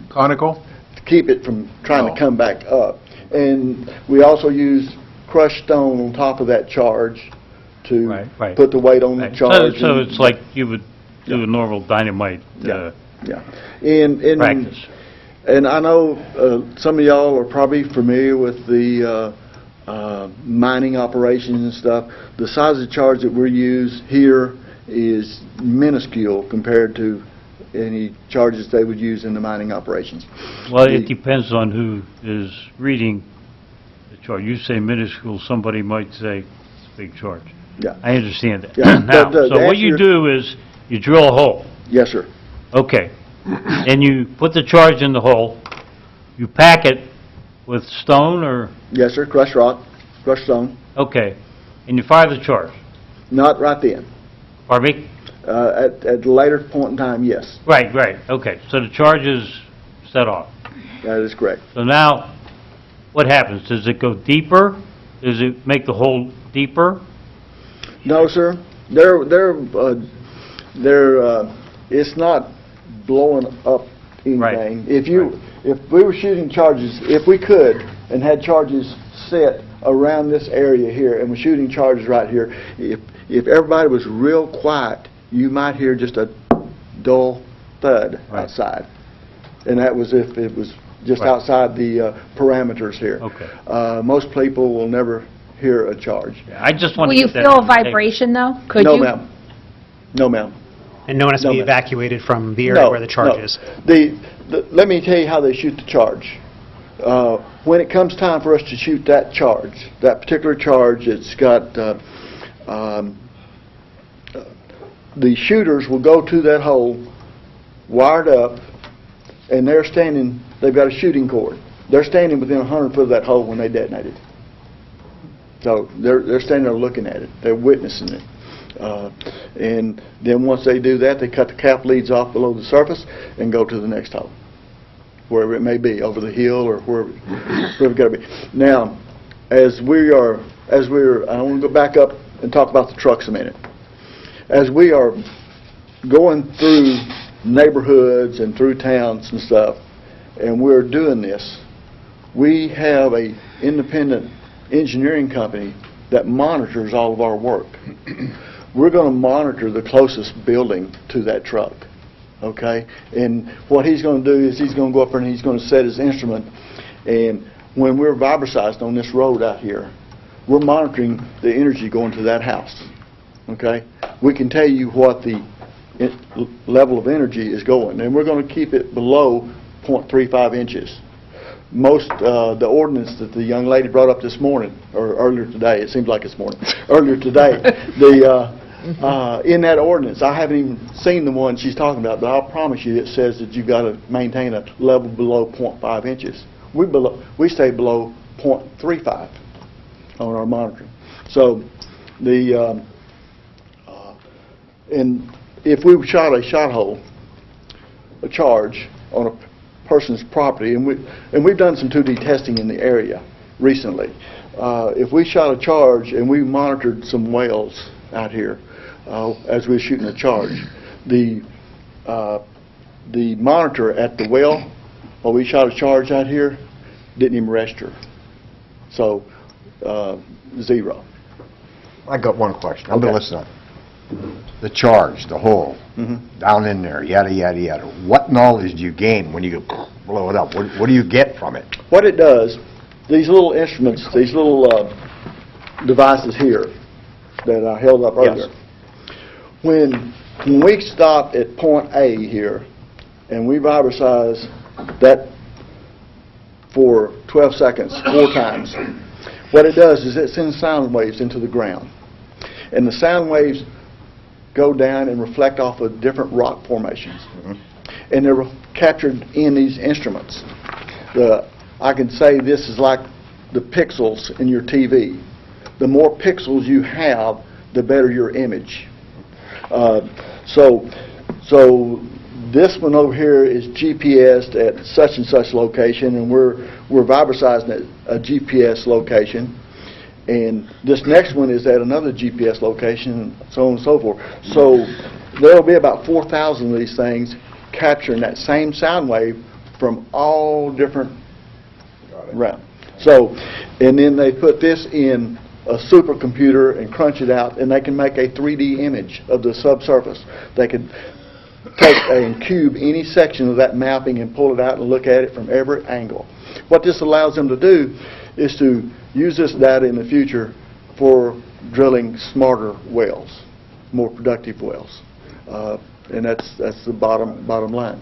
Conical? To keep it from trying to come back up. And we also use crushed stone on top of that charge to put the weight on the charge. So it's like you would do a normal dynamite practice. And I know some of y'all are probably familiar with the mining operations and stuff. The size of the charge that we use here is minuscule compared to any charges they would use in the mining operations. Well, it depends on who is reading the charge. You say minuscule, somebody might say it's a big charge. Yeah. I understand that. Yeah. Now, so what you do is you drill a hole. Yes, sir. Okay. And you put the charge in the hole. You pack it with stone or? Yes, sir. Crushed rock, crushed stone. Okay. And you fire the charge? Not right then. Pardon me? At a later point in time, yes. Right. Okay. So the charge is set off. That is correct. So now, what happens? Does it go deeper? Does it make the hole deeper? No, sir. It's not blowing up anything. Right. If we were shooting charges, if we could, and had charges set around this area here, and we're shooting charges right here, if everybody was real quiet, you might hear just a dull thud outside. And that was if it was just outside the parameters here. Okay. Most people will never hear a charge. I just want Will to you get that feel a on the tape. vibration, though? Could No, you? ma'am. No, ma'am. And no one has to No, be ma'am. evacuated from the area where the charge is? Let me tell you how they shoot the charge. When it comes time for us to shoot that charge, that particular charge, it's got, the shooters will go to that hole, wired up, and they've got a shooting cord. They're standing within 100 foot of that hole when they detonate it. So they're standing there looking at it. They're witnessing it. And then once they do that, they cut the cap leads off below the surface and go to the next hole, wherever it may be, over the hill or wherever it's got to be. Now, I want to go back up and talk about the trucks a minute. As we are going through neighborhoods and through towns and stuff, and we're doing this, we have a independent engineering company that monitors all of our work. We're going to monitor the closest building to that truck, okay? And what he's going to do is he's going to go up there and he's going to set his instrument, and when we're vibricized on this road out here, we're monitoring the energy going to that house, okay? We can tell you what the level of energy is going, and we're going to keep it below 0.35 inches. Most, the ordinance that the young lady brought up this morning, or earlier today, it seems like it's morning, earlier today, in that ordinance, I haven't even seen the one she's talking about, but I'll promise you it says that you've got to maintain a level below 0.5 inches. We stay below 0.35 on our monitoring. So, and if we shot a shot hole, a charge on a person's property, and we've done some 2D testing in the area recently. If we shot a charge and we monitored some wells out here as we were shooting a charge, the monitor at the well, while we shot a charge out here, didn't even register. So, zero. I got one question. I've been listening. the charge, the hole, down in there, yada, yada, yada. What knowledge do you gain when you blow it up? What do you get from it? What it does, these little instruments, these little devices here that I held up earlier, when we stop at point A here and we vibricize that for 12 seconds 4 times, what it does is it sends sound waves into the ground. And the sound waves go down and reflect off of different rock formations. And they're captured in these instruments. I can say this is like the pixels in your TV. The more pixels you have, the better your image. So this one over here is GPSed at such and such location, and we're vibricizing at a GPS location. And this next one is at another GPS location, and so on and so forth. So there'll be about 4,000 of these things capturing that same sound wave from all different round. So, and then they put this in a supercomputer and crunch it out, and they can make a 3D image of the subsurface. They could take and cube any section of that mapping and pull it out and look at it from every angle. What this allows them to do is to use this data in the future for drilling smarter wells, more productive wells. And that's the bottom line.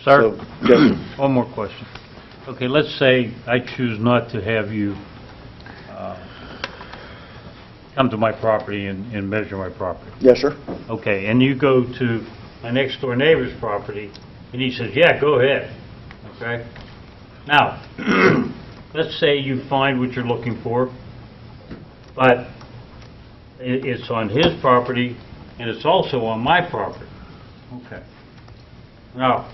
Sir, So, yes, sir. one more question. Okay, let's say I choose not to have you come to my property and measure my property. Yes, sir. Okay, and you go to my next door neighbor's property, and he says, yeah, go ahead, okay? Now, let's say you find what you're looking for, but it's on his property, and it's also on my property. Okay. Now,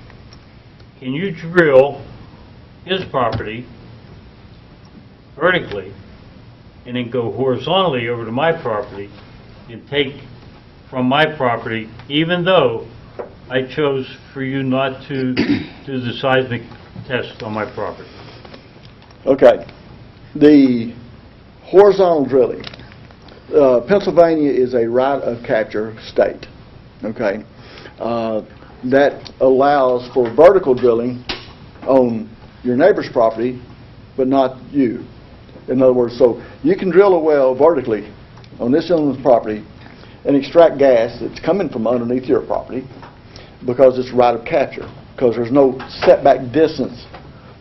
can you drill his property vertically and then go horizontally over to my property and take from my property, even though I chose for you not to do the seismic test on my property? Okay. The horizontal drilling. Pennsylvania is a right of capture state. Okay. That allows for vertical drilling on your neighbor's property, but not you. In other words, so you can drill a well vertically on this gentleman's property and extract gas that's coming from underneath your property because it's right of capture, because there's no setback distance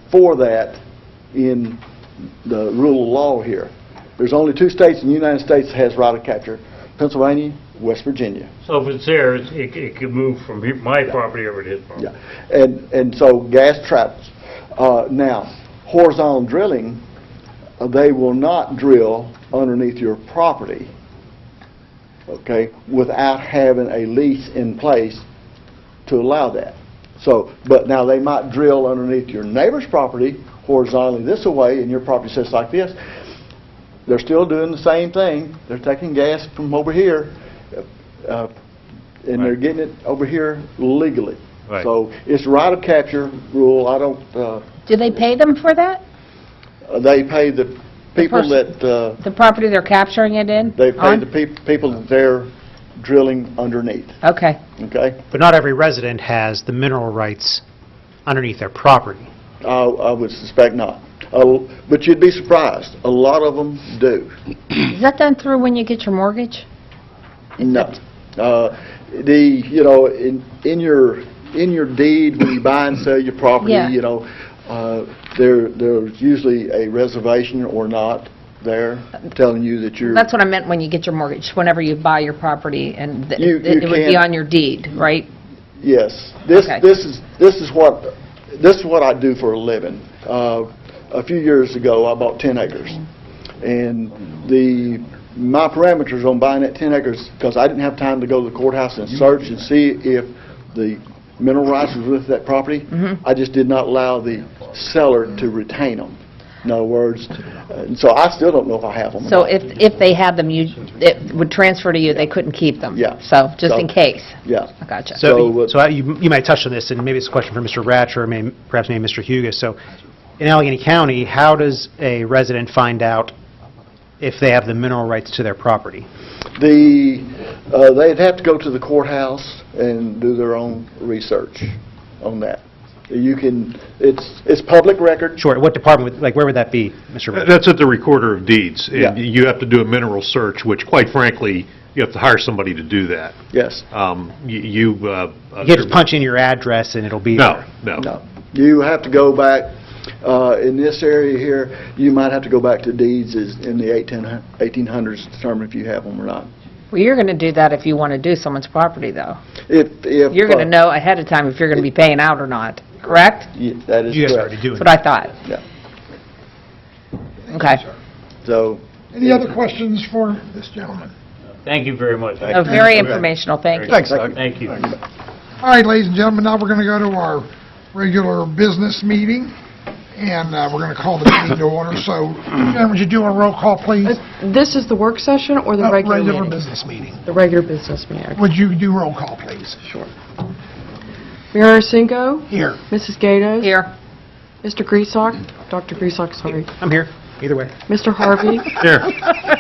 for that in the rule of law here. There's only 2 states in the United States that has right of capture, Pennsylvania, West Virginia. So if it's there, it could move from my property over to his property. Yeah, and so gas travels. Now, horizontal drilling, they will not drill underneath your property, okay, without having a lease in place to allow that. So, but now they might drill underneath your neighbor's property horizontally this way, and your property sits like this. They're still doing the same thing. They're taking gas from over here, and they're getting it over here legally. Right. So it's right of capture rule. I don't. Do they pay them for that? They pay the people that. The property they're capturing it in? They pay on? the people that they're drilling underneath. Okay. Okay. But not every resident has the mineral rights underneath their property. I would suspect not. But you'd be surprised. A lot of them do. Is that done through when you get your mortgage? No. In your deed when you buy and sell your property, Yeah. there's usually a reservation or not there telling you that you're. That's what I meant when you get your mortgage, whenever you buy your property, and You it would be can't- on your deed, right? Yes. Okay. This is what I do for a living. A few years ago, I bought 10 acres, and my parameters on buying that 10 acres, because I didn't have time to go to the courthouse and search and see if the mineral rights was with that property. I just did not allow the seller to retain them. In other words, and so I still don't know if I have them. or So not. if they had them, it would transfer to you, they couldn't keep them? Yeah. So, just So- in case? Yeah. I gotcha. You might touch on this, and maybe it's a question for Mr. Ratcher, or perhaps maybe Mr. Hugus. So in Allegheny County, how does a resident find out if they have the mineral rights to their property? They'd have to go to the courthouse and do their own research on that. You can, it's public record. Sure, what department, where would that be, Mr. Ritter? That's at the Recorder of Deeds. Yeah. And you have to do a mineral search, which quite frankly, you have to hire somebody to do that. Yes. You You just punch in your address and it'll be there? No. You have to go back, in this area here, you might have to go back to deeds in the 1800s to determine if you have them or not. Well, you're going to do that if you want to do someone's property, though. If You're going to know ahead of time if you're going to be paying out or not, correct? That is You guys are correct. already doing That's what I thought. Yeah. Okay. So, Any other questions for this gentleman? Thank you very much. Very informational, thank you. Thanks, Doug. Thank you. All right, ladies and gentlemen, now we're going to go to our regular business meeting, and we're going to call the meeting to order. So, Sharon, would you do a roll call, please? This is the work session or the regular meeting? business meeting. The regular business meeting. Would you do roll call, please? Sure. Mayor Arcinigo? Here. Mrs. Gatos? Here. Mr. Griesbach? Dr. Griesbach, sorry. I'm here, either way. Mr. Harvey? Here.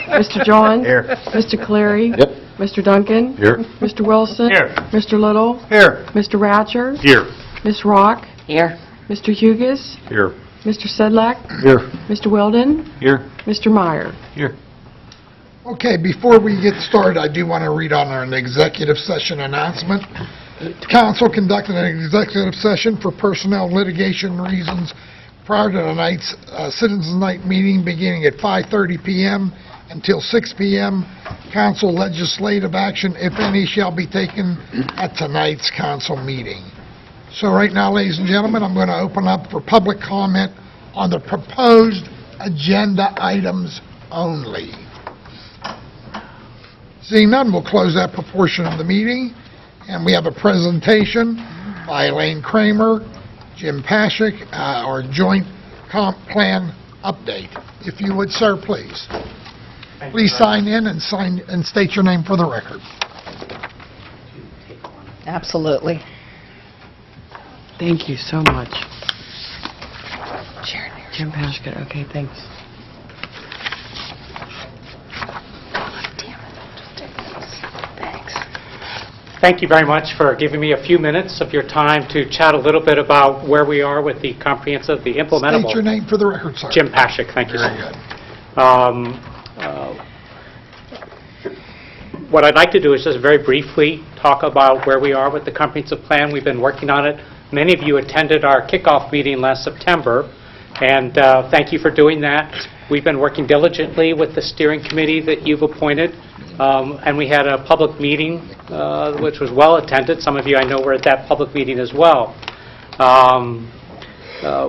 Mr. John? Here. Mr. Cleary? Yep. Mr. Duncan? Here. Mr. Wilson? Here. Mr. Little? Here. Mr. Ratcher? Here. Ms. Rock? Here. Mr. Hugus? Here. Mr. Sedlak? Here. Mr. Weldon? Here. Mr. Meyer? Here. Okay, before we get started, I do want to read on an executive session announcement. Council conducted an executive session for personnel and litigation reasons prior to tonight's Citizens Night meeting beginning at 5:30 p.m. until 6 p.m. Council legislative action, if any, shall be taken at tonight's council meeting. So right now, ladies and gentlemen, I'm going to open up for public comment on the proposed agenda items only. Seeing none, we'll close that portion of the meeting, and we have a presentation by Elaine Kramer, Jim Pashik, our joint comp plan update. If you would, sir, please. Please sign in and state your name for the record. Absolutely. Thank you so much. Jim Pashkett, okay, thanks. Thank you very much for giving me a few minutes of your time to chat a little bit about where we are with the comprehensive, the implementable. State your name for the record, sir. Jim Pashik, thank you. Very good. What I'd like to do is just very briefly talk about where we are with the comprehensive plan. We've been working on it. Many of you attended our kickoff meeting last September, and thank you for doing that. We've been working diligently with the steering committee that you've appointed, and we had a public meeting which was well attended. Some of you I know were at that public meeting as well.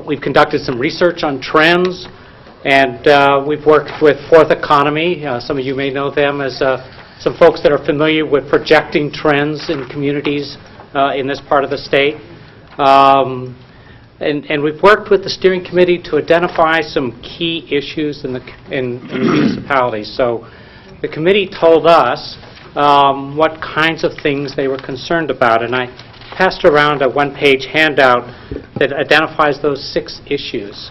We've conducted some research on trends, and we've worked with Fourth Economy. Some of you may know them as some folks that are familiar with projecting trends in communities in this part of the state. And we've worked with the steering committee to identify some key issues in the municipalities. So the committee told us what kinds of things they were concerned about, and I passed around a one-page handout that identifies those 6 issues.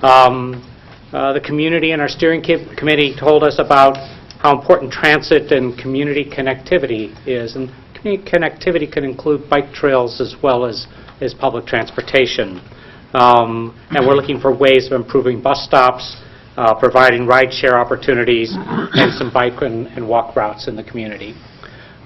The community and our steering committee told us about how important transit and community connectivity is, and community connectivity can include bike trails as well as public transportation. And we're looking for ways of improving bus stops, providing ride-share opportunities, and some bike and walk routes in the community.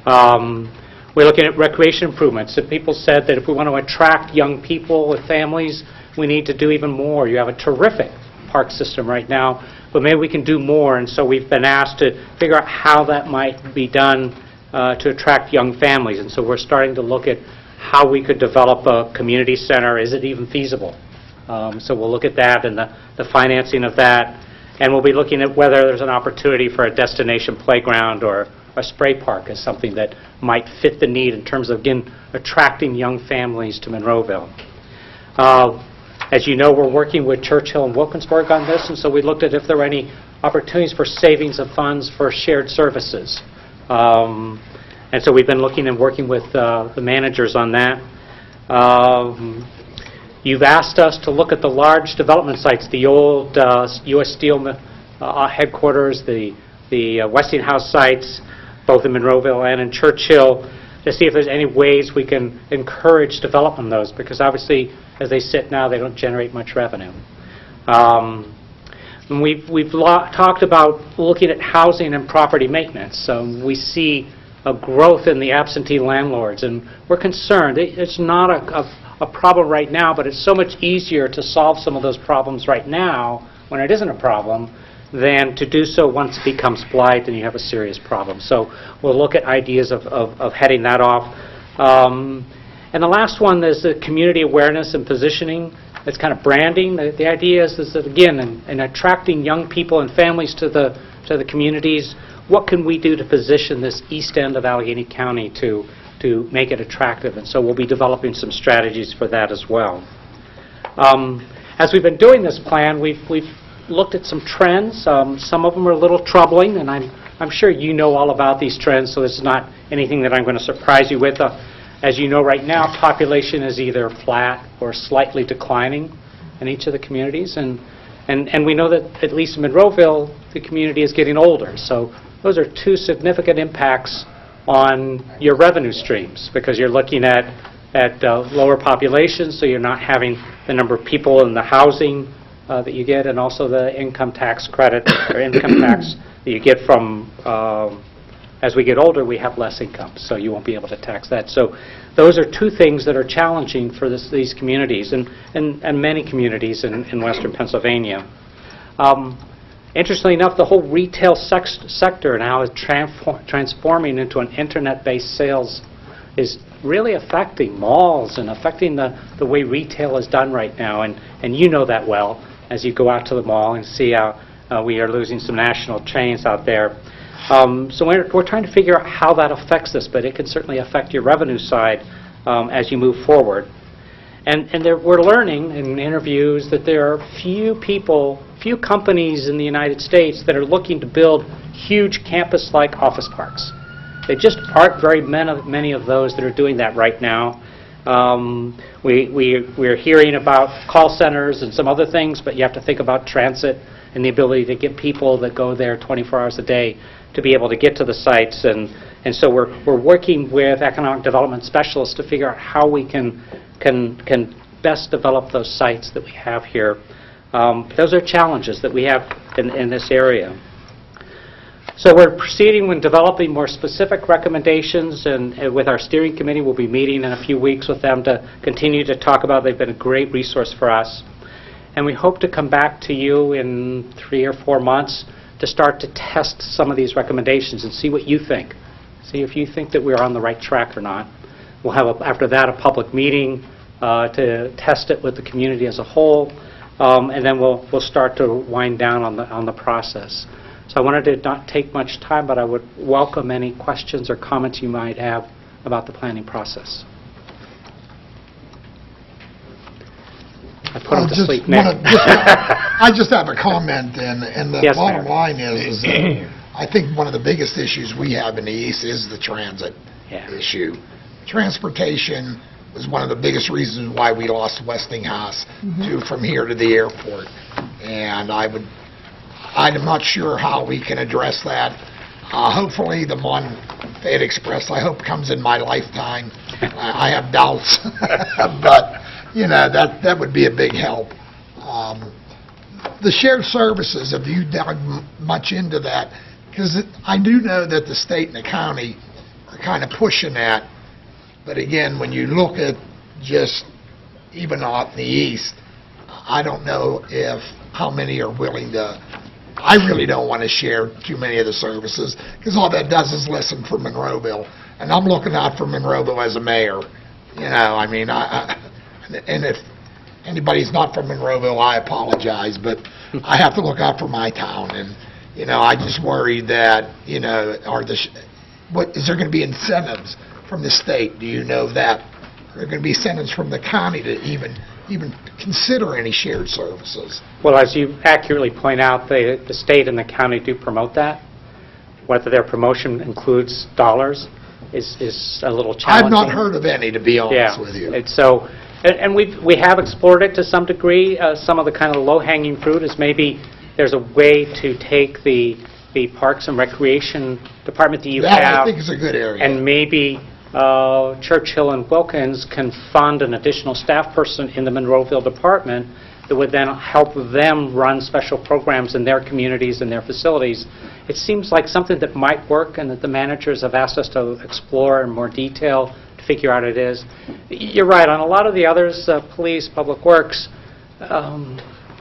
We're looking at recreation improvements. And people said that if we want to attract young people with families, we need to do even more. You have a terrific park system right now, but maybe we can do more. And so we've been asked to figure out how that might be done to attract young families. And so we're starting to look at how we could develop a community center. Is it even feasible? So we'll look at that and the financing of that. And we'll be looking at whether there's an opportunity for a destination playground or a spray park as something that might fit the need in terms of, again, attracting young families to Monroeville. As you know, we're working with Churchill and Wilkinsburg on this, and so we looked at if there were any opportunities for savings of funds for shared services. And so we've been looking and working with the managers on that. You've asked us to look at the large development sites, the old U.S. Steel headquarters, the Westinghouse sites, both in Monroeville and in Churchill, to see if there's any ways we can encourage development of those, because obviously, as they sit now, they don't generate much revenue. And we've talked about looking at housing and property maintenance. We see a growth in the absentee landlords, and we're concerned. It's not a problem right now, but it's so much easier to solve some of those problems right now when it isn't a problem than to do so once it becomes blight and you have a serious problem. So we'll look at ideas of heading that off. And the last one is the community awareness and positioning. It's kind of branding. The idea is that, again, in attracting young people and families to the communities, what can we do to position this east end of Allegheny County to make it attractive? And so we'll be developing some strategies for that as well. As we've been doing this plan, we've looked at some trends. Some of them are a little troubling, and I'm sure you know all about these trends, so this is not anything that I'm going to surprise you with. As you know, right now, population is either flat or slightly declining in each of the communities, and we know that at least in Monroeville, the community is getting older. So those are two significant impacts on your revenue streams, because you're looking at lower populations, so you're not having the number of people in the housing that you get, and also the income tax credit or income tax that you get from, as we get older, we have less income, so you won't be able to tax that. So those are two things that are challenging for these communities and many communities in western Pennsylvania. Interestingly enough, the whole retail sector now is transforming into an internet-based sales, is really affecting malls and affecting the way retail is done right now, and you know that well as you go out to the mall and see how we are losing some national chains out there. So we're trying to figure out how that affects this, but it can certainly affect your revenue side as you move forward. And we're learning in interviews that there are few companies in the United States that are looking to build huge campus-like office parks. There just aren't very many of those that are doing that right now. We're hearing about call centers and some other things, but you have to think about transit and the ability to get people that go there 24 hours a day to be able to get to the sites. And so we're working with economic development specialists to figure out how we can best develop those sites that we have here. Those are challenges that we have in this area. So we're proceeding with developing more specific recommendations, and with our steering committee, we'll be meeting in a few weeks with them to continue to talk about. They've been a great resource for us. And we hope to come back to you in 3 or 4 months to start to test some of these recommendations and see what you think. See if you think that we're on the right track or not. We'll have, after that, a public meeting to test it with the community as a whole, and then we'll start to wind down on the process. So I wanted to not take much time, but I would welcome any questions or comments you might have about the planning process. I put him to sleep now. I just have a comment, and the Yes, bottom Mayor. line is that I think one of the biggest issues we have in the east is the transit issue. Transportation was one of the biggest reasons why we lost Westinghouse from here to the airport. And I'm not sure how we can address that. Hopefully the Mon Fayette Express, I hope, comes in my lifetime. I have doubts, but you know, that would be a big help. The shared services, have you dug much into that? Because I do know that the state and the county are kind of pushing that. But again, when you look at just even out in the east, I don't know how many are willing to. I really don't want to share too many of the services, because all that does is listen for Monroeville. And I'm looking out for Monroeville as a mayor. You know, I mean, and if anybody's not from Monroeville, I apologize, but I have to look out for my town. And, you know, I just worry that, you know, is there going to be incentives from the state? Do you know that? Are there going to be incentives from the county to even consider any shared services? Well, as you accurately point out, the state and the county do promote that. Whether their promotion includes dollars is a little challenging. I've not heard of any, to be honest with you. And so, and we have explored it to some degree. Some of the kind of low-hanging fruit is maybe there's a way to take the Parks and Recreation Department that you That, I have, think, is a good area. and maybe Churchill and Wilkins can fund an additional staff person in the Monroeville Department that would then help them run special programs in their communities and their facilities. It seems like something that might work and that the managers have asked us to explore in more detail to figure out it is. You're right, on a lot of the others, police, public works,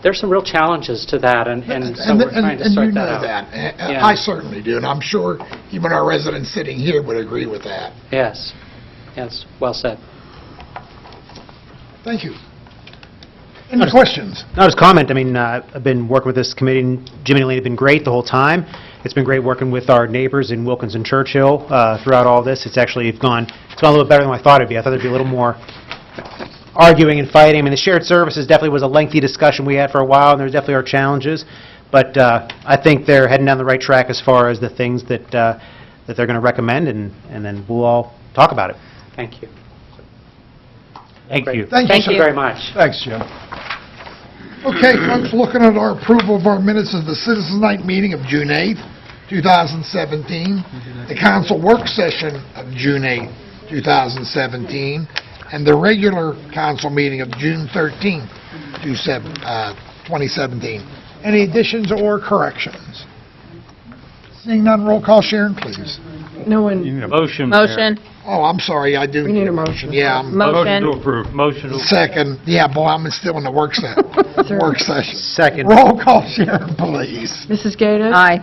there's some real challenges to that, and so we're trying to sort that out. And you know that. Yeah. I certainly do, and I'm sure even our residents sitting here would agree with that. Yes, yes, well said. Thank you. Any questions? Not just comment, I mean, I've been working with this committee, and Jimmy and Elaine have been great the whole time. It's been great working with our neighbors in Wilkins and Churchill throughout all this. It's gone a little bit better than I thought it'd be. I thought there'd be a little more arguing and fighting. I mean, the shared services definitely was a lengthy discussion we had for a while, and there definitely are challenges. But I think they're heading down the right track as far as the things that they're going to recommend, and then we'll all talk about it. Thank you. Thank Great. you. Thank you very much. Thanks, Jim. Okay, folks, looking at our approval of our minutes of the Citizens Night meeting of June 8th, 2017, the council work session of June 8th, 2017, and the regular council meeting of June 13th, 2017. Any additions or corrections? Seeing none, roll call, Sharon, please. No one, Motion. Motion. Oh, I'm sorry, I do. we need a motion. Yeah, Motion to approve. Motion to second. Yeah, boy, I'm still in the work session. Second. Roll call, Sharon, please. Mrs. Gatos? Aye.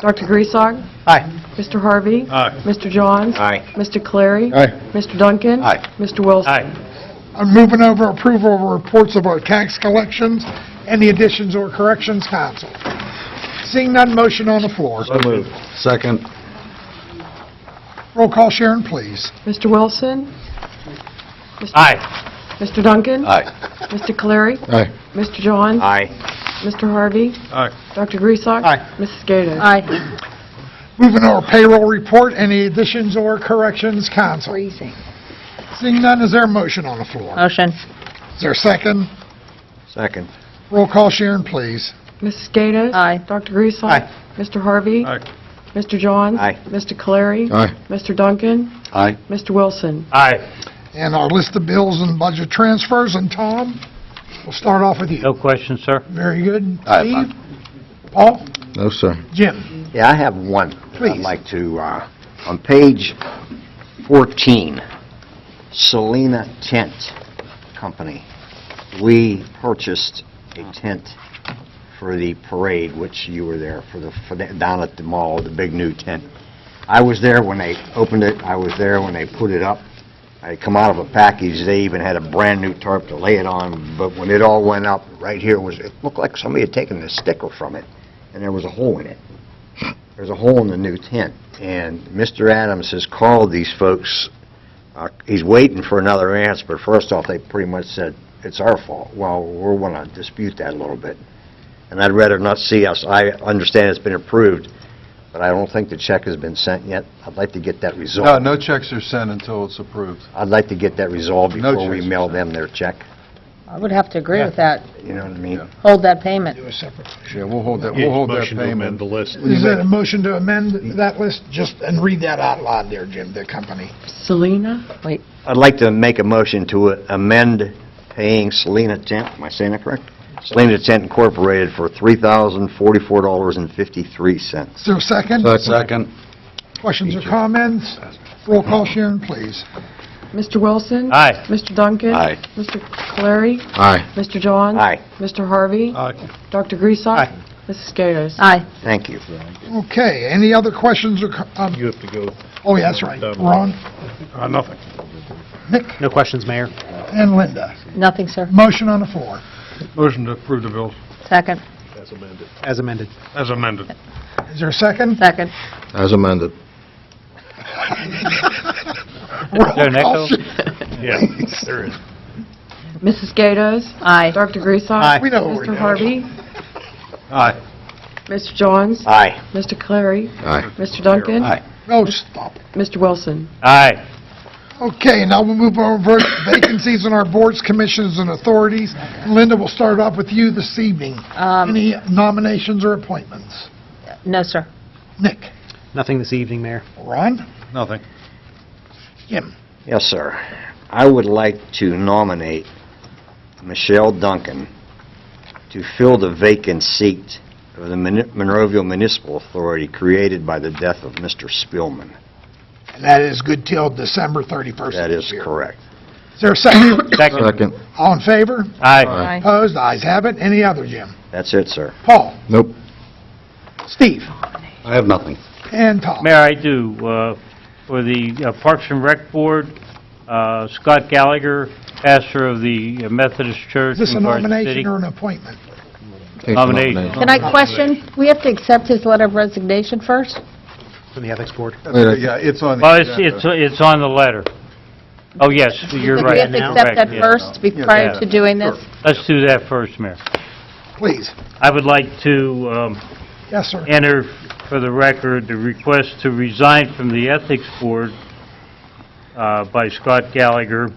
Dr. Griesach? Aye. Mr. Harvey? Aye. Mr. Johns? Aye. Mr. Clary? Aye. Mr. Duncan? Aye. Mr. Wilson? Aye. I'm moving over approval of reports of our tax collections. Any additions or corrections, council? Seeing none, motion on the floor. So moved. Second. Roll call, Sharon, please. Mr. Wilson? Aye. Mr. Duncan? Aye. Mr. Clary? Aye. Mr. Johns? Aye. Mr. Harvey? Aye. Dr. Griesach? Aye. Mrs. Gatos? Aye. Moving to our payroll report. Any additions or corrections, council? Freezing. Seeing none, is there a motion on the floor? Motion. Is there a second? Second. Roll call, Sharon, please. Mrs. Gatos? Aye. Dr. Griesach? Aye. Mr. Harvey? Aye. Mr. Johns? Aye. Mr. Clary? Aye. Mr. Duncan? Aye. Mr. Wilson? Aye. And our list of bills and budget transfers. And Tom, we'll start off with you. No question, sir. Very good. Aye, Steve? Paul? No, sir. Jim? Yeah, I have one. Please. I'd like to, on page 14, Selena Tent Company. We purchased a tent for the parade, which you were there, down at the mall, the big new tent. I was there when they opened it. I was there when they put it up. I come out of a package, they even had a brand-new tarp to lay it on, but when it all went up, right here it looked like somebody had taken the sticker from it, and there was a hole in it. There's a hole in the new tent, and Mr. Adams has called these folks. He's waiting for another answer, but first off, they pretty much said, it's our fault. Well, we're going to dispute that a little bit, and I'd rather not see us. I understand it's been approved, but I don't think the check has been sent yet. I'd like to get that resolved. No checks are sent until it's approved. I'd like to get that resolved No before we checks mail are them their check. I would have to agree with that. You know what I mean? Hold that payment. Do a separate. Yeah, we'll hold that Motion to amend payment. the list. Is there a motion to amend that list? Just, and read that out loud there, Jim, the company. Selena? Wait. I'd like to make a motion to amend paying Selena Tent, am I saying that correct? Selena Tent Incorporated for $3,044.53. Is there a second? Second. Questions or comments? Roll call, Sharon, please. Mr. Wilson? Aye. Mr. Duncan? Aye. Mr. Clary? Aye. Mr. Johns? Aye. Mr. Harvey? Aye. Dr. Griesach? Aye. Mrs. Gatos? Aye. Thank you. Okay, any other questions or, You have to go. oh, yeah, that's right. Ron, Nothing. Nick, No questions, Mayor. and Linda. Nothing, sir. Motion on the floor. Motion to approve the bills Second. As amended. as amended. Is there a second? Second. As amended. Roll there an call, echo? Sharon. Yeah, there is. Mrs. Gatos? Aye. Dr. Griesach? Aye. We know what we're Mr. doing. Harvey? Aye. Mr. Johns? Aye. Mr. Clary? Aye. Mr. Duncan? Aye. No, stop. Mr. Wilson? Aye. Okay, now we'll move over to vacancies on our boards, commissions, and authorities. Linda, we'll start off with you this evening. Any nominations or appointments? No, sir. Nick? Nothing this evening, Mayor. Ron? Nothing. Jim? Yes, sir. I would like to nominate Michelle Duncan to fill the vacant seat of the Monroeville Municipal Authority created by the death of Mr. Spillman. And that is good till December 31st. That of this is year. correct. Is there a second? Second. All in favor? Aye. Opposed? Ayes have it. Any other, Jim? That's it, sir. Paul? Nope. Steve? I have nothing. And Tom? Mayor, I do. For the Parks and Rec Board, Scott Gallagher, pastor of the Methodist Church Is this a in Garden City. nomination or an appointment? Nomination. Can I question, we have to accept his letter of resignation first? From the Ethics Board. Yeah, it's on the Well, agenda. it's on the letter. Oh, yes, you're Do right. we have to accept that Correct, yeah. first prior to doing this? Let's do that first, Mayor. Please. I would like to Yes, sir. enter for the record the request to resign from the Ethics Board by Scott Gallagher,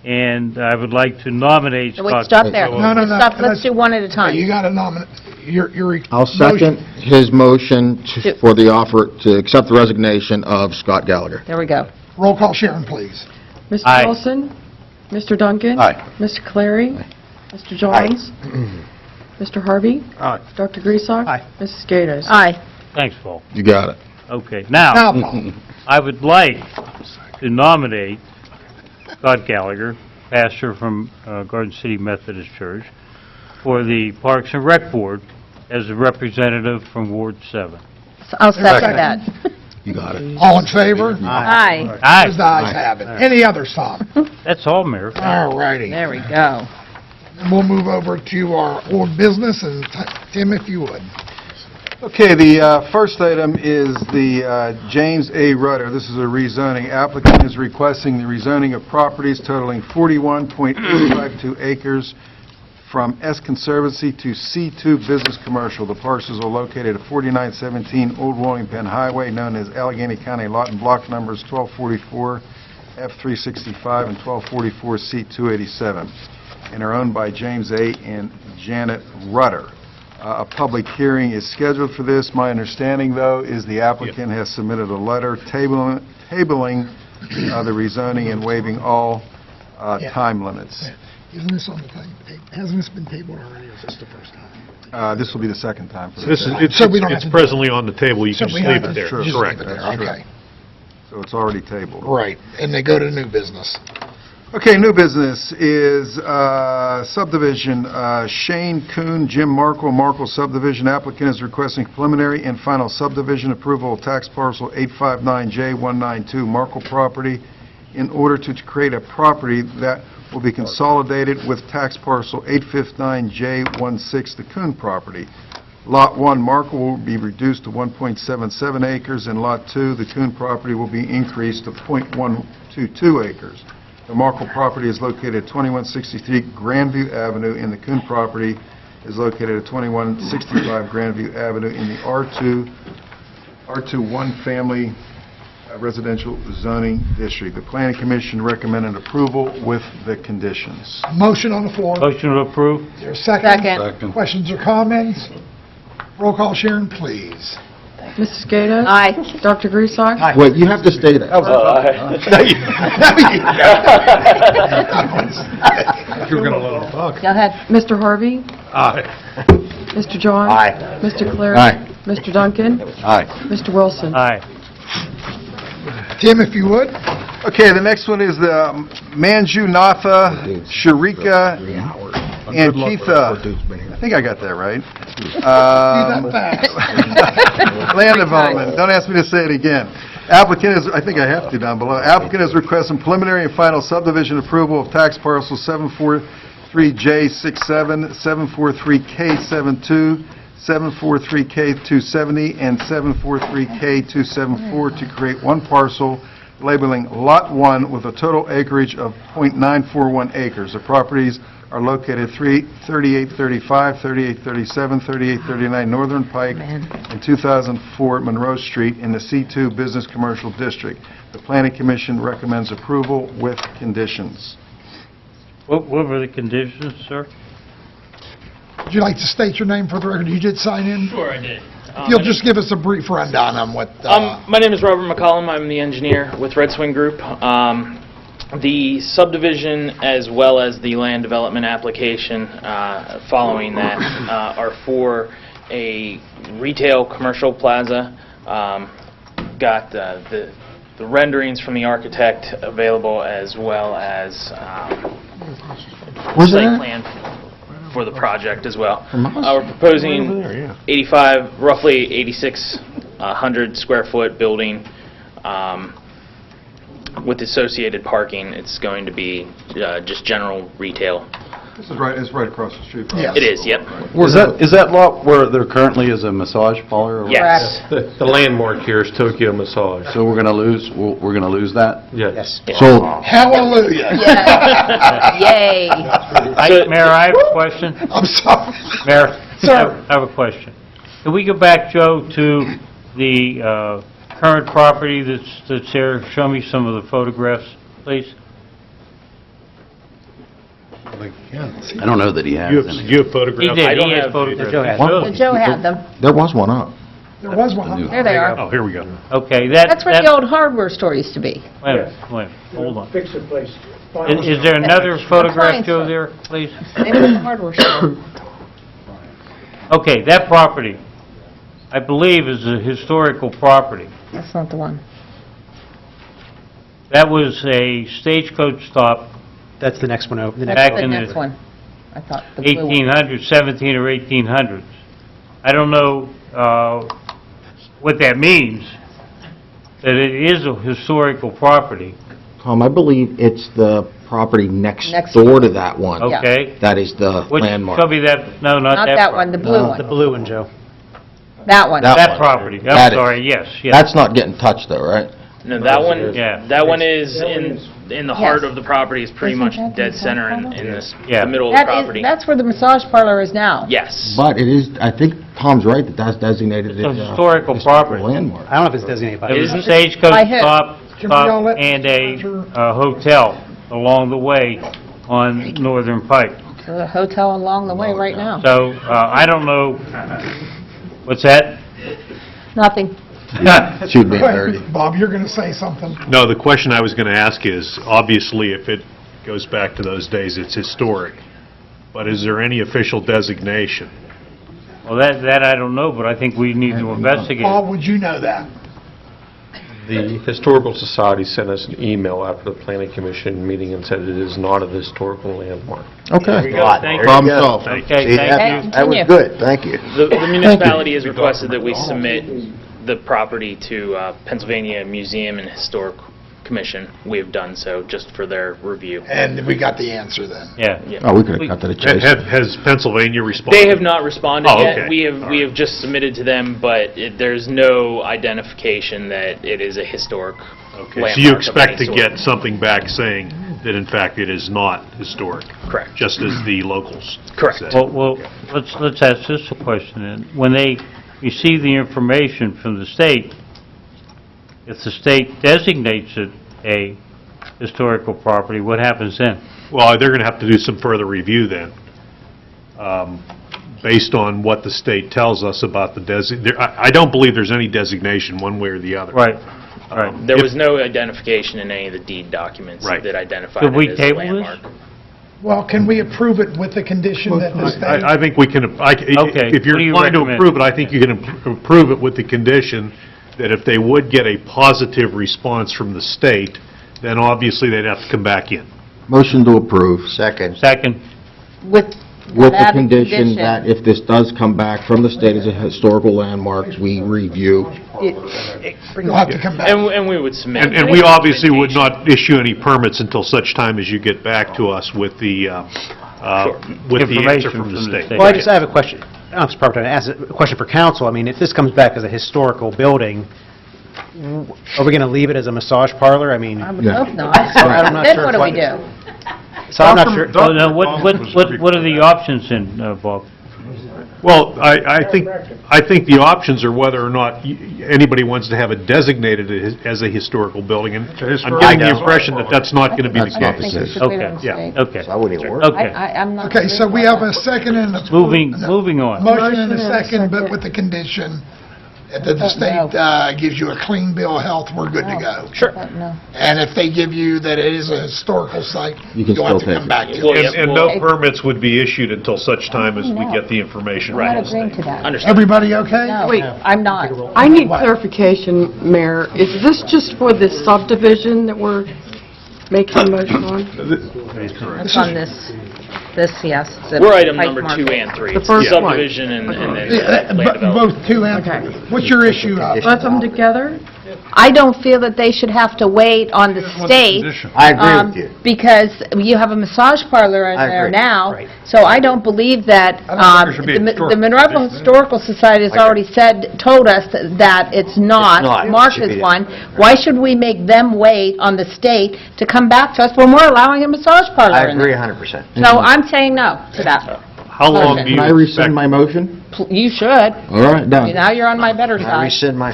and I would like to nominate So wait, Scott... stop there. No. Stop, let's do one at a You time. got to nominate, your I'll second his motion for the offer to accept the resignation of Scott Gallagher. There we go. Roll call, Sharon, please. Mr. Aye. Wilson? Mr. Duncan? Aye. Mr. Clary? Mr. Johns? Mr. Harvey? Aye. Dr. Griesach? Aye. Mrs. Gatos? Aye. Thanks, Paul. You got it. Okay, Now, now, Paul. I would like to nominate Scott Gallagher, pastor from Garden City Methodist Church, for the Parks and Rec Board as a representative from Ward 7. So I'll second that. You got it. All in favor? Aye. Opposed? Aye. Ayes have it. Any other, Tom? That's all, Mayor. All righty. There we go. And we'll move over to our old business, and Tim, if you would. Okay, the first item is the James A. Rudder. This is a rezoning. Applicant is requesting the rezoning of properties totaling 41.852 acres from S Conservancy to C2 Business Commercial. The parcels are located at 4917 Old Rolling Pin Highway, known as Allegheny County Lot and Block Numbers 1244 F365 and 1244 C287, and are owned by James A. and Janet Rudder. A public hearing is scheduled for this. My understanding, though, is the applicant has submitted a letter tabling the rezoning and waiving all time limits. Isn't this on the thing? Hasn't this been tabled already, or is this the first time? This will be the second time for This this. is, So we don't have it's to- presently on the table, you So can we just don't leave have it to- there. just leave Correct. it there. That's Okay, So it's already tabled. right. And they go to new business. Okay, new business is subdivision, Shane Kuhn, Jim Markle subdivision. Applicant is requesting preliminary and final subdivision approval of tax parcel 859J192 Markle property in order to create a property that will be consolidated with tax parcel 859J16, the Kuhn property. Lot 1, Markle, will be reduced to 1.77 acres, and Lot 2, the Kuhn property, will be increased to .122 acres. The Markle property is located at 2163 Grandview Avenue, and the Kuhn property is located at 2165 Grandview Avenue in the R2 one-family residential zoning district. The Planning Commission recommended approval with the conditions. Motion on the floor. Motion to approve? Is there a second? Second. Questions or comments? Roll call, Sharon, please. Mrs. Gatos? Aye. Dr. Griesach? Wait, you have to stay there. You're going to let them talk. Go ahead. Mr. Harvey? Aye. Mr. Johns? Aye. Mr. Clary? Aye. Mr. Duncan? Aye. Mr. Wilson? Aye. Tim, if you would. Okay, the next one is the Manjunatha, Sharika, and Keitha. I think I got that right. Land Development. Don't ask me to say it again. Applicant is, I think I have to down below. Applicant is requesting preliminary and final subdivision approval of tax parcel 743J67, 743K72, 743K270, and 743K274 to create one parcel labeling Lot 1 with a total acreage of .941 acres. The properties are located 3835, 3837, 3839 Northern Pike, and 2004 Monroe Street in the C2 Business Commercial District. The Planning Commission recommends approval with conditions. What were the conditions, sir? Would you like to state your name for the record? You did sign in? Sure, I did. If you'll just give us a brief rundown on what... My name is Robert McCollum. I'm the engineer with Red Swing Group. The subdivision as well as the land development application following that are for a retail commercial plaza. Got the renderings from the architect available as well as site plan for the project as well. We're proposing 85, roughly 8,600 square foot building with associated parking. It's going to be just general retail. This is right, it's right across the street. Yes. It is, yep. Is that lot where there currently is a massage parlor? Yes. The landmark here is Tokyo Massage. So we're going to lose, we're going to lose that? Yes. So, Hallelujah. Yay. Mayor, I have a question. I'm sorry. Mayor, Sir. I have a question. Can we go back, Joe, to the current property that's there? Show me some of the photographs, please. I don't know that he has any. You have photographs? He did. I don't He has have- photographs. Joe had them. There was one up. There was one. There they are. Oh, here we go. Okay, That's where the old hardware store used to be. Wait a minute, hold on. Fix the place. Is there another photograph, Appliance Joe, store. there, please? They were the hardware store. Okay, that property, I believe, is a historical property. That's not the one. That was a stagecoach stop That's the next one over. The That's Back the in next the one. I thought the blue one. 1800s, 17 or 1800s. I don't know what that means, that it is a historical property. Tom, I believe it's the property next Next door to that one. Yeah. Okay? That is the Which, landmark. show me that, no, not Not that. that one, the blue No. one. The blue one, Joe. That one. That That one. property, I'm That is- sorry, yes, yes. That's not getting touched though, right? No, that one, Yeah. that one is in the heart Yes. of the property. It's pretty Isn't much that dead the center front in this, Yeah. the middle of the That is, property. that's where the massage parlor is now. Yes. But it is, I think Tom's right that that's designated It's a as a historical property. landmark. I don't know if it's designated by... It was a Isn't- stagecoach By who? stop Can we all let- and a hotel along the way on Northern Pike. There's a hotel along the way right now. So, I don't know, what's that? Nothing. Should be 30. Bob, you're going to say something. No, the question I was going to ask is, obviously, if it goes back to those days, it's historic. But is there any official designation? Well, that I don't know, but I think we need to investigate. Paul, would you know that? The Historical Society sent us an email after the Planning Commission meeting and said it is not a historical landmark. Okay. Thank you. Problem solved. Okay, See, thank that- you. That was Continue. good, thank you. The municipality has requested that we submit the property to Pennsylvania Museum and Historic Commission. We have done so just for their review. And we got the answer then. Yeah. Oh, we could have cut to the chase. Has Pennsylvania responded? They have not responded Oh, yet. okay. We have just submitted to them, but there's no identification that it is a historic Okay, landmark so you of expect any to sort. get something back saying that in fact it is not historic? Correct. Just as the locals Correct. said. Well, let's ask this a question then. When they receive the information from the state, if the state designates it a historical property, what happens then? Well, they're going to have to do some further review then, based on what the state tells us about the I don't believe there's any designation one way or the other. Right, right. There If- was no identification in any of the deed documents Right. that identified Could we it as a table this? landmark. Well, can we approve it with the condition that the state... I think we can, Okay, if what do you're you inclined to recommend? approve it, I think you can approve it with the condition that if they would get a positive response from the state, then obviously they'd have to come back in. Motion to approve. Second. Second, With With the that condition that if this does come back from the state as a historical landmark, we review. You'll have to come back. And we would submit. And we obviously would not issue any permits until such time as you get back to us with the answer Information from the state. Well, I have a question. I don't know if it's proper to ask a question for council. I mean, if this comes back as a historical building, are we going to leave it as a massage parlor? I mean... I would hope not. I'm not Then sure what do we what- do? So I'm not sure. So now, what are the options then, Bob? Well, I think the options are whether or not anybody wants to have it designated as a historical building, and I'm getting the impression that that's not going to be the That's not the case. case. Okay, Yeah. okay. I wouldn't even work. Okay, I'm not... Okay, so we have a second and a... moving on. Motion and a second, but with the condition that the state gives you a clean bill of health, we're good to go. Sure. No. And if they give you that it is a historical site, You can you'll have to still come take back to Well, us. yeah. And no permits would be issued until such time as we get the information I'm from not the agreeing state. to that. Understood. Everybody okay? No, Wait. I'm not. I need clarification, Mayor. Is this just for the subdivision that we're making a motion on? It's on this, yes. the We're item Pike number Market. 2 and 3. The It's first one. subdivision and then Yeah, land development. both two and Okay. three. What's your issue? Let them together? I don't feel that they should have to wait on the state. I agree with you. Because you have a massage parlor in I there agree. now. Right. So I don't believe that, I don't think there should be a the historical Monroeville condition. Historical Society has I agree. already told us that it's not. not. Mark It should is be. one. Why should we make them wait on the state to come back to us when we're allowing a massage parlor I in agree there? 100%. So I'm saying no to that. How long do Can you Can I expect? rescind my motion? You should. All right, done. Now you're on my better I side. rescind my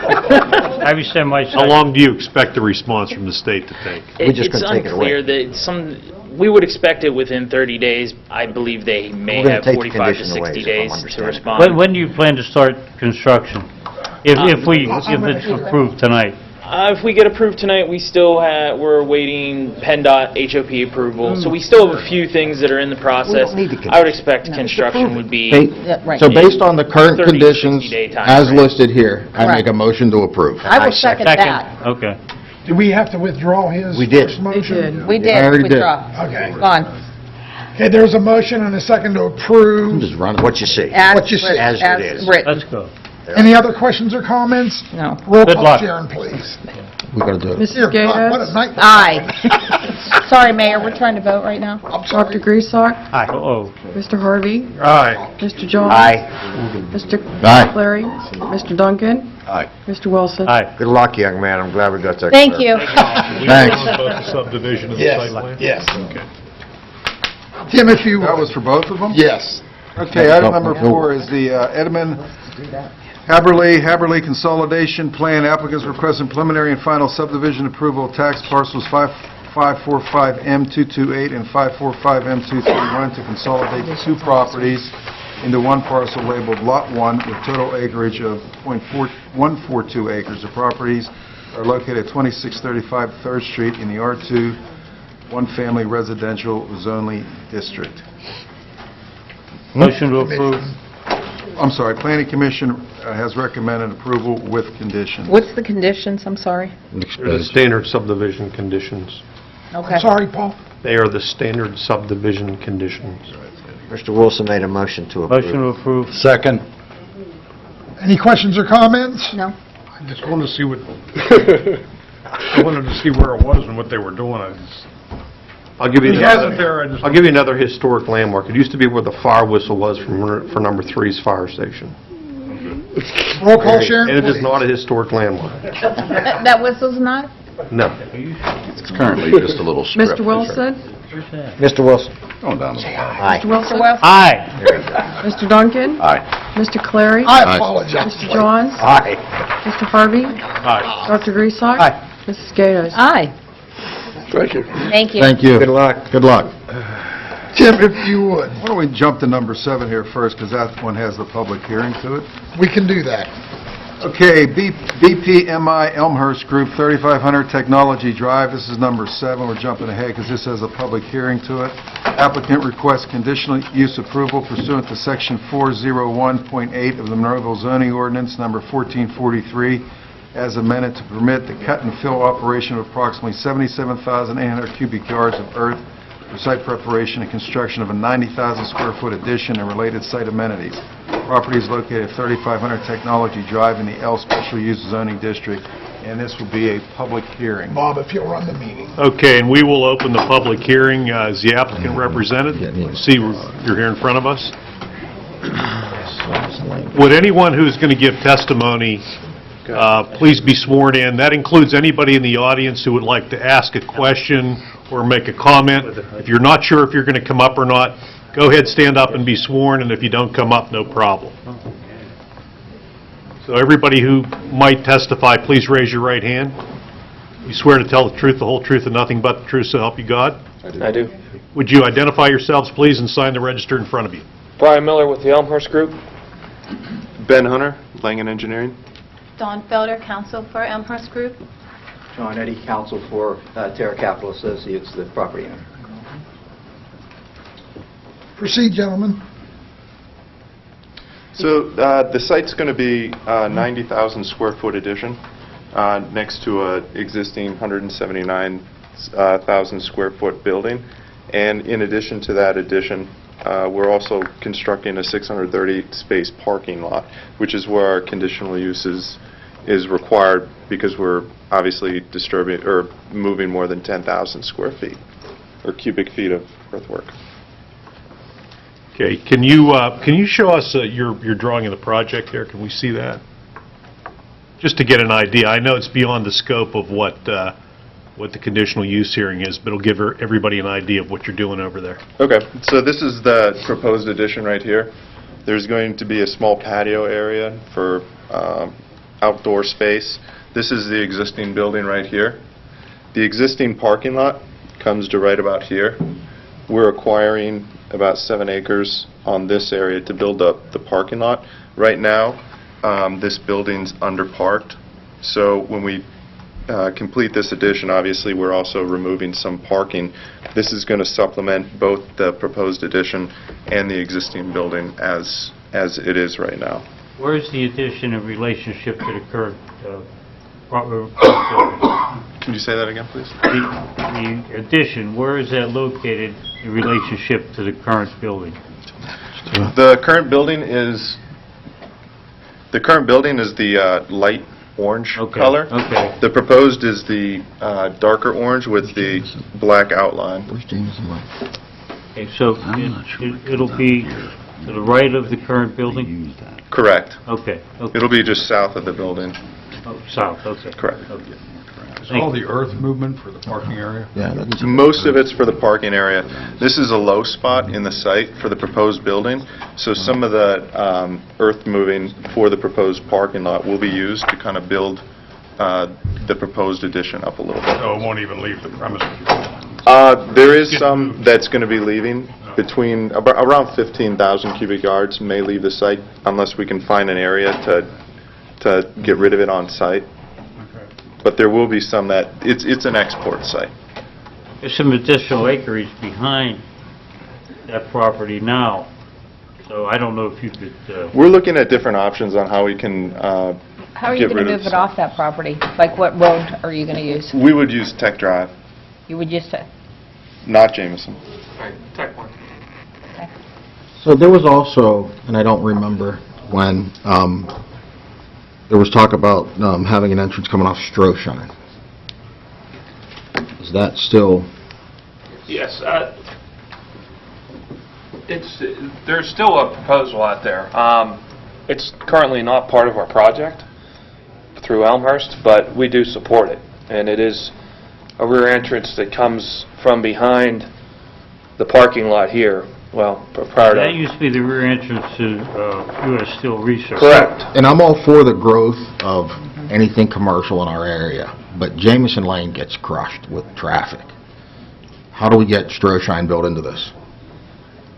I rescind my How second. long do you expect the response from the state to take? We just It's gonna take it away. unclear that we would expect it within 30 days. I believe they may We're gonna have take the 45 to condition away, 60 is if I'm days to understanding. respond. When do you plan to start construction? If it's approved tonight? If we get approved tonight, we're awaiting PennDOT HOP approval, so we still have a few things that are in the process. don't need the I would expect construction would be, Right. So based on the current 30 to conditions 60 day time as frame. listed here, I Right. make a motion to approve. I will second that. Okay. Do we have to withdraw his We did. first They motion? did. We I did already did. withdraw. Okay. Gone. Okay, there's a motion and a second to approve. Just run it. What you see. What you say. As it is. written. Let's go. Any other questions or comments? No. Roll Good call, luck. Sharon, please. We gotta do it. Dear Mrs. God, what a Gatos? night. Aye. Sorry, Mayor, we're trying to vote right now. I'm sorry. Dr. Griesbach? Uh-oh. Mr. Harvey? Aye. Mr. John? Aye. Mr. Aye. Clary? Mr. Duncan? Aye. Mr. Wilson? Aye. Good luck, young man. I'm glad we got that. Thank cleared. you. We Thanks. on both the subdivision and the site plan? Yes. Okay. Tim, if you That would. was for both of them? Yes. Okay, item number 4 is the Edmund Haberly Consolidation Plan. Applicants requesting preliminary and final subdivision approval of tax parcels 5545M228 and 545M231 to consolidate the two properties into one parcel labeled Lot 1 with total acreage of .142 acres. The properties are located at 2635 3rd Street in the R2 one-family residential zoning district. Motion to approve. I'm sorry, Planning Commission has recommended approval with conditions. What's the conditions? I'm sorry. They're the standard subdivision conditions. Okay. Sorry, Paul. They are the standard subdivision conditions. Mr. Wilson made a motion to approve. Motion to approve. Second. Any questions or comments? No. I just wanted to see what, I wanted to see where it was and what they were doing. I'll give you He has it there, I just... I'll give you another historic landmark. It used to be where the fire whistle was for number 3's fire station. Roll call, Sharon, And it is please. not a historic landmark. That whistle's not? No. It's currently just a little strip. Mr. Wilson? Mr. Wilson? Going down the... Aye. Mr. Wilson? Aye. Mr. Duncan? Aye. Mr. Clary? I apologize. Mr. Johns? Aye. Mr. Harvey? Aye. Dr. Griesbach? Aye. Mrs. Gatos? Aye. Thank you. Thank you. Thank you. Good luck. Good luck. Tim, if you would. Why don't we jump to number 7 here first, because that one has the public hearing to it. We can do that. Okay, BPMI Elmhurst Group, 3500 Technology Drive. This is number 7. We're jumping ahead because this has a public hearing to it. Applicant requests conditional use approval pursuant to Section 401.8 of the Monroeville zoning ordinance, number 1443, as amended to permit the cut and fill operation of approximately 77,800 cubic yards of earth for site preparation and construction of a 90,000 square foot addition and related site amenities. Property is located at 3500 Technology Drive in the L Special Use Zoning District, and this will be a public hearing. Bob, if you'll run the meeting. Okay, and we will open the public hearing. Is the applicant represented? See, you're here in front of us. Would anyone who's going to give testimony please be sworn in? That includes anybody in the audience who would like to ask a question or make a comment. If you're not sure if you're going to come up or not, go ahead, stand up and be sworn, and if you don't come up, no problem. So everybody who might testify, please raise your right hand. You swear to tell the truth, the whole truth, and nothing but the truth, so help you God? I do. Would you identify yourselves, please, and sign the register in front of you? Brian Miller with the Elmhurst Group. Ben Hunter, Langen Engineering. Dawn Felder, counsel for Elmhurst Group. John Eddy, counsel for Terra Capital Associates, the property owner. Proceed, gentlemen. So the site's going to be a 90,000 square foot addition next to a existing 179,000 square foot building. And in addition to that addition, we're also constructing a 630 space parking lot, which is where our conditional use is required because we're obviously disturbing or moving more than 10,000 square feet or cubic feet of earthwork. Okay, can you show us your drawing of the project there? Can we see that? Just to get an idea. I know it's beyond the scope of what the conditional use hearing is, but it'll give everybody an idea of what you're doing over there. Okay, so this is the proposed addition right here. There's going to be a small patio area for outdoor space. This is the existing building right here. The existing parking lot comes to right about here. We're acquiring about 7 acres on this area to build up the parking lot. Right now, this building's underparked, so when we complete this addition, obviously we're also removing some parking. This is going to supplement both the proposed addition and the existing building as it is right now. Where is the addition in relationship to the current building? Can you say that again, please? The addition, where is that located in relationship to the current building? The current building is the light orange color. Okay. The proposed is the darker orange with the black outline. Okay, so it'll be to the right of the current building? Correct. Okay. It'll be just south of the building. Oh, south, okay. Correct. Okay. Is all the earth movement for the parking area? Yeah, that's... Most of it's for the parking area. This is a low spot in the site for the proposed building, so some of the earth moving for the proposed parking lot will be used to kind of build the proposed addition up a little bit. So it won't even leave the premises? There is some that's going to be leaving. Between around 15,000 cubic yards may leave the site unless we can find an area to get rid of it on site. But there will be some that, it's an export site. There's some additional acreage behind that property now, so I don't know if you could... We're looking at different options on how we can How are you going to move it off that property? Like, what road are you going to use? We would use Tech Drive, You would use it? not Jameson. Right, Tech one. So there was also, and I don't remember when, there was talk about having an entrance coming off Stroshine. Is that still... Yes, there's still a proposal out there. It's currently not part of our project through Elmhurst, but we do support it. And it is a rear entrance that comes from behind the parking lot here. Well, prior to... That used to be the rear entrance to U.S. Steel Research. Correct. And I'm all for the growth of anything commercial in our area, but Jameson Lane gets crushed with traffic. How do we get Stroshine built into this?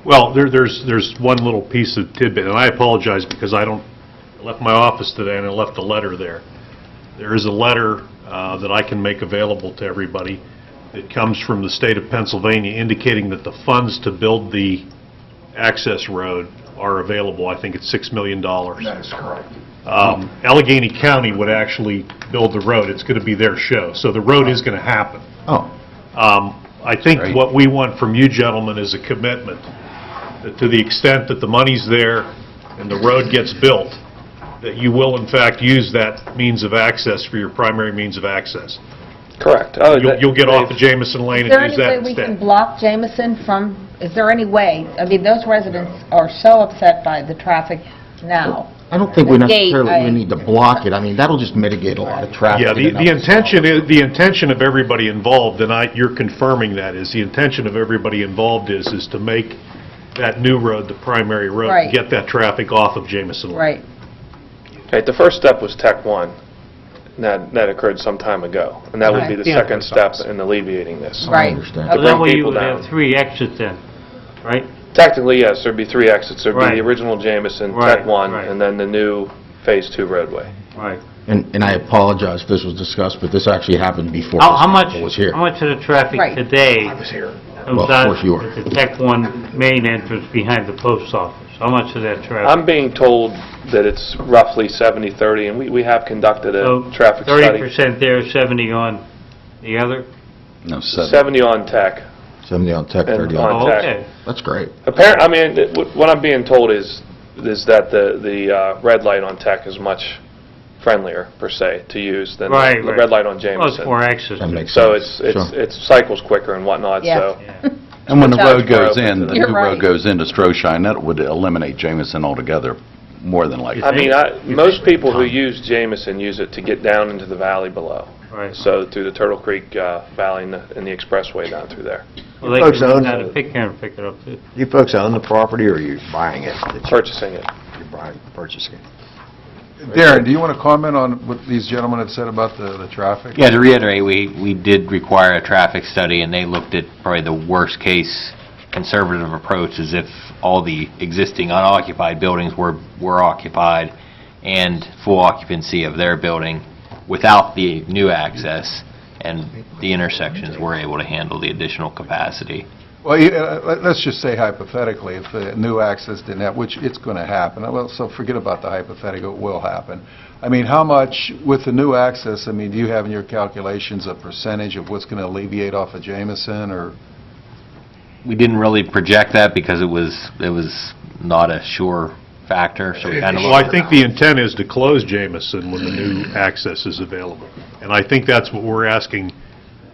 Well, there's one little piece of tidbit, and I apologize because I left my office today and I left a letter there. There is a letter that I can make available to everybody that comes from the state of Pennsylvania indicating that the funds to build the access road are available. I think it's $6 million. That is correct. Allegheny County would actually build the road. It's going to be their show. So the road is going to happen. Oh. I think what we want from you gentlemen is a commitment that to the extent that the money's there and the road gets built, that you will in fact use that means of access for your primary means of access. Correct. You'll get off of Jameson Lane and use that Is there any way we can instead. block Jameson from, is there any way, I mean, those residents are so upset by the traffic now. I don't think we The gate, necessarily I- even need to block it. I mean, that'll just mitigate a lot of traffic. Yeah, in and the of itself. the intention of everybody involved, and you're confirming that, is the intention of everybody involved is to make that new road the primary road, Right. to get that traffic off of Jamison Lane. Right. Okay, the first step was Tech 1. That occurred some time ago, and that would be the Yeah. second step in alleviating this. Right. I understand. To So that bring way you people would down. have 3 exits then, right? Technically, yes, there'd be 3 exits. There'd be Right. the original Jamison, Right, Tech 1, right. and then the new Phase 2 roadway. Right. And I apologize if this was discussed, but this actually happened before How this much, council was here. how much of the traffic Right. today I was here. comes Well, of out course you were. at the Tech 1 main entrance behind the post office? How much of that traffic? I'm being told that it's roughly 70/30, and we have conducted a So traffic study. 30% there, 70 on the other? No, 70 on Tech. 70 on Tech, And 30 on on... Oh, Tech. okay. That's great. I mean, what I'm being told is that the red light on Tech is much friendlier, per se, to use than Right, the right. red light on Well, it's Jamison. more access. That makes So sense. it cycles quicker and whatnot, Yeah. so. And when the Good job. road goes in, the You're new right. road goes into Stroshine, that would eliminate Jamison altogether, more than likely. I mean, most people who use Jamison use it to get down into the valley below. Right. So through the Turtle Creek Valley and the expressway down through there. Well, they Folks can own- run down to Pitcairn and pick it up too. You folks own the property, or are you buying it? Purchasing it. You're buying, purchasing it? Darren, do you want to comment on what these gentlemen have said about the traffic? Yeah, to reiterate, we did require a traffic study, and they looked at probably the worst-case conservative approach, as if all the existing unoccupied buildings were occupied and full occupancy of their building without the new access, and the intersections were able to handle the additional capacity. Well, let's just say hypothetically, if the new access didn't have, which it's going to happen, well, so forget about the hypothetical, it will happen. I mean, how much, with the new access, I mean, do you have in your calculations a percentage of what's going to alleviate off of Jamison, or? We didn't really project that because it was not a sure factor, so we kind of... Well, I think the intent is to close Jamison when the new access is available. And I think that's what we're asking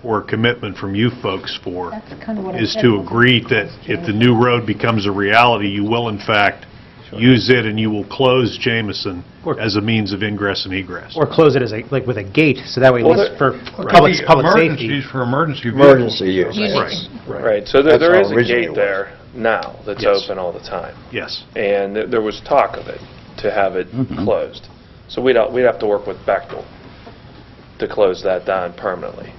for a commitment from you folks for, That's kind of what I is said. to agree that if the new road becomes a reality, you will in fact use it and you will close Jamison as a means of ingress and egress. Or close it as like with a gate, so that way, at Well, least for Could public be safety. Emergencies for emergency vehicles. Emergency use. Right, so That's there how is a originally it gate was. there now that's Yes. open all the time. Yes. And there was talk of it, to have it closed. So we'd have to work with Bechtel to close that down permanently.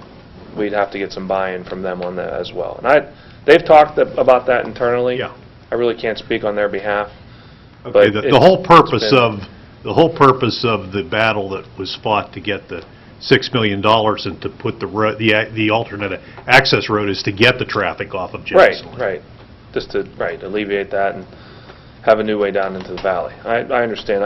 We'd have to get some buy-in from them on that as well. And they've talked about that internally. Yeah. I really can't speak on their behalf. Okay, But the it's- whole purpose it's been- of, the whole purpose of the battle that was fought to get the $6 million and to put the alternate access road is to get the traffic off of Right, Jamison. right. Just to, alleviate that and have a new way down into the valley. I understand.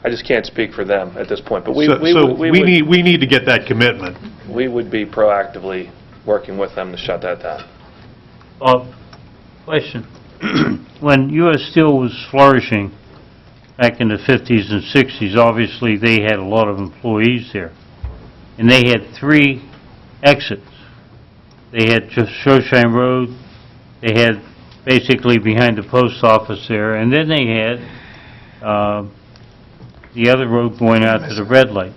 I just can't speak for them at this point, but we So would- we need to get that commitment. we would be proactively working with them to shut that down. Bob, question. When U.S. Steel was flourishing back in the 50s and 60s, obviously they had a lot of employees there. And they had 3 exits. They had just Shoshine Road, they had basically behind the post office there, and then they had the other road going out to the red light.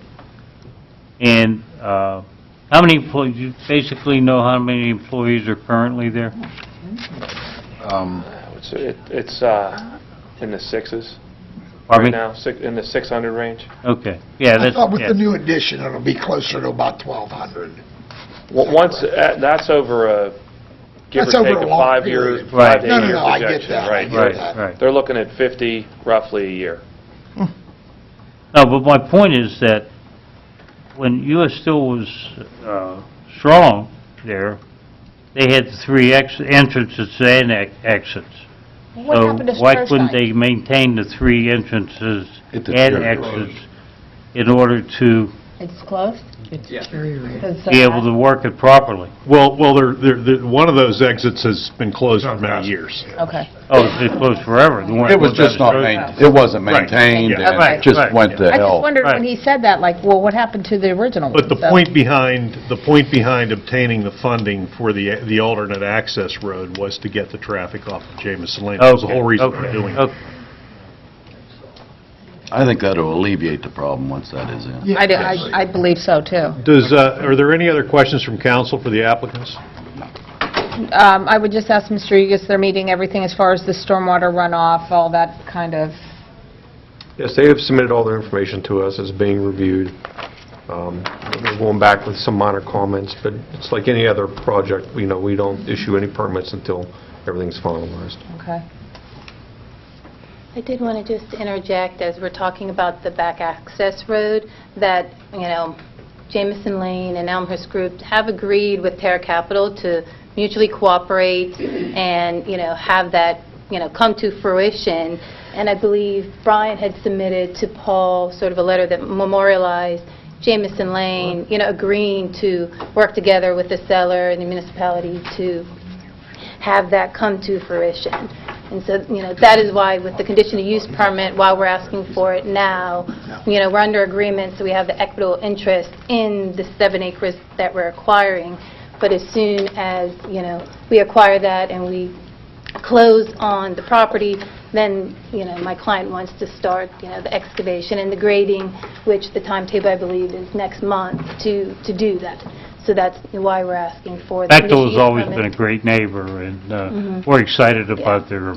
And how many employees, you basically know how many employees are currently there? It's in the sixes Pardon right me? now, in the 600 range. Okay, yeah, I that's, thought with yeah. the new addition, it'll be closer to about 1,200. Once, that's over a, give That's or over take, a a long 5-year, period. Right. 5 to No, 8-year I get projection, that, I right? get Right, that. right. They're looking at 50 roughly a year. No, but my point is that when U.S. Steel was strong there, they had 3 entrances and exits. What happened to So why couldn't Stroshine? they maintain the 3 entrances It and deteriorates. exits in order to It's closed? be able to work it properly? Well, one of those exits has been closed for many years. Okay. Oh, it's closed forever? The one It was that goes just not down to it wasn't Right. maintained, Yeah. and Right, it just right, went yeah. to I just hell. wondered when Right. he said that, like, well, what happened to the original one? But the So- point behind obtaining the funding for the alternate access road was to get the traffic off of Jamison Lane. That was the whole reason for Okay, doing it. okay. I think that'll alleviate the problem once that is in. I believe so, too. Are there any other questions from council for the applicants? I would just ask Mr. Hugus, they're meeting everything as far as the stormwater runoff, all that kind of... Yes, they have submitted all their information to us, it's being reviewed. We're going back with some minor comments, but it's like any other project, we don't issue any permits until everything's finalized. Okay. I did want to just interject as we're talking about the back access road that, Jameson Lane and Elmhurst Group have agreed with Terra Capital to mutually cooperate and, have that, come to fruition. And I believe Brian had submitted to Paul sort of a letter that memorialized Jameson Lane, agreeing to work together with the seller and the municipality to have that come to fruition. And so, that is why with the conditional use permit, while we're asking for it now, we're under agreement, so we have the equitable interest in the 7 acres that we're acquiring. But as soon as, we acquire that and we close on the property, then, my client wants to start, the excavation and the grading, which the timetable, I believe, is next month to do that. So that's why we're asking for the conditional Bechtel use has always permit. been a great neighbor, and we're excited about their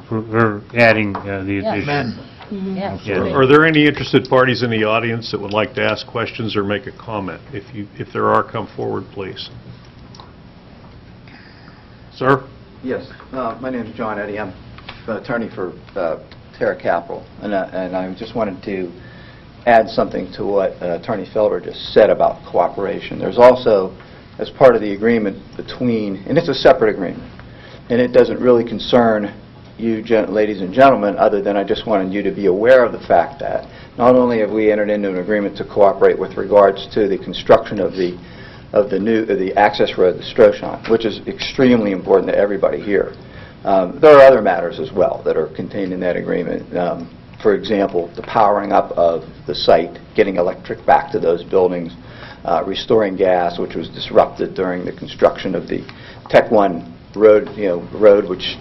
adding the addition. Yes. Yeah. Are there any interested parties in the audience that would like to ask questions or make a comment? If there are, come forward, please. Sir? Yes, my name is John Eddy. I'm an attorney for Terra Capital, and I just wanted to add something to what Attorney Felder just said about cooperation. There's also, as part of the agreement between, and it's a separate agreement, and it doesn't really concern you, ladies and gentlemen, other than I just wanted you to be aware of the fact that not only have we entered into an agreement to cooperate with regards to the construction of the access road, the Stroshon, which is extremely important to everybody here. There are other matters as well that are contained in that agreement. For example, the powering up of the site, getting electric back to those buildings, restoring gas, which was disrupted during the construction of the Tech One road, which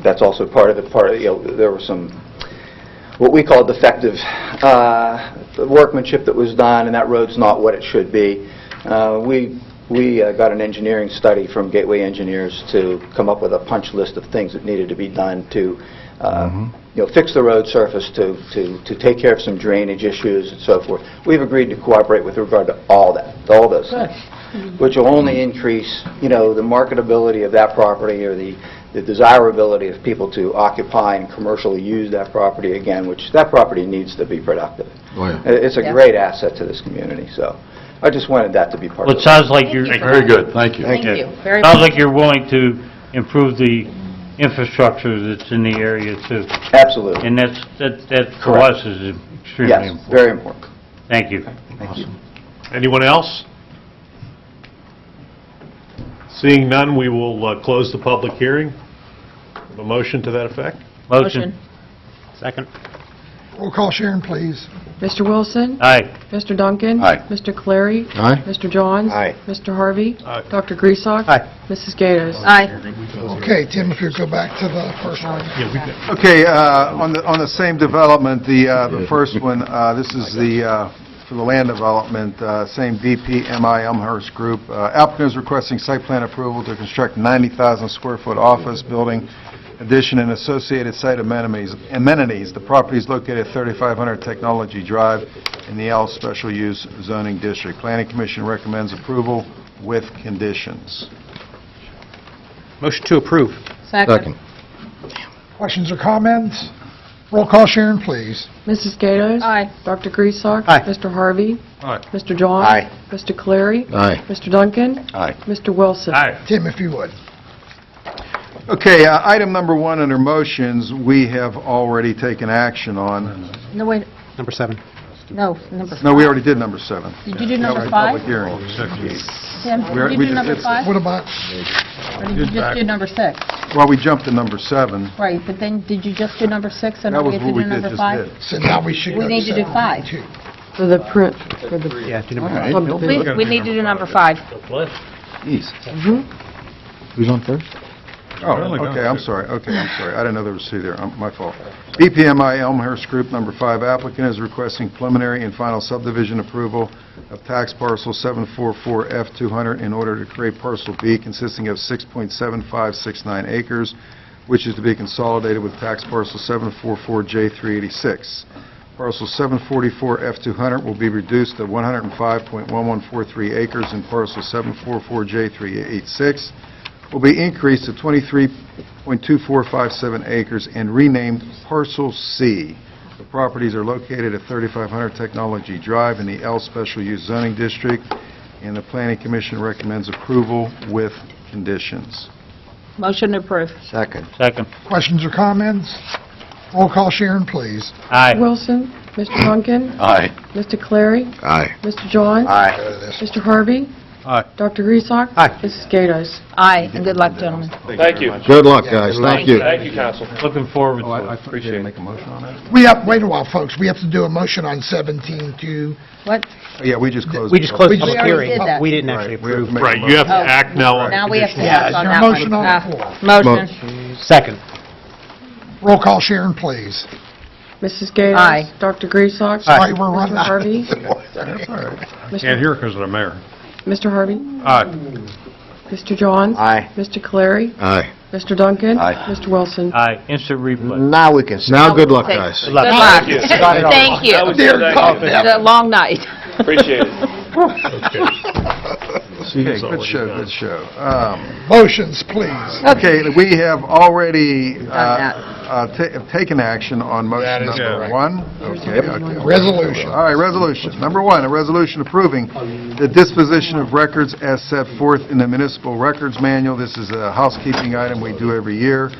that's also part of there was some what we call defective workmanship that was done, and that road's not what it should be. We got an engineering study from Gateway Engineers to come up with a punch list of things that needed to be done to fix the road surface, to take care of some drainage issues and so forth. We've agreed to cooperate with regard to all those things, which will only increase, the marketability of that property or the desirability of people to occupy and commercially use that property again, which that property needs to be productive. Oh, yeah. It's a great asset to this community, so I just wanted that to be part Well, of it sounds like you're... Very good, thank you. Thank you. Very Sounds much. like you're willing to improve the infrastructure that's in the area, too. Absolutely. And that for Correct. us is extremely Yes, important. very important. Thank you. Thank you. Anyone else? Seeing none, we will close the public hearing. A motion to that effect? Motion. Second. Roll call, Sharon, please. Mr. Wilson? Aye. Mr. Duncan? Aye. Mr. Clary? Aye. Mr. Johns? Aye. Mr. Harvey? Aye. Dr. Griesach? Aye. Mrs. Gatos? Aye. Okay, Tim, if you go back to the first one. Yeah, we did. Okay, on the same development, the first one, this is for the land development, same DPMI Elmhurst Group. Applicant is requesting site plan approval to construct 90,000 square foot office building addition and associated site amenities. The property is located at 3500 Technology Drive in the L Special Use Zoning District. Planning Commission recommends approval with conditions. Motion to approve. Second. Questions or comments? Roll call, Sharon, please. Mrs. Gatos? Aye. Dr. Griesach? Aye. Mr. Harvey? Aye. Mr. Johns? Aye. Mr. Clary? Aye. Mr. Duncan? Aye. Mr. Wilson? Aye. Tim, if you would. Okay, item number 1 under motions, we have already taken action on. No, wait, Number 7. no, number 5. No, we already did number 7. Did you do That number was a 5? public hearing. Tim, We did you do did- number it's- 5? What about, Or did you just do number 6? Well, we jumped to number 7. Right, but then, did you just do number 6 and That now we was have to what we do did, number just 5? did. so now we should go We to need to do 7. 5. For the print, for the Yeah, do number All 5. right. subdivision. We need to do number 5. Jeez. Who's on first? Oh, okay, I'm sorry. I didn't know there was 2 there. My fault. BPMI Elmhurst Group, number 5, applicant is requesting preliminary and final subdivision approval of tax parcel 744F200 in order to create parcel B consisting of 6.7569 acres, which is to be consolidated with tax parcel 744J386. Parcel 744F200 will be reduced to 105.1143 acres, and parcel 744J386 will be increased to 23.2457 acres and renamed Parcel C. The properties are located at 3500 Technology Drive in the L Special Use Zoning District, and the Planning Commission recommends approval with conditions. Motion approved. Second. Second. Questions or comments? Roll call, Sharon, please. Aye. Wilson. Mr. Duncan. Aye. Mr. Clary. Aye. Mr. John. Aye. Mr. Harvey. Aye. Dr. Griesbach. Aye. Mrs. Gatos. Aye, and good luck, gentlemen. Thank you. Good luck, guys. Thank you. Thank you, council. Looking forward Oh, to it. Appreciate it. Make a motion on that? Wait a while, folks. We have to do a motion on 17 to, What? Oh, yeah, we just closed. We just closed the We public already hearing. did that. We didn't actually Right, we have approve. to make a Right, you have to motion. act now on Now we have to conditional. act Is on there a that motion one. on the floor? Motion. Second. Roll call, Sharon, please. Mrs. Gatos. Aye. Dr. Griesbach. Sorry, we're running Mr. out. Harvey. That's all right. Can't hear because of the mayor. Mr. Harvey. Aye. Mr. John. Aye. Mr. Clary. Aye. Mr. Duncan. Aye. Mr. Wilson. Aye, instant replay. Now we can... Now, good luck, Thank- guys. Good luck. Thank you. That was Dear good. God. Thank you. It's a long night. Appreciate it. Okay, good show. Motions, please. Okay, we have already that. taken action on motion That is number correct. 1. Okay. Resolution. All right, resolution. Number 1, a resolution approving the disposition of records as set forth in the Municipal Records Manual. This is a housekeeping item we do every year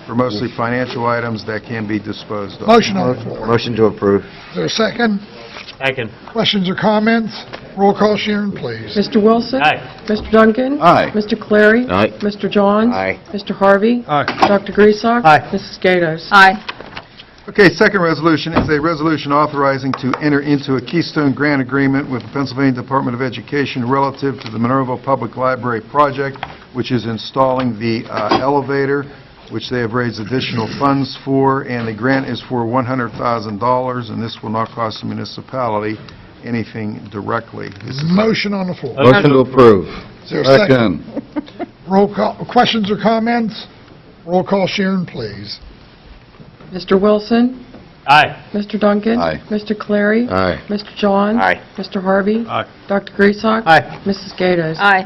for mostly financial items that can be disposed of. Motion on the floor. Motion to approve. Is there a second? Second. Questions or comments? Roll call, Sharon, please. Mr. Wilson. Aye. Mr. Duncan. Aye. Mr. Clary. Aye. Mr. John. Aye. Mr. Harvey. Aye. Dr. Griesbach. Aye. Mrs. Gatos. Aye. Okay, second resolution is a resolution authorizing to enter into a Keystone Grant Agreement with the Pennsylvania Department of Education relative to the Monroeville Public Library project, which is installing the elevator, which they have raised additional funds for, and the grant is for $100,000, and this will not cost the municipality anything directly. This is Motion on the floor. Motion to approve. Is there a second? Roll call, questions or comments? Roll call, Sharon, please. Mr. Wilson. Aye. Mr. Duncan. Aye. Mr. Clary. Aye. Mr. John. Aye. Mr. Harvey. Aye. Dr. Griesbach. Aye. Mrs. Gatos. Aye.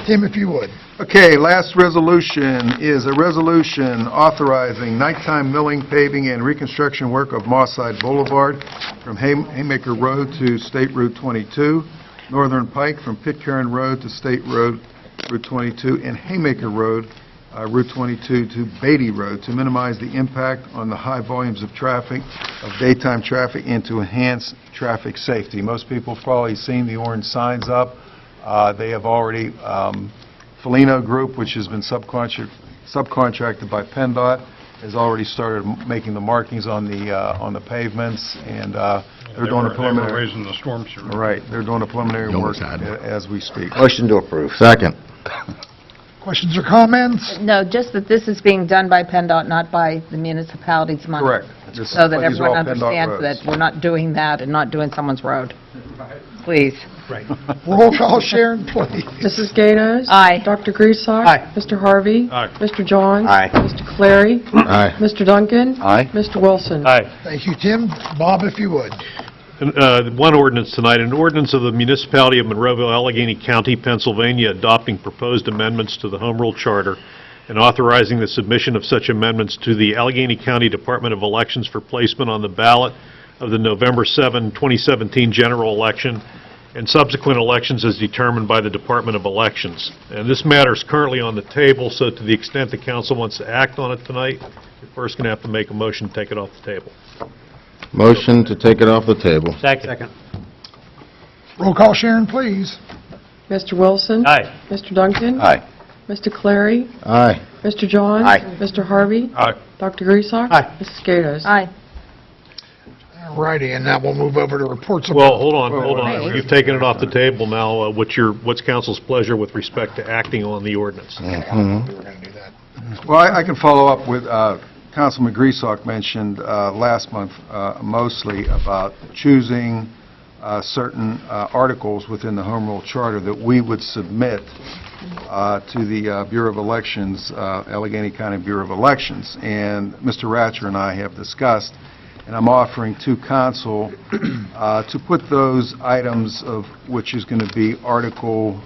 Tim, if you would. Okay, last resolution is a resolution authorizing nighttime milling, paving, and reconstruction work of Mosside Boulevard from Haymaker Road to State Route 22, Northern Pike from Pitcairn Road to State Road Route 22, and Haymaker Road, Route 22 to Beatty Road to minimize the impact on the high volumes of traffic, of daytime traffic, and to enhance traffic safety. Most people have probably seen the orange signs up. They have already... Felino Group, which has been subcontracted by PennDOT, has already started making the markings on the pavements, and they're doing a They were preliminary... raising the storm sewer. Right, they're doing a preliminary work Almost had it. as we speak. Motion to approve. Second. Questions or comments? No, just that this is being done by PennDOT, not by the municipality's money. Correct. This- So that these are all everyone PennDOT understands roads. that we're not doing that and not doing someone's road. Please. Right. Roll call, Sharon, please. Mrs. Gatos. Aye. Dr. Griesbach. Aye. Mr. Harvey. Aye. Mr. John. Aye. Mr. Clary. Aye. Mr. Duncan. Aye. Mr. Wilson. Aye. Thank you, Tim. Bob, if you would. One ordinance tonight, an ordinance of the Municipality of Monroeville, Allegheny County, Pennsylvania, adopting proposed amendments to the Home Rule Charter and authorizing the submission of such amendments to the Allegheny County Department of Elections for placement on the ballot of the November 7, 2017 general election and subsequent elections as determined by the Department of Elections. And this matter is currently on the table, so to the extent the council wants to act on it tonight, you're first going to have to make a motion to take it off the table. Motion to take it off the table. Second. Roll call, Sharon, please. Mr. Wilson. Aye. Mr. Duncan. Aye. Mr. Clary. Aye. Mr. John. Aye. Mr. Harvey. Aye. Dr. Griesbach. Aye. Mrs. Gatos. Aye. All righty, and now we'll move over to reports of... Well, hold on. wait. You've taken it off the table now. What's council's pleasure with respect to acting on the ordinance? Mhm. We were going to do that. Well, I can follow up with, Councilman Griesbach mentioned last month mostly about choosing certain articles within the Home Rule Charter that we would submit to the Bureau of Elections, Allegheny County Bureau of Elections. And Mr. Ratcher and I have discussed, and I'm offering to council to put those items of, which is going to be Article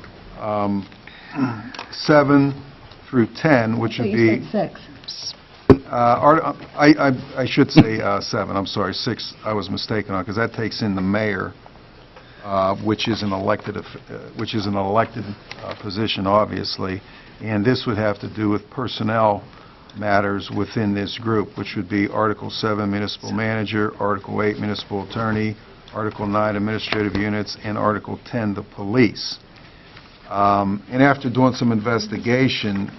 7 through 10, which would be... I should say 7, I'm sorry, 6 I was mistaken on, because that takes in the mayor, which is an elected position, obviously, and this would have to do with personnel matters within this group, which would be Article 7, municipal manager, Article 8, municipal attorney, Article 9, administrative units, and Article 10, the police. And after doing some investigation,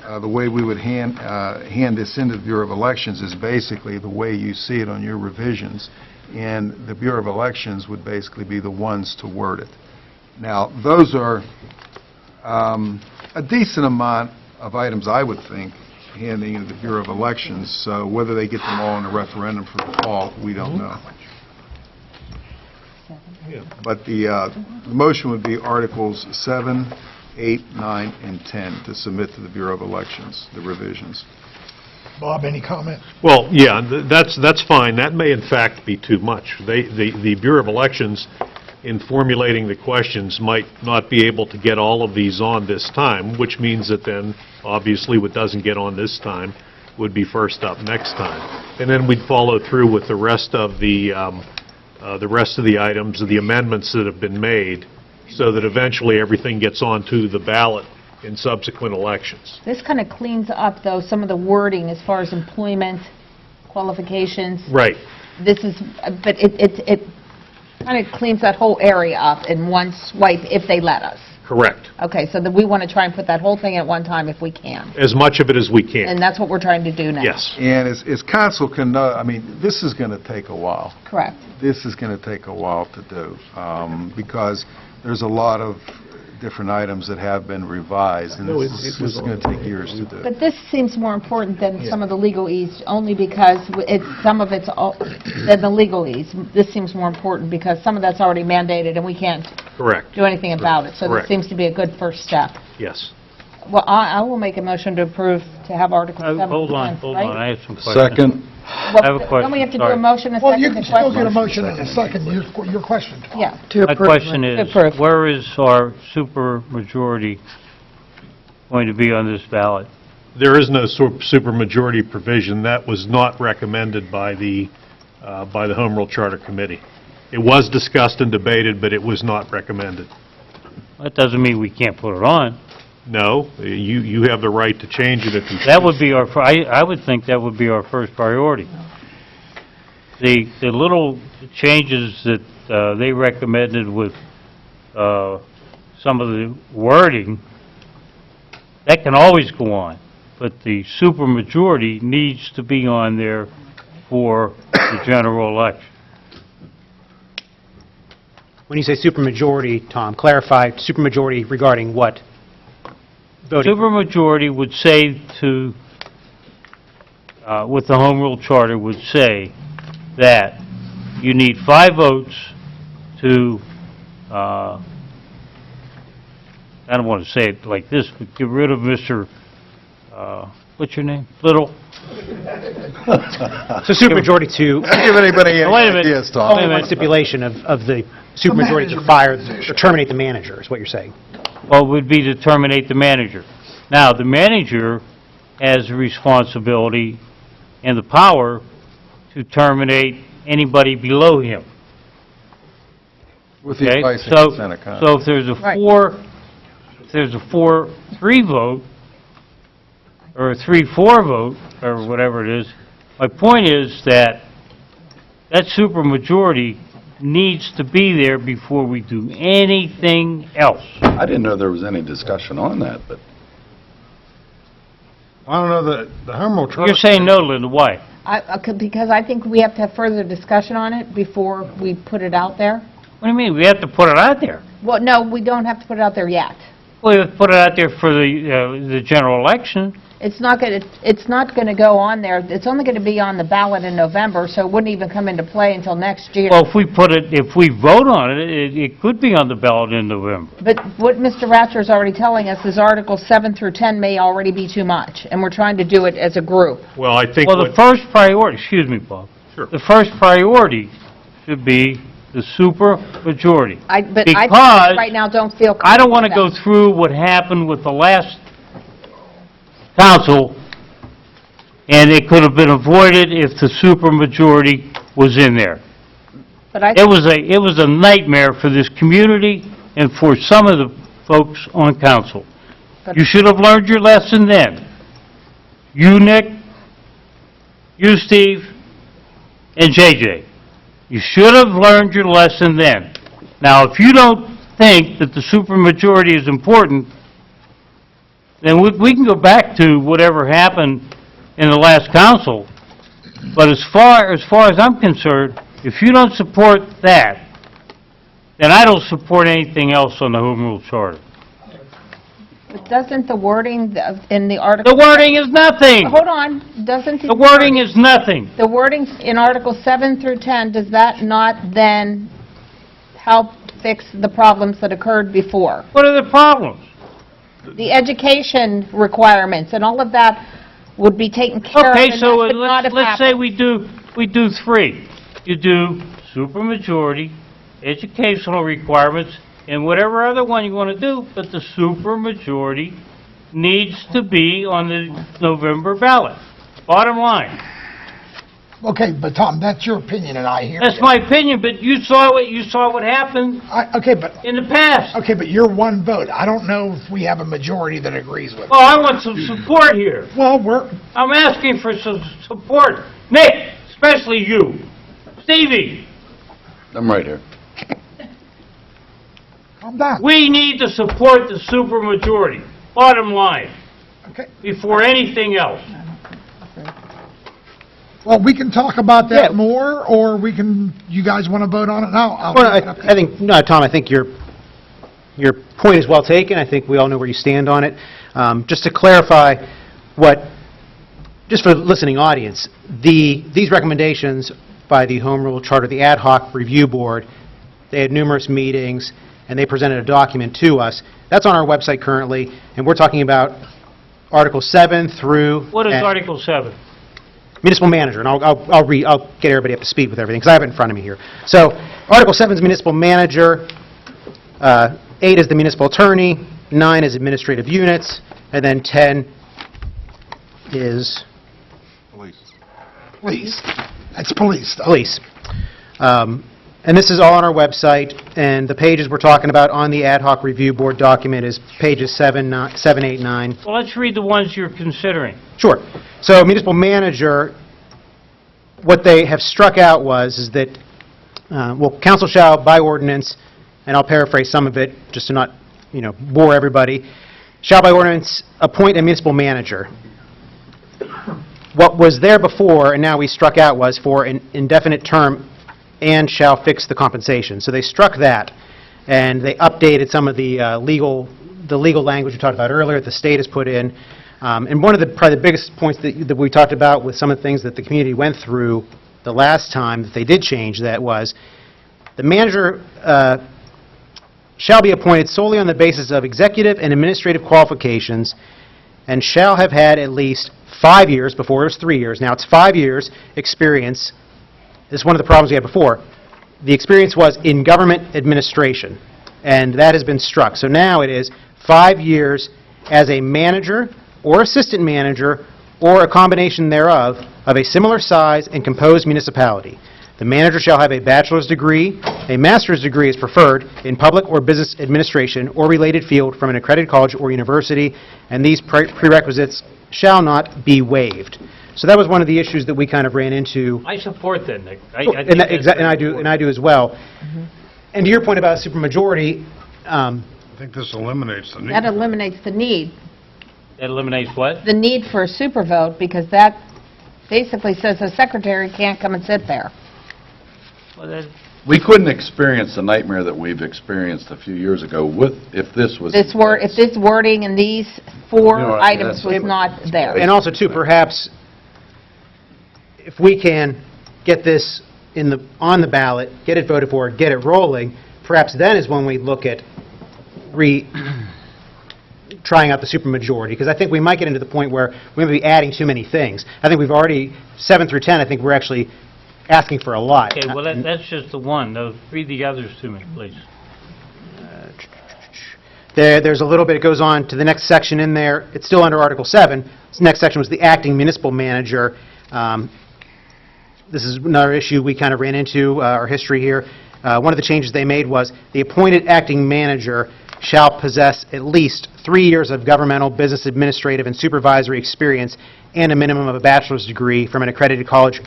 the way we would hand this into the Bureau of Elections is basically the way you see it on your revisions, and the Bureau of Elections would basically be the ones to word it. Now, those are a decent amount of items, I would think, handing into the Bureau of Elections, so whether they get them all in a referendum for the fall, we don't know. But the motion would be Articles 7, 8, 9, and 10 to submit to the Bureau of Elections, the revisions. Bob, any comment? Well, yeah, that's fine. That may in fact be too much. The Bureau of Elections, in formulating the questions, might not be able to get all of these on this time, which means that then, obviously, what doesn't get on this time would be first up next time. And then we'd follow through with the rest of the items, the amendments that have been made, so that eventually everything gets onto the ballot in subsequent elections. This kind of cleans up, though, some of the wording as far as employment, qualifications. Right. This is, but it kind of cleans that whole area up in one swipe if they let us. Correct. Okay, so then we want to try and put that whole thing at one time if we can. As much of it as we can. And that's what we're trying to do now. Yes. And as council can know, I mean, this is going to take a while. Correct. This is going to take a while to do, because there's a lot of different items that have been revised, and this is going to take years to do. But this seems more important than some of the legalese, only because some of it's than the legalese. This seems more important because some of that's already mandated and we can't Correct. do anything about it. So Correct. this seems to be a good first step. Yes. Well, I will make a motion to approve to have Article 7. Hold on, right? I have some questions. Second. Well, I have a question, Don't we have to do sorry. a motion, a Well, second, you a can still get a question? motion in a second, your question, Tom. Yeah. My question is, Approve. where is our supermajority going to be on this ballot? There is no supermajority provision. That was not recommended by the Home Rule Charter Committee. It was discussed and debated, but it was not recommended. That doesn't mean we can't put it on. No, you have the right to change it if you... That would be I would think that would be our first priority. The little changes that they recommended with some of the wording, that can always go on, but the supermajority needs to be on there for the general election. When you say supermajority, Tom, clarify supermajority regarding what? Voting. Supermajority would say to, with the Home Rule Charter, would say that you need 5 votes to, I don't want to say it like this, but get rid of Mr., what's your name? Little? So supermajority to... Give anybody any Wait a minute. ideas, Tom. Only one stipulation of the supermajority to fire or terminate the manager, is what you're saying. Well, would be to terminate the manager. Now, the manager has the responsibility and the power to terminate anybody below him. With the Okay? advice and So, consent of council. so if there's a 4-3 vote, or a 3-4 vote, or whatever it is, my point is that that supermajority needs to be there before we do anything else. I didn't know there was any discussion on that, but I don't know, the Home Rule Charter... You're saying no, Linda, why? Because I think we have to have further discussion on it before we put it out there. What do you mean? We have to put it out there. Well, no, we don't have to put it out there yet. Well, put it out there for the general election. It's not going to go on there. It's only going to be on the ballot in November, so it wouldn't even come into play until next year. Well, if we vote on it, it could be on the ballot in November. But what Mr. Ratzer is already telling us is Articles 7 through 10 may already be too much, and we're trying to do it as a group. Well, I think... Well, the first priority, excuse me, Bob. Sure. The first priority should be the super majority. But Because I right now don't feel I don't want to comfortable go through what happened with the last council, and it could have been avoided if the supermajority was in there. But I It was a nightmare for this community and for some of the folks on council. But- You should have learned your lesson then. You, Nick, you, Steve, and JJ. You should have learned your lesson then. Now, if you don't think that the supermajority is important, then we can go back to whatever happened in the last council. But as far as I'm concerned, if you don't support that, then I don't support anything else on the Home Rule Charter. But doesn't the wording in the article... The wording is nothing. Hold on. Doesn't The wording is nothing. the wording in Article 7 through 10, does that not then help fix the problems that occurred before? What are the problems? The education requirements and all of that would be taken care of. Okay, and so that would not have let's say happened. we do three. You do supermajority, educational requirements, and whatever other one you want to do, but the supermajority needs to be on the November ballot. Bottom line. Okay, but Tom, that's your opinion, and I hear That's you. my opinion, but you saw what happened Okay, but... in the past. Okay, but you're one vote. I don't know if we have a majority that agrees with it. Oh, I want some support here. Well, I'm asking for some support. Nick, especially you. Stevie, I'm right here. calm down. we need to support the supermajority. Bottom line. Okay. Before anything else. Well, we can talk about that more, or we can, you guys want to vote on it now? I'll Well, take it up to I think, no, Tom, I think your point is well taken. I think we all know where you stand on it. Just to clarify just for the listening audience, these recommendations by the Home Rule Charter, the Ad Hoc Review Board, they had numerous meetings, and they presented a document to us. That's on our website currently, and we're talking about Article 7 through... What is Article 7? Municipal manager, and I'll get everybody up to speed with everything, because I have it in front of me here. So, Article 7 is municipal manager, 8 is the municipal attorney, 9 is administrative units, and then 10 is... Police. That's police stuff. Police. And this is all on our website, and the pages we're talking about on the Ad Hoc Review Board document is pages 7, 8, 9. Well, let's read the ones you're considering. Sure. So municipal manager, what they have struck out is that, council shall, by ordinance, and I'll paraphrase some of it just to not, bore everybody, shall by ordinance appoint a municipal manager. What was there before, and now we struck out, was for an indefinite term and shall fix the compensation. So they struck that, and they updated some of the legal language we talked about earlier that the state has put in. And one of probably the biggest points that we talked about with some of the things that the community went through the last time that they did change that was the manager shall be appointed solely on the basis of executive and administrative qualifications and shall have had at least 5 years, before it was 3 years, now it's 5 years, experience. This is one of the problems we had before. The experience was in government administration, and that has been struck. So now it is 5 years as a manager or assistant manager or a combination thereof of a similar size and composed municipality. The manager shall have a bachelor's degree, a master's degree is preferred, in public or business administration or related field from an accredited college or university, and these prerequisites shall not be waived. So that was one of the issues that we kind of ran into. I support that, Nick. And I do as well. Mm-hmm. And to your point about a supermajority, I think this eliminates the need. That eliminates the need. That eliminates what? The need for a super vote, because that basically says the secretary can't come and sit there. Well, We couldn't experience the nightmare that we've experienced a few years ago if this was... If this wording and these four You know, items that's- was not there. And also, too, perhaps, if we can get this on the ballot, get it voted for, get it rolling, perhaps then is when we look at trying out the supermajority, because I think we might get into the point where we may be adding too many things. I think we've already, 7 through 10, I think we're actually asking for a lot. Okay, well, that's just the one. Those, read the others to me, please. There's a little bit, it goes on to the next section in there. It's still under Article 7. This next section was the acting municipal manager. This is another issue we kind of ran into, our history here. One of the changes they made was the appointed acting manager shall possess at least 3 years of governmental, business administrative, and supervisory experience and a minimum of a bachelor's degree from an accredited college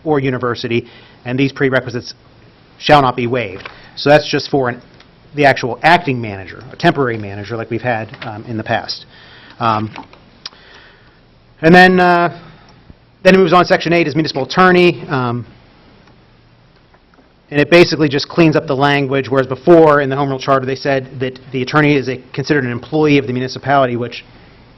or university, and these prerequisites shall not be waived. So that's just for the actual acting manager, a temporary manager like we've had in the past. And then it moves on, Section 8 is municipal attorney, and it basically just cleans up the language, whereas before in the Home Rule Charter they said that the attorney is considered an employee of the municipality, which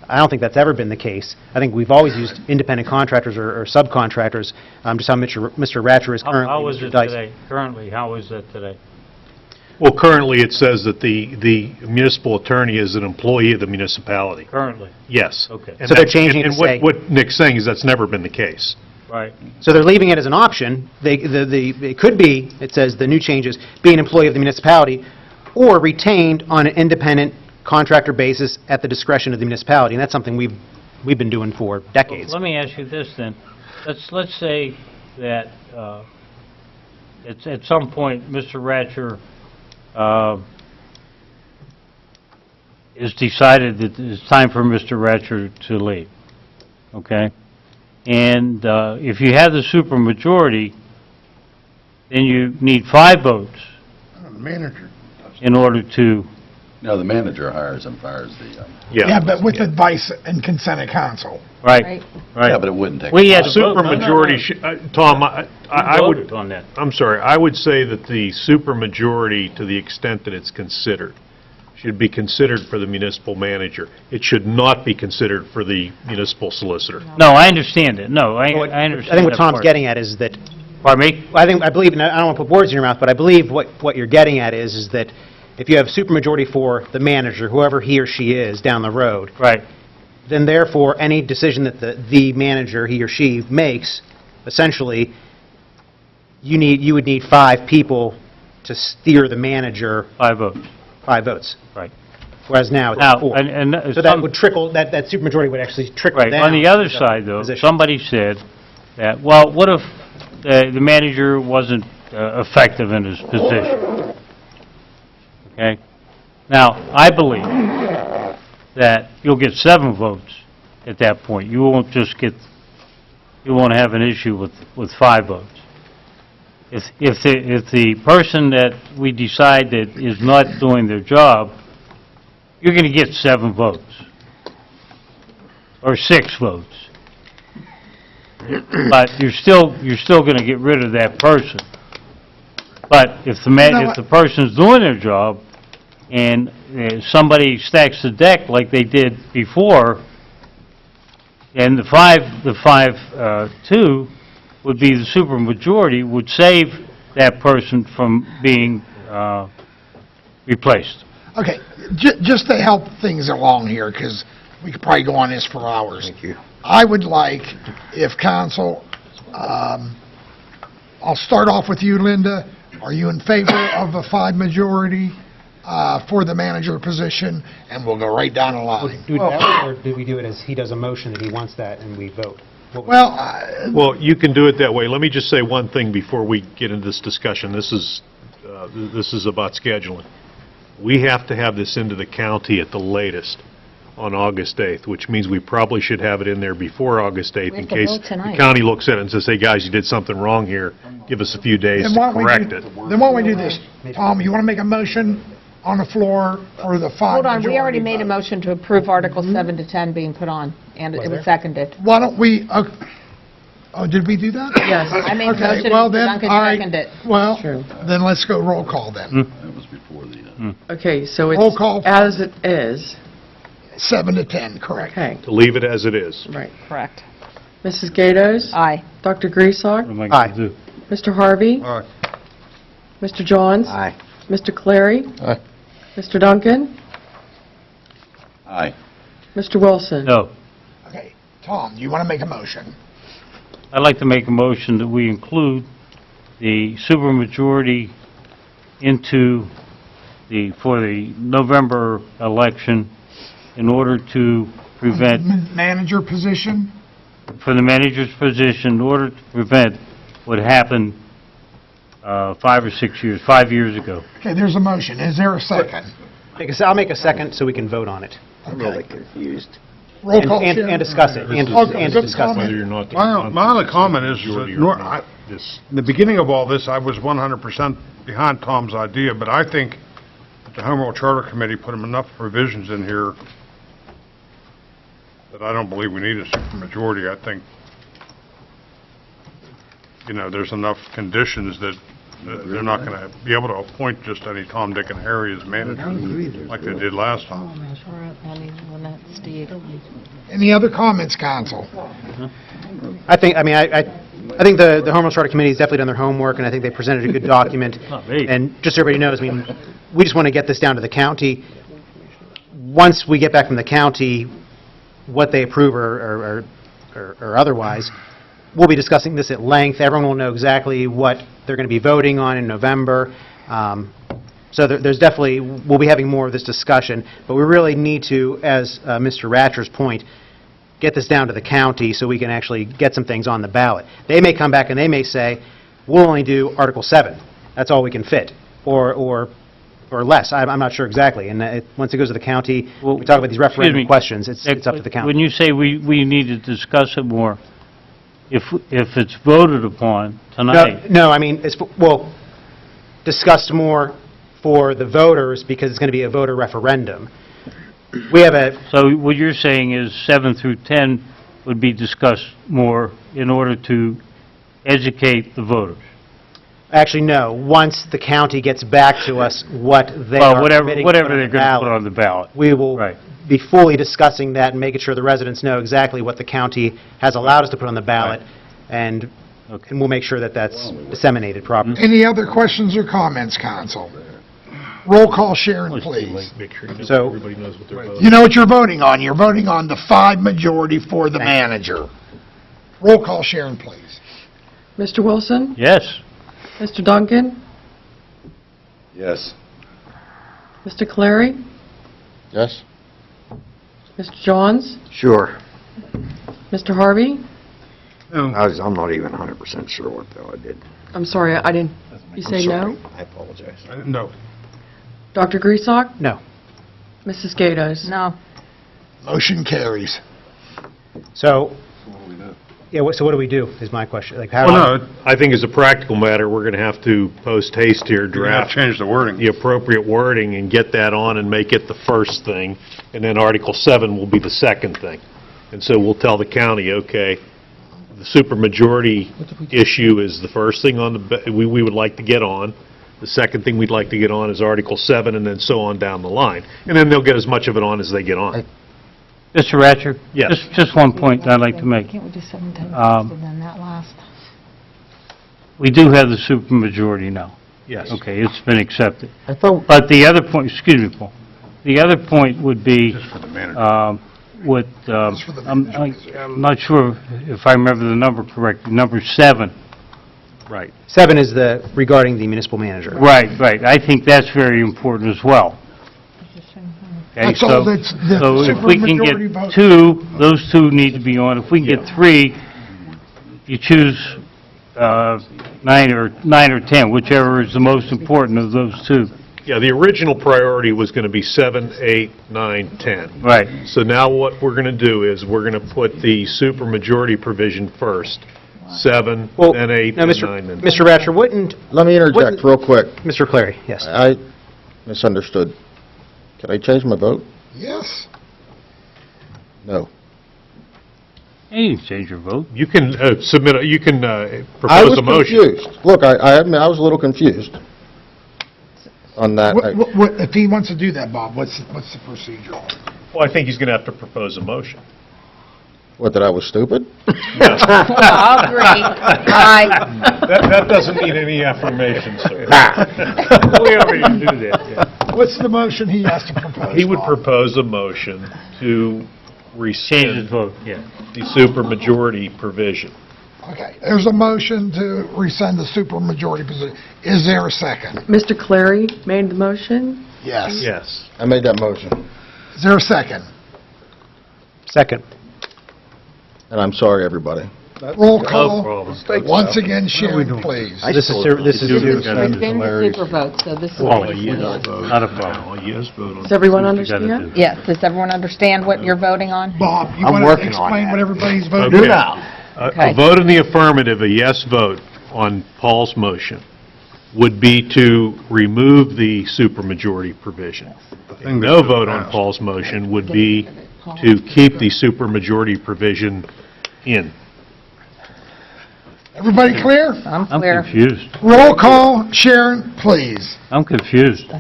I don't think that's ever been the case. I think we've always used independent contractors or subcontractors, just how Mr. Ratcher is currently. How is Mr. it Dice. today? Currently, how is that today? Well, currently, it says that the municipal attorney is an employee of the municipality. Currently? Yes. Okay. And So they're that's- changing it and to say- what Nick's saying is that's never been the case. Right. So they're leaving it as an option. It could be, it says, the new changes, be an employee of the municipality or retained on an independent contractor basis at the discretion of the municipality. And that's something we've been doing for decades. Let me ask you this then. Let's say that at some point, Mr. Ratcher is decided that it's time for Mr. Ratcher to leave, okay? And if you have the supermajority, then you need 5 votes Manager. in order to... No, the manager hires and fires the... Yeah, but with advice and consent of council. Right, right. Yeah, but it wouldn't take... We had to vote. Supermajority, Tom, I would... voted on that. I'm sorry, I would say that the supermajority, to the extent that it's considered, should be considered for the municipal manager. It should not be considered for the municipal solicitor. No, I understand it. No, I understand I think what that Tom's part. getting at is that, Pardon me? I believe, and I don't want to put words in your mouth, but I believe what you're getting at is that if you have supermajority for the manager, whoever he or she is down the road, right, then therefore any decision that the manager, he or she, makes, essentially, you would need 5 people to steer the manager. 5 votes. 5 votes. Right. Whereas now it's Now, 4. and So that would trickle, that supermajority would actually trickle Right. down. On the other to side, though, position. somebody said that, well, what if the manager wasn't effective in his position? Okay? Now, I believe that you'll get 7 votes at that point. You won't have an issue with 5 votes. If the person that we decide that is not doing their job, you're going to get 7 votes, or 6 votes. But you're still going to get rid of that person. But if the person's doing their job, and somebody stacks the deck like they did before, and the 5-2 would be the supermajority, would save that person from being replaced. Okay, just to help things along here, because we could probably go on this for hours. Thank you. I would like, if council, I'll start off with you, Linda. Are you in favor of a 5 majority for the manager position? And we'll go right down the line. Do it that way, or do we do it as he does a motion that he wants that and we vote? Well, you can do it that way. Let me just say one thing before we get into this discussion. This is about scheduling. We have to have this into the county at the latest on August 8th, which means we probably should have it in there before August 8th in case the county looks at it and says, hey, guys, you did something wrong here. Give us a few days Then to why don't we correct do- it. Then why don't we do this? Tom, you want to make a motion on the floor for the 5 Hold on, majority we already made a vote? motion to approve Article 7 to 10 being put on, and it was seconded. Why don't we, Oh, did we do that? Yes. I made Okay, motion, well then, Duncan all right. seconded it. Well, True. then let's go roll call then. That was before the... Okay, so Roll it's call. as it is. 7 to 10, correct. Okay, To leave it as it is. right. Correct. Mrs. Gatos? Aye. Dr. Griesok? What am I going to do? Mr. Harvey? Aye. Mr. Johns? Aye. Mr. Clary? Aye. Mr. Duncan? Aye. Mr. Wilson? No. Okay, Tom, do you want to make a motion? I'd like to make a motion that we include the supermajority into for the November election in order to prevent, Manager position? for the manager's position, in order to prevent what happened 5 years ago. Okay, there's a motion. Is there a second? I'll make a second so we can vote on it. I'm really confused. Roll call, And Sharon. discuss it, and Okay, good discuss comment. it. Whether you're not... My only comment is, Majority that or not, in the beginning of all this, I was 100% behind Tom's idea, but I think that the Home Rule Charter Committee put enough provisions in here that I don't believe we need a supermajority. I think, there's enough conditions that they're not going to be able to appoint just any Tom, Dick, and Harry as manager like they did last time. Any other comments, council? I think the Home Rule Charter Committee has definitely done their homework, and I think they presented a good document. Not me. And just so everybody knows, we just want to get this down to the county. Once we get back from the county, what they approve or otherwise, we'll be discussing this at length. Everyone will know exactly what they're going to be voting on in November. So there's definitely, we'll be having more of this discussion, but we really need to, as Mr. Ratcher's point, get this down to the county so we can actually get some things on the ballot. They may come back and they may say, we'll only do Article 7. That's all we can fit, or less. I'm not sure exactly. And once it goes to the county, we talk about these referendum questions, it's up to the county. When you say we need to discuss it more, if it's voted upon tonight... No, we'll discuss more for the voters because it's going to be a voter referendum. We have So what you're saying is 7 through 10 would be discussed more in order to educate the voters? Actually, no. Once the county gets back to us what they Well, are whatever committing to they're put on going the to put ballot, on the ballot. we will Right. be fully discussing that and making sure the residents know exactly what the county has allowed us to put on the ballot, and we'll make sure that that's disseminated properly. Any other questions or comments, council? Roll call, Sharon, please. Make sure So- everybody knows what they're voting. You know what you're voting on. You're voting on the 5 majority for the manager. Roll call, Sharon, please. Mr. Wilson? Yes. Mr. Duncan? Yes. Mr. Clary? Yes? Mr. Johns? Sure. Mr. Harvey? I'm not even 100% sure what the hell I did. I'm sorry, I didn't... You I'm say sorry. no? I apologize. No. Dr. Griesok? No. Mrs. Gatos? No. Motion carries. So, so what do we do, is my question. Like, how Well, no, I think as a practical matter, we're going to have to post haste here, You're going to have draft to change the wording. the appropriate wording and get that on and make it the first thing, and then Article 7 will be the second thing. And so we'll tell the county, okay, the supermajority issue is the first thing on we would like to get on. The second thing we'd like to get on is Article 7, and then so on down the line. And then they'll get as much of it on as they get on. Mr. Ratcher? Yes. Just one point I'd like to make. Can't we do 7 times Um, faster than that last? We do have the supermajority now. Yes. Okay, it's been accepted. I thought, But the other point, excuse me, Paul, the other point would be, For the manager. I'm not sure if I remember the number correctly, number 7. Right. 7 is regarding the municipal manager. Right. I think that's very important as well. Okay, That's all that's the so if we can get supermajority vote. 2, those 2 need to be on. If we can get 3, you choose 9 or 10, whichever is the most important of those 2. Yeah, the original priority was going to be 7, 8, 9, 10. Right. So now what we're going to do is we're going to put the supermajority provision first, 7, Well, then 8, now, then 9, then... Mr. Ratcher, wouldn't... let me interject real quick. Mr. Clary, yes. I misunderstood. Can I change my vote? Yes. No. You can change your vote. You can submit, you can I propose was a motion. confused. Look, I admit, I was a little confused on that. If he wants to do that, Bob, what's the procedure? Well, I think he's going to have to propose a motion. What, that I was stupid? I'll agree. Aye. That doesn't need any affirmation, sir. We already do that, yeah. What's the motion he has to propose? He would Bob? propose a motion to Change his rescind vote, yeah. the supermajority provision. Okay, there's a motion to rescind the supermajority position. Is there a second? Mr. Clary made the motion. Yes. Yes. I made that motion, Is there a second? Second. and I'm sorry, everybody. Roll call. problem. Once again, Sharon, please. This is to It's been the super vote, so this is... Well, a yes vote. Not a problem. A yes vote on. Does everyone What you gotta understand? do. Yes, does everyone understand what you're voting on? Bob, you I'm want working to on explain that. what everybody's voting? Okay. now. Okay. A vote in the affirmative, a yes vote on Paul's motion, would be to remove the supermajority provision. A no vote on Paul's motion would be to keep the supermajority provision in. Everybody clear? I'm I'm clear. confused. Roll call. Sharon, please. I'm confused.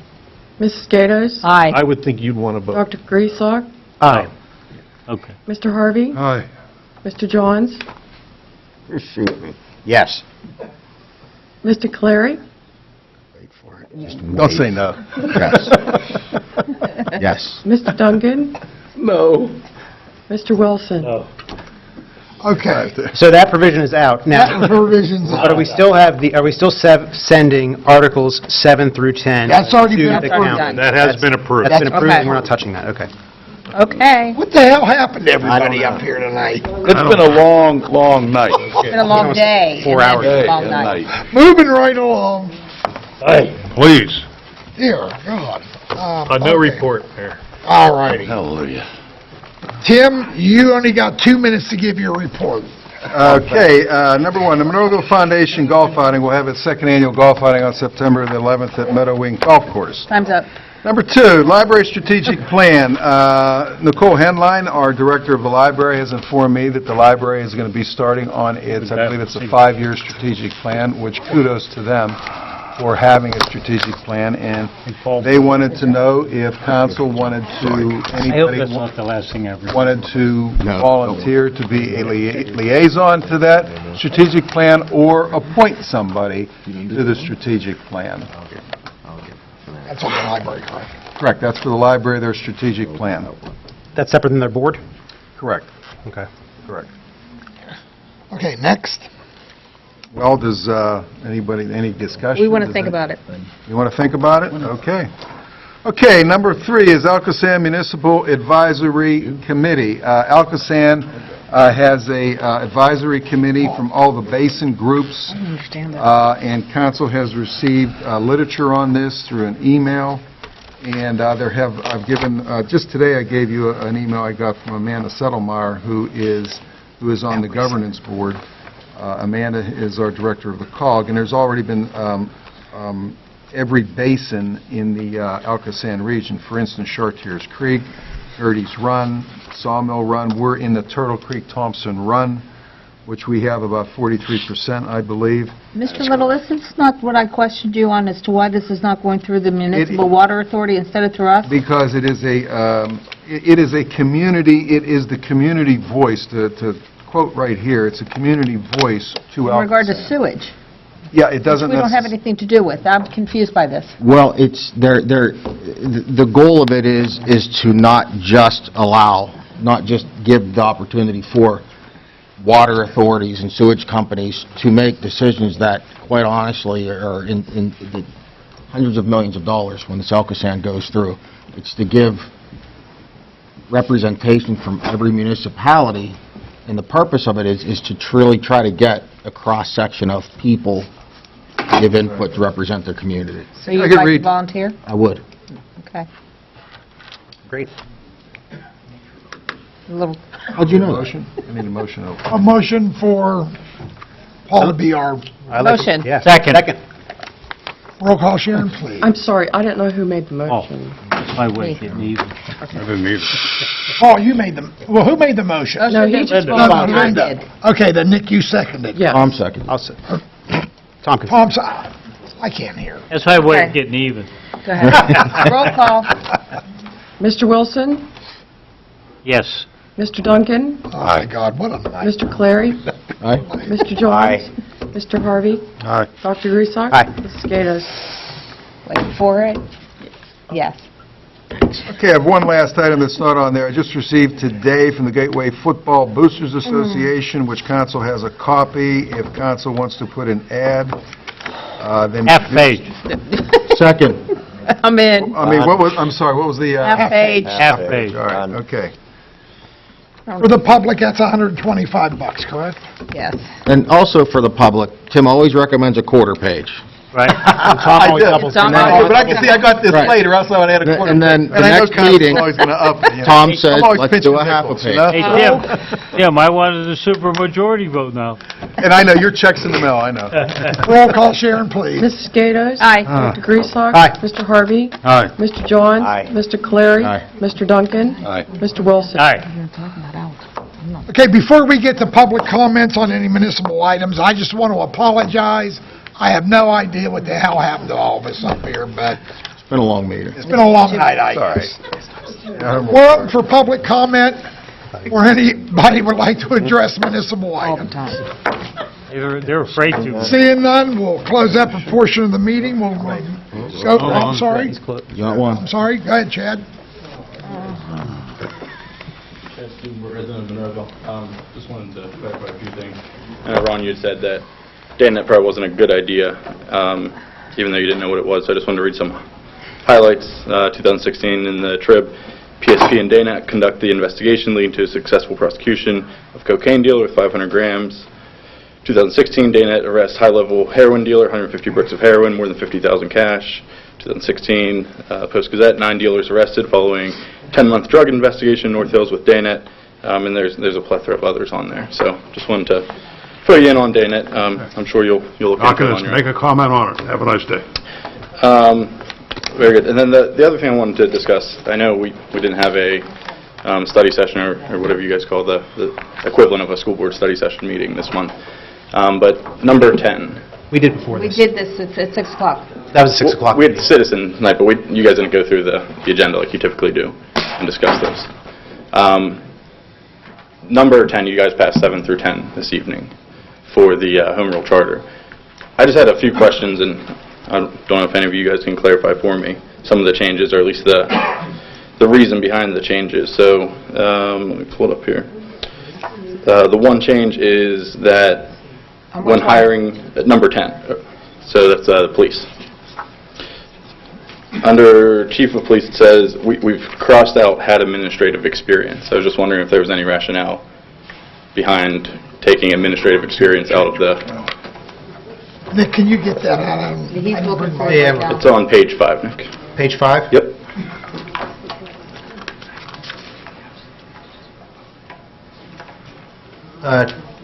Mrs. Gatos? Aye. I would think you'd want to vote. Dr. Griesbach? Aye. Okay. Mr. Harvey? Aye. Mr. Johns? Yes. Mr. Clary? Don't say no. Yes. Yes. Mr. Duncan? No. Mr. Wilson? Okay. So that provision is out. Now, That provision's but are we still sending Articles 7 through 10? That's already to been the approved. county? That has been approved. That's been approved, Okay. and we're not touching that, okay. Okay. What the hell happened to everybody up here tonight? It's been a long, long night. It's been a long day. 4 hours. And then a long night. Moving right along. Please. Dear God. No Okay. report, Mayor. All righty. Hallelujah. Tim, you only got 2 minutes to give your report. Okay, number one, the Monroeville Foundation Golf Outing will have its second annual golf outing on September the 11th at Meadow Wing Golf Course. Time's up. Number two, Library Strategic Plan. Nicole Henline, our Director of the Library, has informed me that the library is going to be starting on its, I believe it's a 5-year strategic plan, which kudos to them for having a strategic plan, and they wanted to know if council wanted to, I hope anybody that's not the last thing I read. wanted to volunteer to be a liaison to that strategic plan or appoint somebody to the strategic plan. That's on the library, correct? Correct, that's for the library, their strategic plan. That's separate than their board? Correct, Okay. correct. Okay, next. Well, does anybody, any discussion? We want to Does think any- about it. You want to think about it? Okay. Okay, number 3 is Alcoasand Municipal Advisory Committee. Alcoasand has a advisory committee from all the basin groups, I don't understand that. and council has received literature on this through an email, and I've given, just today I gave you an email I got from Amanda Settlemeyer, who is on the governance board. Amanda is our director of the COG, and there's already been every basin in the Alcoasand region, for instance, Chartiers Creek, Gertie's Run, Sawmill Run. We're in the Turtle Creek Thompson Run, which we have about 43%, I believe. Mr. Little, this is not what I questioned you on as to why this is not going through the Municipal Water Authority instead of through us? Because it is a community, it is the community voice, to quote right here, it's a community voice to In regard to Alcoasand. sewage, Yeah, it which doesn't we don't have necessarily... anything to do with. I'm confused by this. Well, it's, the goal of it is to not just allow, not just give the opportunity for water authorities and sewage companies to make decisions that, quite honestly, are in the hundreds of millions of dollars when this Alcoasand goes through. It's to give representation from every municipality, and the purpose of it is to truly try to get a cross-section of people to give input to represent their community. So you'd like to volunteer? I would. Okay. Great. A little... How'd you know that? Motion? I need a motion. A motion for Paul to be our Motion. Yeah. Second. roll call. Sharon, please. I'm sorry, I didn't know who made the motion. My way of getting even. I didn't either. Paul, you made the, well, who made the motion? No, he just No, voted no, on it. Linda. Okay, then Nick, you seconded. Yeah. Tom second. I'll say. Tom can... Tom, I can't hear. That's my way of Okay. getting even. Go ahead. Roll call. Mr. Wilson? Yes. Mr. Duncan? Oh, my God, what a night. Mr. Clary? Aye. Mr. Jones? Mr. Harvey? Aye. Dr. Griesbach? Aye. Mrs. Gatos? Wait for it. Yes. Okay, I have one last item that's not on there. I just received today from the Gateway Football Boosters Association, which council has a copy. If council wants to put an ad, then... Half page. Second. I'm in. I mean, I'm sorry, what was the... Half page. Half page. All right, okay. For the public, that's $125, correct? Yes. And also for the public, Tim always recommends a quarter page. Right? Tom always doubles. Tom and then- always- But I can see I got this Right. later, else I would add a quarter. And then the And I know next council's meeting, always going to up it, you know. Tom I'm said, always let's pinching do a half a nickels, page. you know? Hey, Tim, I wanted a super majority vote now. And I know, your check's in the mail, I know. Roll call, Sharon, please. Mrs. Gatos? Aye. Dr. Griesbach? Aye. Mr. Harvey? Aye. Mr. Johns? Aye. Mr. Clary? Aye. Mr. Duncan? Aye. Mr. Wilson? Aye. Okay, before we get to public comments on any municipal items, I just want to apologize. I have no idea what the hell happened to all of us up here, but It's been a long meeting. it's been a long night, I guess. We're open for public comment, or anybody would like to address municipal items. They're afraid to. Seeing none, we'll close that portion of the meeting. We'll go, I'm sorry. You want one? I'm sorry, go ahead, Chad. Chad Stubenberg, resident of Monroeville. Just wanted to clarify a few things. I know, Ron, you had said that DayNet probably wasn't a good idea, even though you didn't know what it was. So I just wanted to read some highlights. 2016 in the Trib, PSP and DayNet conduct the investigation leading to a successful prosecution of cocaine dealer with 500 grams. 2016, DayNet arrests high-level heroin dealer, 150 bricks of heroin, more than 50,000 cash. 2016, Post-Gazette, 9 dealers arrested following 10-month drug investigation in North Hills with DayNet, and there's a plethora of others on there. So just wanted to fill you in on DayNet. I'm sure you'll look Not into it going on to your make a comment on it. Have a nice day. Very good. And then the other thing I wanted to discuss, I know we didn't have a study session or whatever you guys call the equivalent of a school board study session meeting this month. But number 10. We did before We this. did this at 6 o'clock. That was a 6 o'clock We had meeting. citizen night, but you guys didn't go through the agenda like you typically do and discuss this. Number 10, you guys passed 7 through 10 this evening for the home rule charter. I just had a few questions, and I don't know if any of you guys can clarify for me some of the changes, or at least the reason behind the changes. So let me pull it up here. The one change is that when hiring, number 10, so that's the police. Under Chief of Police, it says we've crossed out had administrative experience. I was just wondering if there was any rationale behind taking administrative experience out of the... Nick, can you get that out? He's looking for Yeah. it now. It's on page 5, Nick. Page 5? Yep.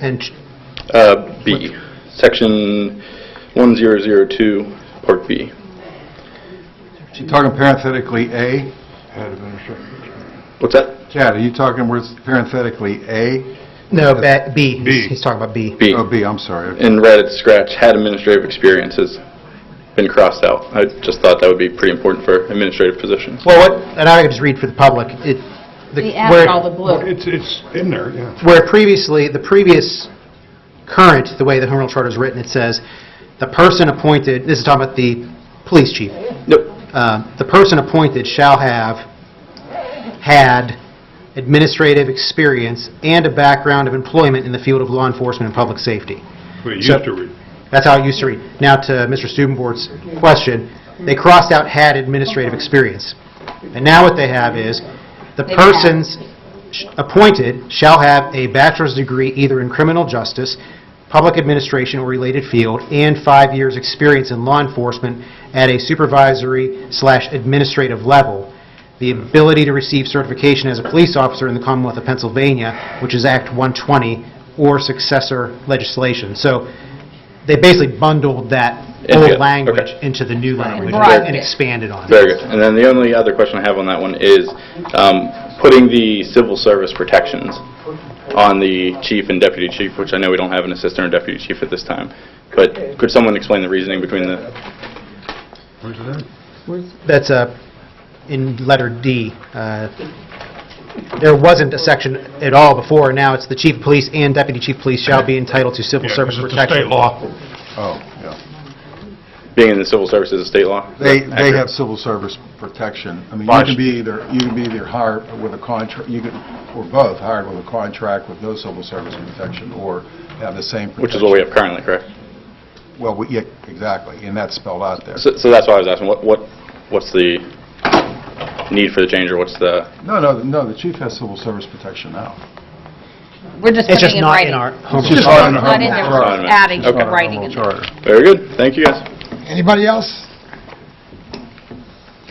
And B, section 1002, part B. You talking parenthetically A? What's that? Chad, are you talking where it's parenthetically A? no, B. He's talking about B. B. Oh, B, I'm sorry. In red, it's scratch, had administrative experience has been crossed out. I just thought that would be pretty important for administrative positions. Well, and I can just read for the public. He added all the blue. It's in there, yeah. Where previously, the previous current, the way the home rule charter is written, it says, the person appointed, this is talking about the police chief. Yep. The person appointed shall have had administrative experience and a background of employment in the field of law enforcement and public safety. We So- used to read. That's how it used to read. Now to Mr. Stubenborg's question, they crossed out had administrative experience. And now what they have is, the persons appointed shall have a bachelor's degree either in criminal justice, public administration or related field, and 5 years' experience in law enforcement at a supervisory/administrative level. The ability to receive certification as a police officer in the Commonwealth of Pennsylvania, which is Act 120, or successor legislation. So they basically bundled that old Yeah, language okay. into the new language Right. and expanded on it. Very good. And then the only other question I have on that one is putting the civil service protections on the chief and deputy chief, which I know we don't have an assistant or deputy chief at this time. But could someone explain the reasoning between the... That's in letter D. There wasn't a section at all before, now it's the chief of police and deputy chief of police shall be entitled to civil Yeah, service 'cause it's a protection. state law. Oh, yeah. Being in the civil service is a state law? Is They that accurate? have civil service protection. I mean, By you can be either hired with a contract, or both, hired with a contract with no civil service protection, or have the same protection. Which is what we have currently, correct? Well, yeah, exactly, and that's spelled out there. So that's why I was asking, what's the need for the change, or what's the... No, the chief has civil service protection now. We're just It's just putting in not writing. in our home It's just rule. not in the Not in home there, rule we're charter. just adding Okay. some writing in there. Charter. Very good. Thank you, guys. Anybody else?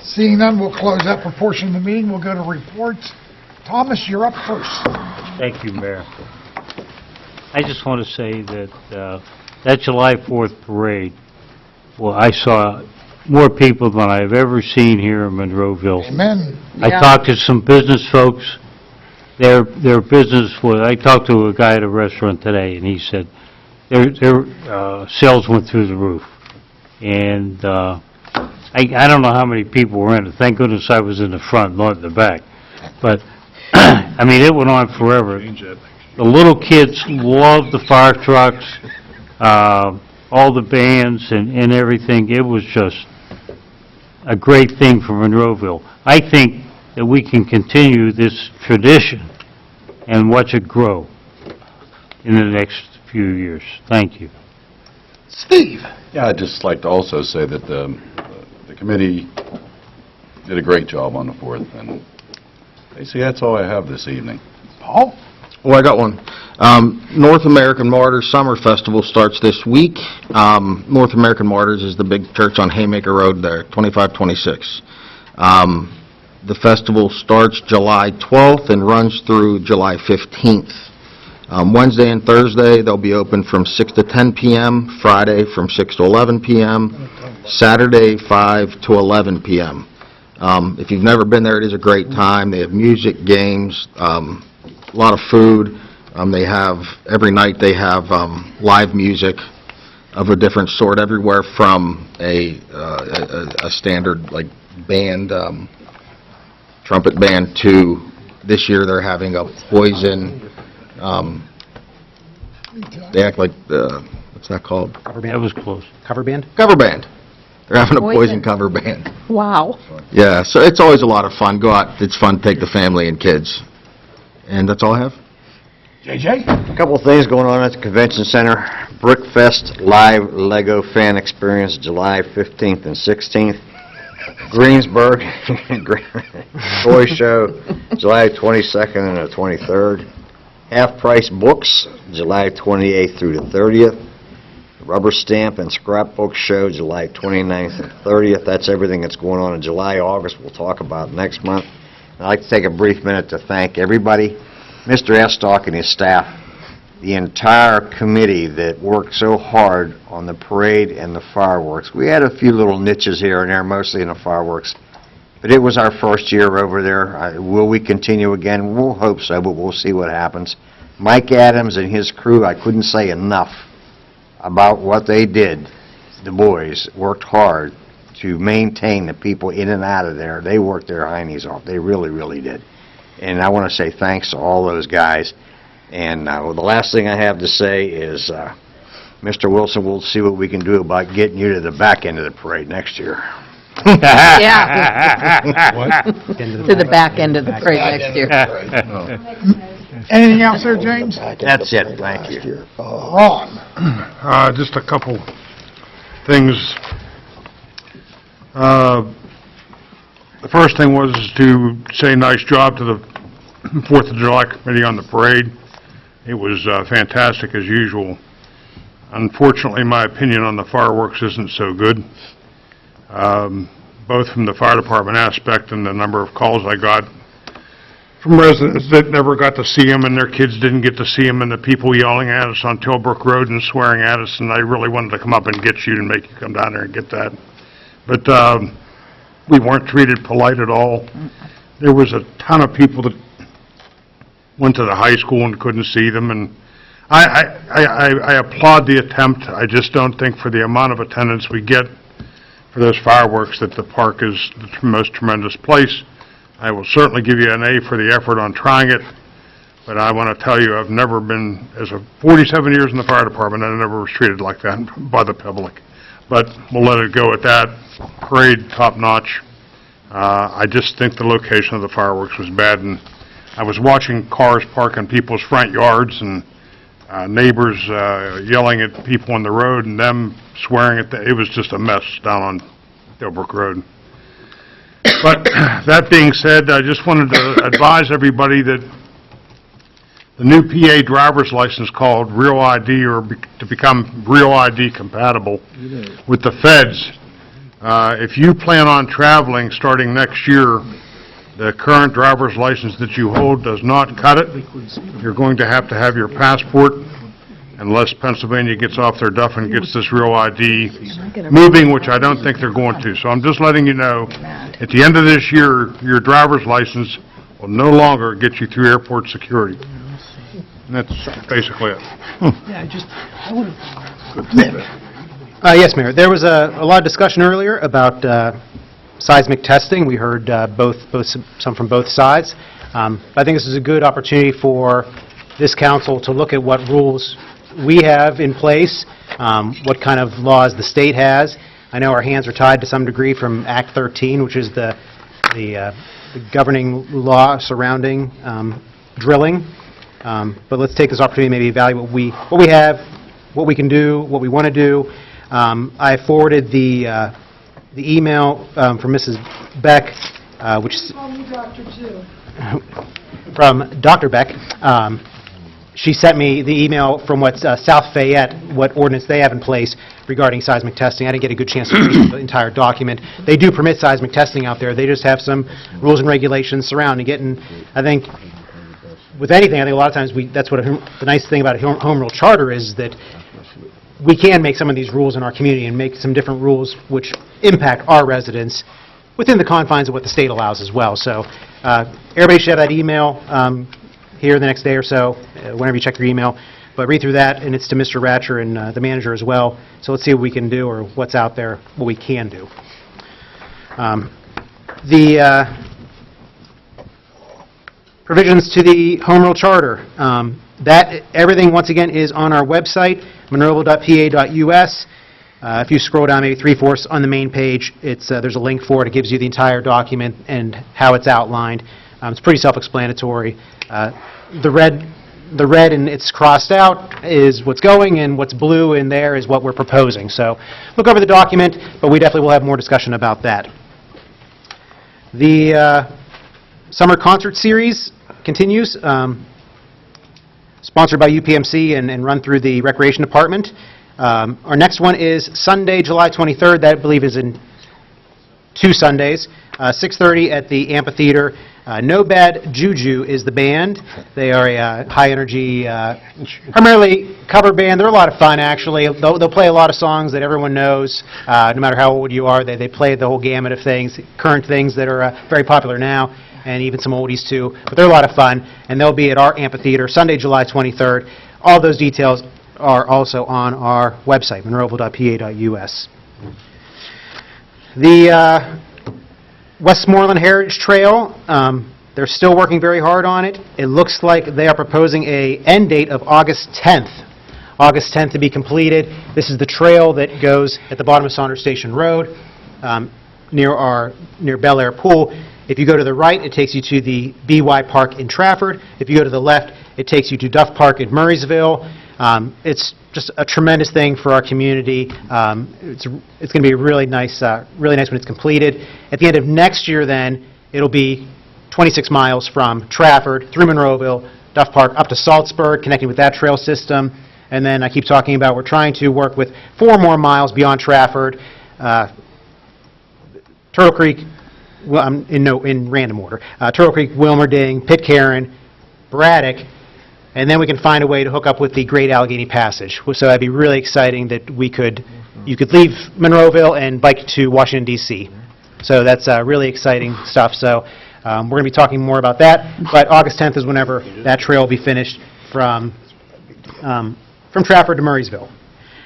Seeing none, we'll close that portion of the meeting. We'll go to reports. Thomas, you're up first. Thank you, Mayor. I just want to say that that July 4th parade, well, I saw more people than I've ever seen here in Monroeville. Amen. I Yeah. talked to some business folks. Their business was, I talked to a guy at a restaurant today, and he said their sales went through the roof. And I don't know how many people were in it. Thank goodness I was in the front, not in the back. But, I mean, it went on forever. The little kids loved the fire trucks, all the bands and everything. It was just a great thing for Monroeville. I think that we can continue this tradition and watch it grow in the next few years. Thank you. Steve? Yeah, I'd just like to also say that the committee did a great job on the 4th, and basically that's all I have this evening. Paul? Well, I got one. North American Martyrs Summer Festival starts this week. North American Martyrs is the big church on Haymaker Road there, 2526. The festival starts July 12th and runs through July 15th. Wednesday and Thursday, they'll be open from 6 to 10 p.m., Friday from 6 to 11 p.m., Saturday 5 to 11 p.m. If you've never been there, it is a great time. They have music, games, a lot of food. Every night they have live music of a different sort, everywhere from a standard like band, trumpet band, to this year they're having a Poison, they act like, what's that called? Cover band. That was close. Cover band? Cover band. They're having a Poison. Poison cover band. Wow. Yeah, so it's always a lot of fun. Go out, it's fun, take the family and kids. And that's all I have. JJ? A couple of things going on at the Convention Center. Brickfest Live Lego Fan Experience, July 15th and 16th. Greensburg Toy Show, July 22nd and the 23rd. Half Price Books, July 28th through the 30th. Rubber Stamp and Scrapbook Show, July 29th and 30th. That's everything that's going on in July. August, we'll talk about next month. I'd like to take a brief minute to thank everybody, Mr. Estock and his staff, the entire committee that worked so hard on the parade and the fireworks. We had a few little niches here and there, mostly in the fireworks, but it was our first year over there. Will we continue again? We'll hope so, but we'll see what happens. Mike Adams and his crew, I couldn't say enough about what they did. The boys worked hard to maintain the people in and out of there. They worked their heinies off. They really, really did. And I want to say thanks to all those guys. And the last thing I have to say is, Mr. Wilson, we'll see what we can do about getting you to the back end of the parade next year. Yeah. To the back end of the parade next year. Anything else there, James? That's it. Thank you. Ron? Just a couple things. The first thing was to say nice job to the 4th of July Committee on the parade. It was fantastic as usual. Unfortunately, my opinion on the fireworks isn't so good, both from the fire department aspect and the number of calls I got from residents that never got to see them, and their kids didn't get to see them, and the people yelling at us on Tilbrook Road and swearing at us, and I really wanted to come up and get you and make you come down there and get that. But we weren't treated polite at all. There was a ton of people that went to the high school and couldn't see them, and I applaud the attempt. I just don't think for the amount of attendance we get for those fireworks that the park is the most tremendous place. I will certainly give you an A for the effort on trying it, but I want to tell you, I've never been, as a 47 years in the fire department, I never was treated like that by the public. But we'll let it go at that. Parade, top-notch. I just think the location of the fireworks was bad, and I was watching cars park in people's front yards and neighbors yelling at people on the road and them swearing at it was just a mess down on Delbrook Road. But that being said, I just wanted to advise everybody that the new PA driver's license called Real ID, or to become Real ID compatible with the feds. If you plan on traveling starting next year, the current driver's license that you hold does not cut it. You're going to have your passport, unless Pennsylvania gets off their duff and gets this Real ID moving, which I don't think they're going to. So I'm just letting you know, at the end of this year, your driver's license will no longer get you through airport security. And that's basically it. Yes, Mayor. There was a lot of discussion earlier about seismic testing. We heard some from both sides. I think this is a good opportunity for this council to look at what rules we have in place, what kind of laws the state has. I know our hands are tied to some degree from Act 13, which is the governing law surrounding drilling. But let's take this opportunity to maybe evaluate what we have, what we can do, what we want to do. I forwarded the email from Mrs. Beck, which from Dr. Beck. She sent me the email from South Fayette, what ordinance they have in place regarding seismic testing. I didn't get a good chance to read the entire document. They do permit seismic testing out there. They just have some rules and regulations surrounding it. And I think with anything, I think a lot of times that's what the nice thing about a home rule charter is, that we can make some of these rules in our community and make some different rules which impact our residents within the confines of what the state allows as well. So everybody should have that email here the next day or so, whenever you check your email. But read through that, and it's to Mr. Ratcher and the manager as well. So let's see what we can do, or what's out there, what we can do. The provisions to the Home Rule Charter. Everything, once again, is on our website, monroeville.pa.us. If you scroll down maybe 3/4 on the main page, there's a link for it. It gives you the entire document and how it's outlined. It's pretty self-explanatory. The red and it's crossed out is what's going, and what's blue in there is what we're proposing. So look over the document, but we definitely will have more discussion about that. The summer concert series continues, sponsored by UPMC and run through the Recreation Department. Our next one is Sunday, July 23rd. That, I believe, is in 2 Sundays, 6:30 at the amphitheater. No Bad Juju is the band. They are a high-energy, primarily cover band. They're a lot of fun, actually. They'll play a lot of songs that everyone knows, no matter how old you are. They play the whole gamut of things, current things that are very popular now, and even some oldies, too. But they're a lot of fun, and they'll be at our amphitheater Sunday, July 23rd. All those details are also on our website, monroeville.pa.us. The Westmoreland Heritage Trail, they're still working very hard on it. It looks like they are proposing an end date of August 10th. August 10th to be completed. This is the trail that goes at the bottom of Saunders Station Road, near Bel Air Pool. If you go to the right, it takes you to the BY Park in Trafford. If you go to the left, it takes you to Duff Park in Murraysville. It's just a tremendous thing for our community. It's going to be really nice when it's completed. At the end of next year, then, it'll be 26 miles from Trafford through Monroeville, Duff Park, up to Saltsburg, connecting with that trail system. And then I keep talking about we're trying to work with 4 more miles beyond Trafford. Turtle Creek in random order, Turtle Creek, Wilmerding, Pitcairn, Braddock, and then we can find a way to hook up with the Great Allegheny Passage. So that'd be really exciting that you could leave Monroeville and bike to Washington DC. So that's really exciting stuff. So we're going to be talking more about that, but August 10th is whenever that trail will be finished from Trafford to Murraysville.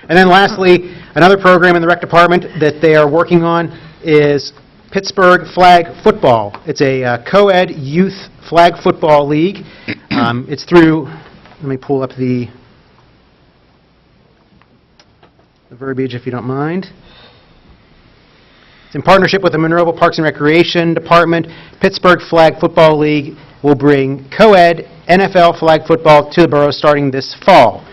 And then lastly, another program in the rec department that they are working on is Pittsburgh Flag Football. It's a co-ed youth flag football league. It's through, let me pull up the verbiage if you don't mind. It's in partnership with the Monroeville Parks and Recreation Department. Pittsburgh Flag Football League will bring co-ed NFL flag football to the borough starting this fall.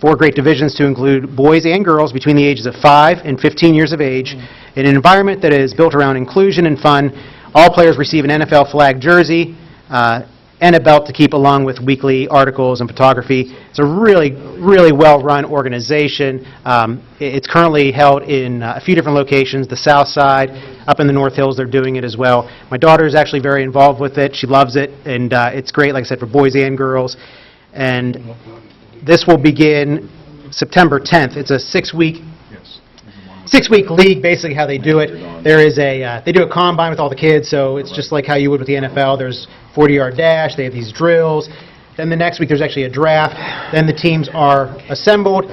4 great divisions to include boys and girls between the ages of 5 and 15 years of age in an environment that is built around inclusion and fun. All players receive an NFL flag jersey and a belt to keep along with weekly articles and photography. It's a really, really well-run organization. It's currently held in a few different locations, the South Side, up in the North Hills, they're doing it as well. My daughter is actually very involved with it. She loves it, and it's great, like I said, for boys and girls. And this will begin September 10th. It's a 6-week league, basically how they do it. There is they do a combine with all the kids, so it's just like how you would with the NFL. There's 40-yard dash, they have these drills. Then the next week there's actually a draft. Then the teams are assembled.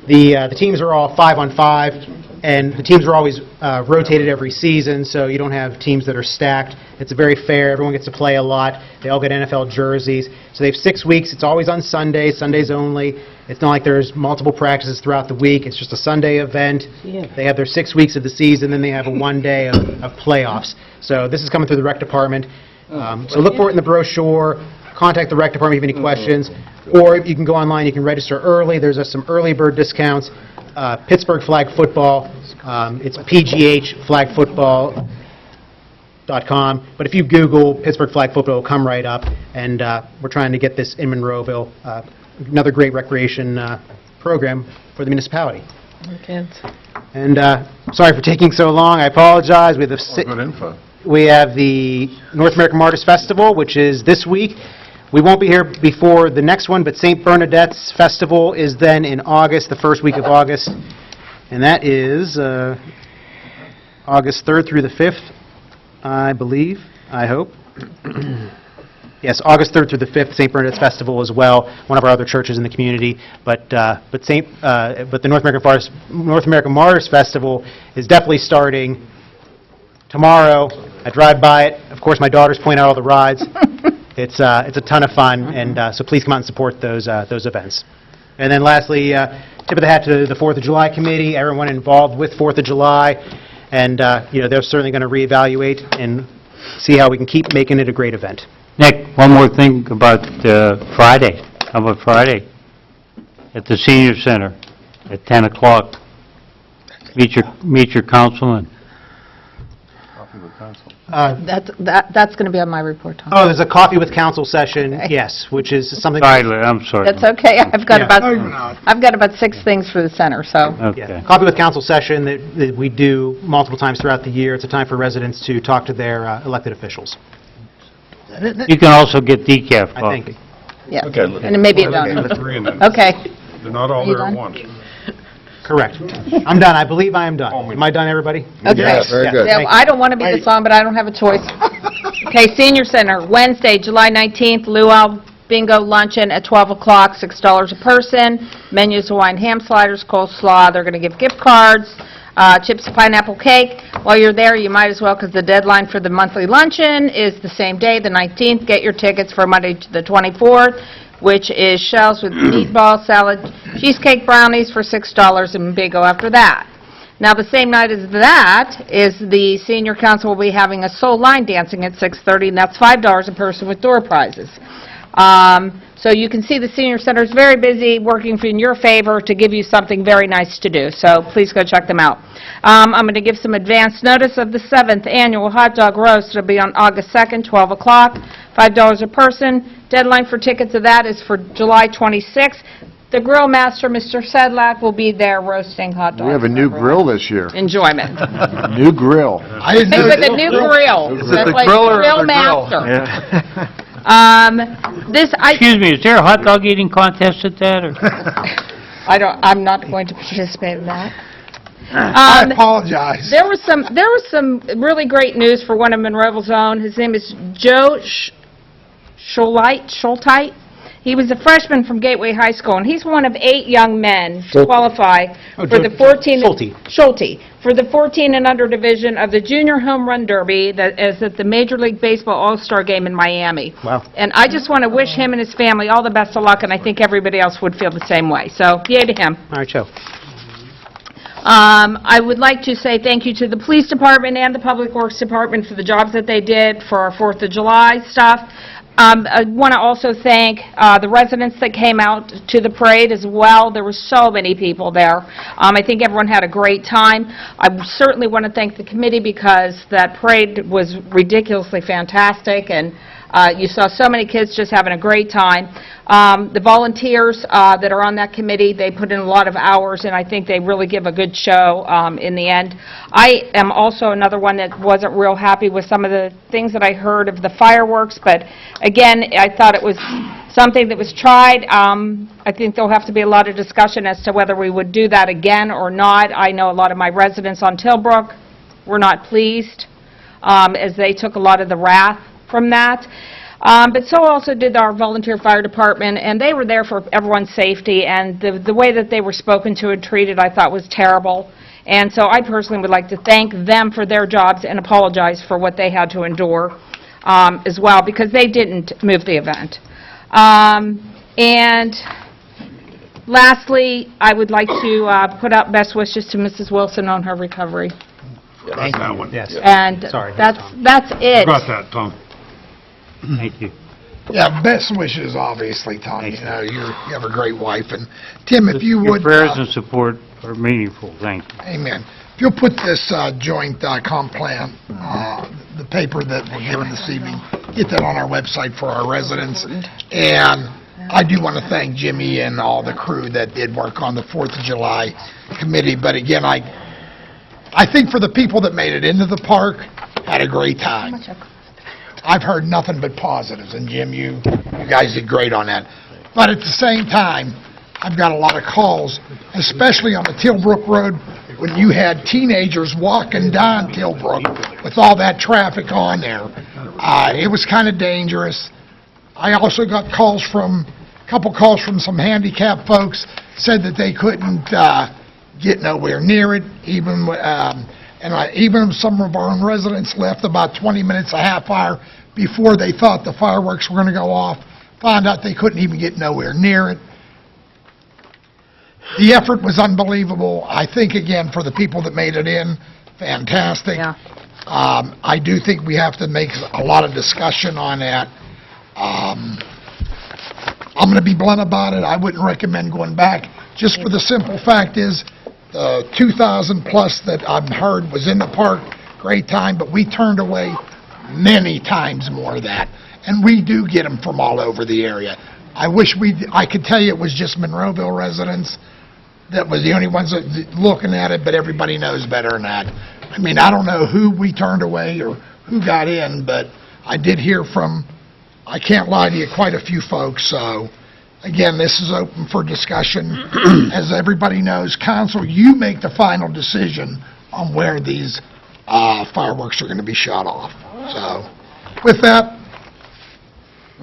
The teams are all 5-on-5, and the teams are always rotated every season, so you don't have teams that are stacked. It's very fair. Everyone gets to play a lot. They all get NFL jerseys. So they have 6 weeks. It's always on Sundays only. It's not like there's multiple practices throughout the week. It's just a Sunday event. Yeah. They have their 6 weeks of the season, then they have a 1 day of playoffs. So this is coming through the rec department. So look for it in the brochure. Contact the rec department if you have any questions. Or you can go online. You can register early. There's some early bird discounts. Pittsburgh Flag Football. It's pghflagfootball.com. But if you Google Pittsburgh Flag Football, it'll come right up. And we're trying to get this in Monroeville. Another great recreation program for the municipality. And sorry for taking so long. I apologize. We have Good info. We have the North American Martyrs Festival, which is this week. We won't be here before the next one, but St. Bernadette's Festival is then in August, the first week of August. And that is August 3rd through the 5th, I believe, I hope. Yes, August 3rd through the 5th, St. Bernadette's Festival as well, one of our other churches in the community. But the North American Martyrs Festival is definitely starting tomorrow. I drive by it. Of course, my daughters point out all the rides. It's a ton of fun, and so please come out and support those events. And then lastly, tip of the hat to the 4th of July committee, everyone involved with 4th of July, and they're certainly going to reevaluate and see how we can keep making it a great event. Nick, one more thing about Friday. How about Friday? At the senior center at 10 o'clock. Meet your councilman. That's going to be on my report, Tom. Oh, there's a coffee with council session, yes, which is something. I'm sorry. That's okay. I've got about 6 things for the center, so. Okay. Yeah, coffee with council session that we do multiple times throughout the year. It's a time for residents to talk to their elected officials. You can also get decaf I coffee. think. Yeah, Okay. and maybe a donut. Okay. They're not all You there at done? once. Correct. I'm done. I believe I am done. Am I done, everybody? Okay. Yes, very good. Yeah, I don't want to be the song, but I don't have a choice. Okay, Senior Center, Wednesday, July 19th, Luau Bingo Luncheon at 12 o'clock, $6 a person. Menus Hawaiian ham sliders, coleslaw. They're going to give gift cards, chips, pineapple cake. While you're there, you might as well, because the deadline for the monthly luncheon is the same day, the 19th. Get your tickets for Monday to the 24th, which is shells with meatball, salad, cheesecake brownies for $6 and bingo after that. Now, the same night as that is the Senior Council will be having a soul line dancing at 6:30, and that's $5 a person with door prizes. So you can see the Senior Center is very busy working in your favor to give you something very nice to do. So please go check them out. I'm going to give some advance notice of the 7th Annual Hot Dog Roast. It'll be on August 2nd, 12 o'clock, $5 a person. Deadline for tickets of that is for July 26th. The grill master, Mr. Sedlak, will be there roasting hot dogs. We have a new grill this year. Enjoyment. New grill. I didn't know With a new grill. Is it That's the like grill or grill the grill? master. Excuse me, is there a hot dog eating contest at that, or? I'm not going to participate in that. I apologize. There was some really great news for one of Monroeville's own. His name is Joe Schultite. He was a freshman from Gateway High School, and he's one of 8 young men to qualify for the 14... Schulte. For the 14 and under division of the Junior Home Run Derby that is at the Major League Baseball All-Star Game in Miami. Wow. And I just want to wish him and his family all the best of luck, and I think everybody else would feel the same way. So, yay to him. All right, Joe. I would like to say thank you to the Police Department and the Public Works Department for the jobs that they did for our 4th of July stuff. I want to also thank the residents that came out to the parade as well. There were so many people there. I think everyone had a great time. I certainly want to thank the committee because that parade was ridiculously fantastic, and you saw so many kids just having a great time. The volunteers that are on that committee, they put in a lot of hours, and I think they really give a good show in the end. I am also another one that wasn't real happy with some of the things that I heard of the fireworks, but again, I thought it was something that was tried. I think there'll have to be a lot of discussion as to whether we would do that again or not. I know a lot of my residents on Tilbrook were not pleased as they took a lot of the wrath from that. But so also did our volunteer fire department, and they were there for everyone's safety, and the way that they were spoken to and treated I thought was terrible. And so I personally would like to thank them for their jobs and apologize for what they had to endure as well, because they didn't move the event. And lastly, I would like to put out best wishes to Mrs. Wilson on her recovery. Got that one. Yes. And Sorry. that's it. Got that, Tom. Thank you. Yeah, best wishes, obviously, Tom. You know, you have a great wife. And Tim, if you would... Your prayers and support are meaningful. Thank you. Amen. If you'll put this joint comp plan, the paper that we're given this evening, get that on our website for our residents. And I do want to thank Jimmy and all the crew that did work on the 4th of July committee. But again, I think for the people that made it into the park, had a great time. I've heard nothing but positives, and Jim, you guys did great on that. But at the same time, I've got a lot of calls, especially on the Tilbrook Road, when you had teenagers walking down Tilbrook with all that traffic on there. It was kind of dangerous. I also got a couple calls from some handicapped folks, said that they couldn't get nowhere near it, even some of our own residents left about 20 minutes, a half hour before they thought the fireworks were going to go off, found out they couldn't even get nowhere near it. The effort was unbelievable. I think, again, for the people that made it in, fantastic. Yeah. I do think we have to make a lot of discussion on that. I'm going to be blunt about it. I wouldn't recommend going back, just for the simple fact is, the 2,000 plus that I've heard was in the park, great time, but we turned away many times more of that. And we do get them from all over the area. I could tell you it was just Monroeville residents that was the only ones that looking at it, but everybody knows better than that. I mean, I don't know who we turned away or who got in, but I did hear from, I can't lie to you, quite a few folks, so... Again, this is open for discussion. As everybody knows, council, you make the final decision on where these fireworks are going to be shot off. So, with that,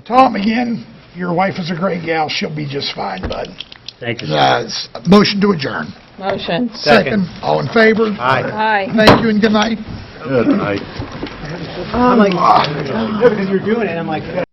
Tom, again, your wife is a great gal. She'll be just fine, bud. Thank you. Motion to adjourn. Motion. Second. All in favor? Aye. Thank you and good night. Good night. I'm like, no, because you're doing it, I'm like...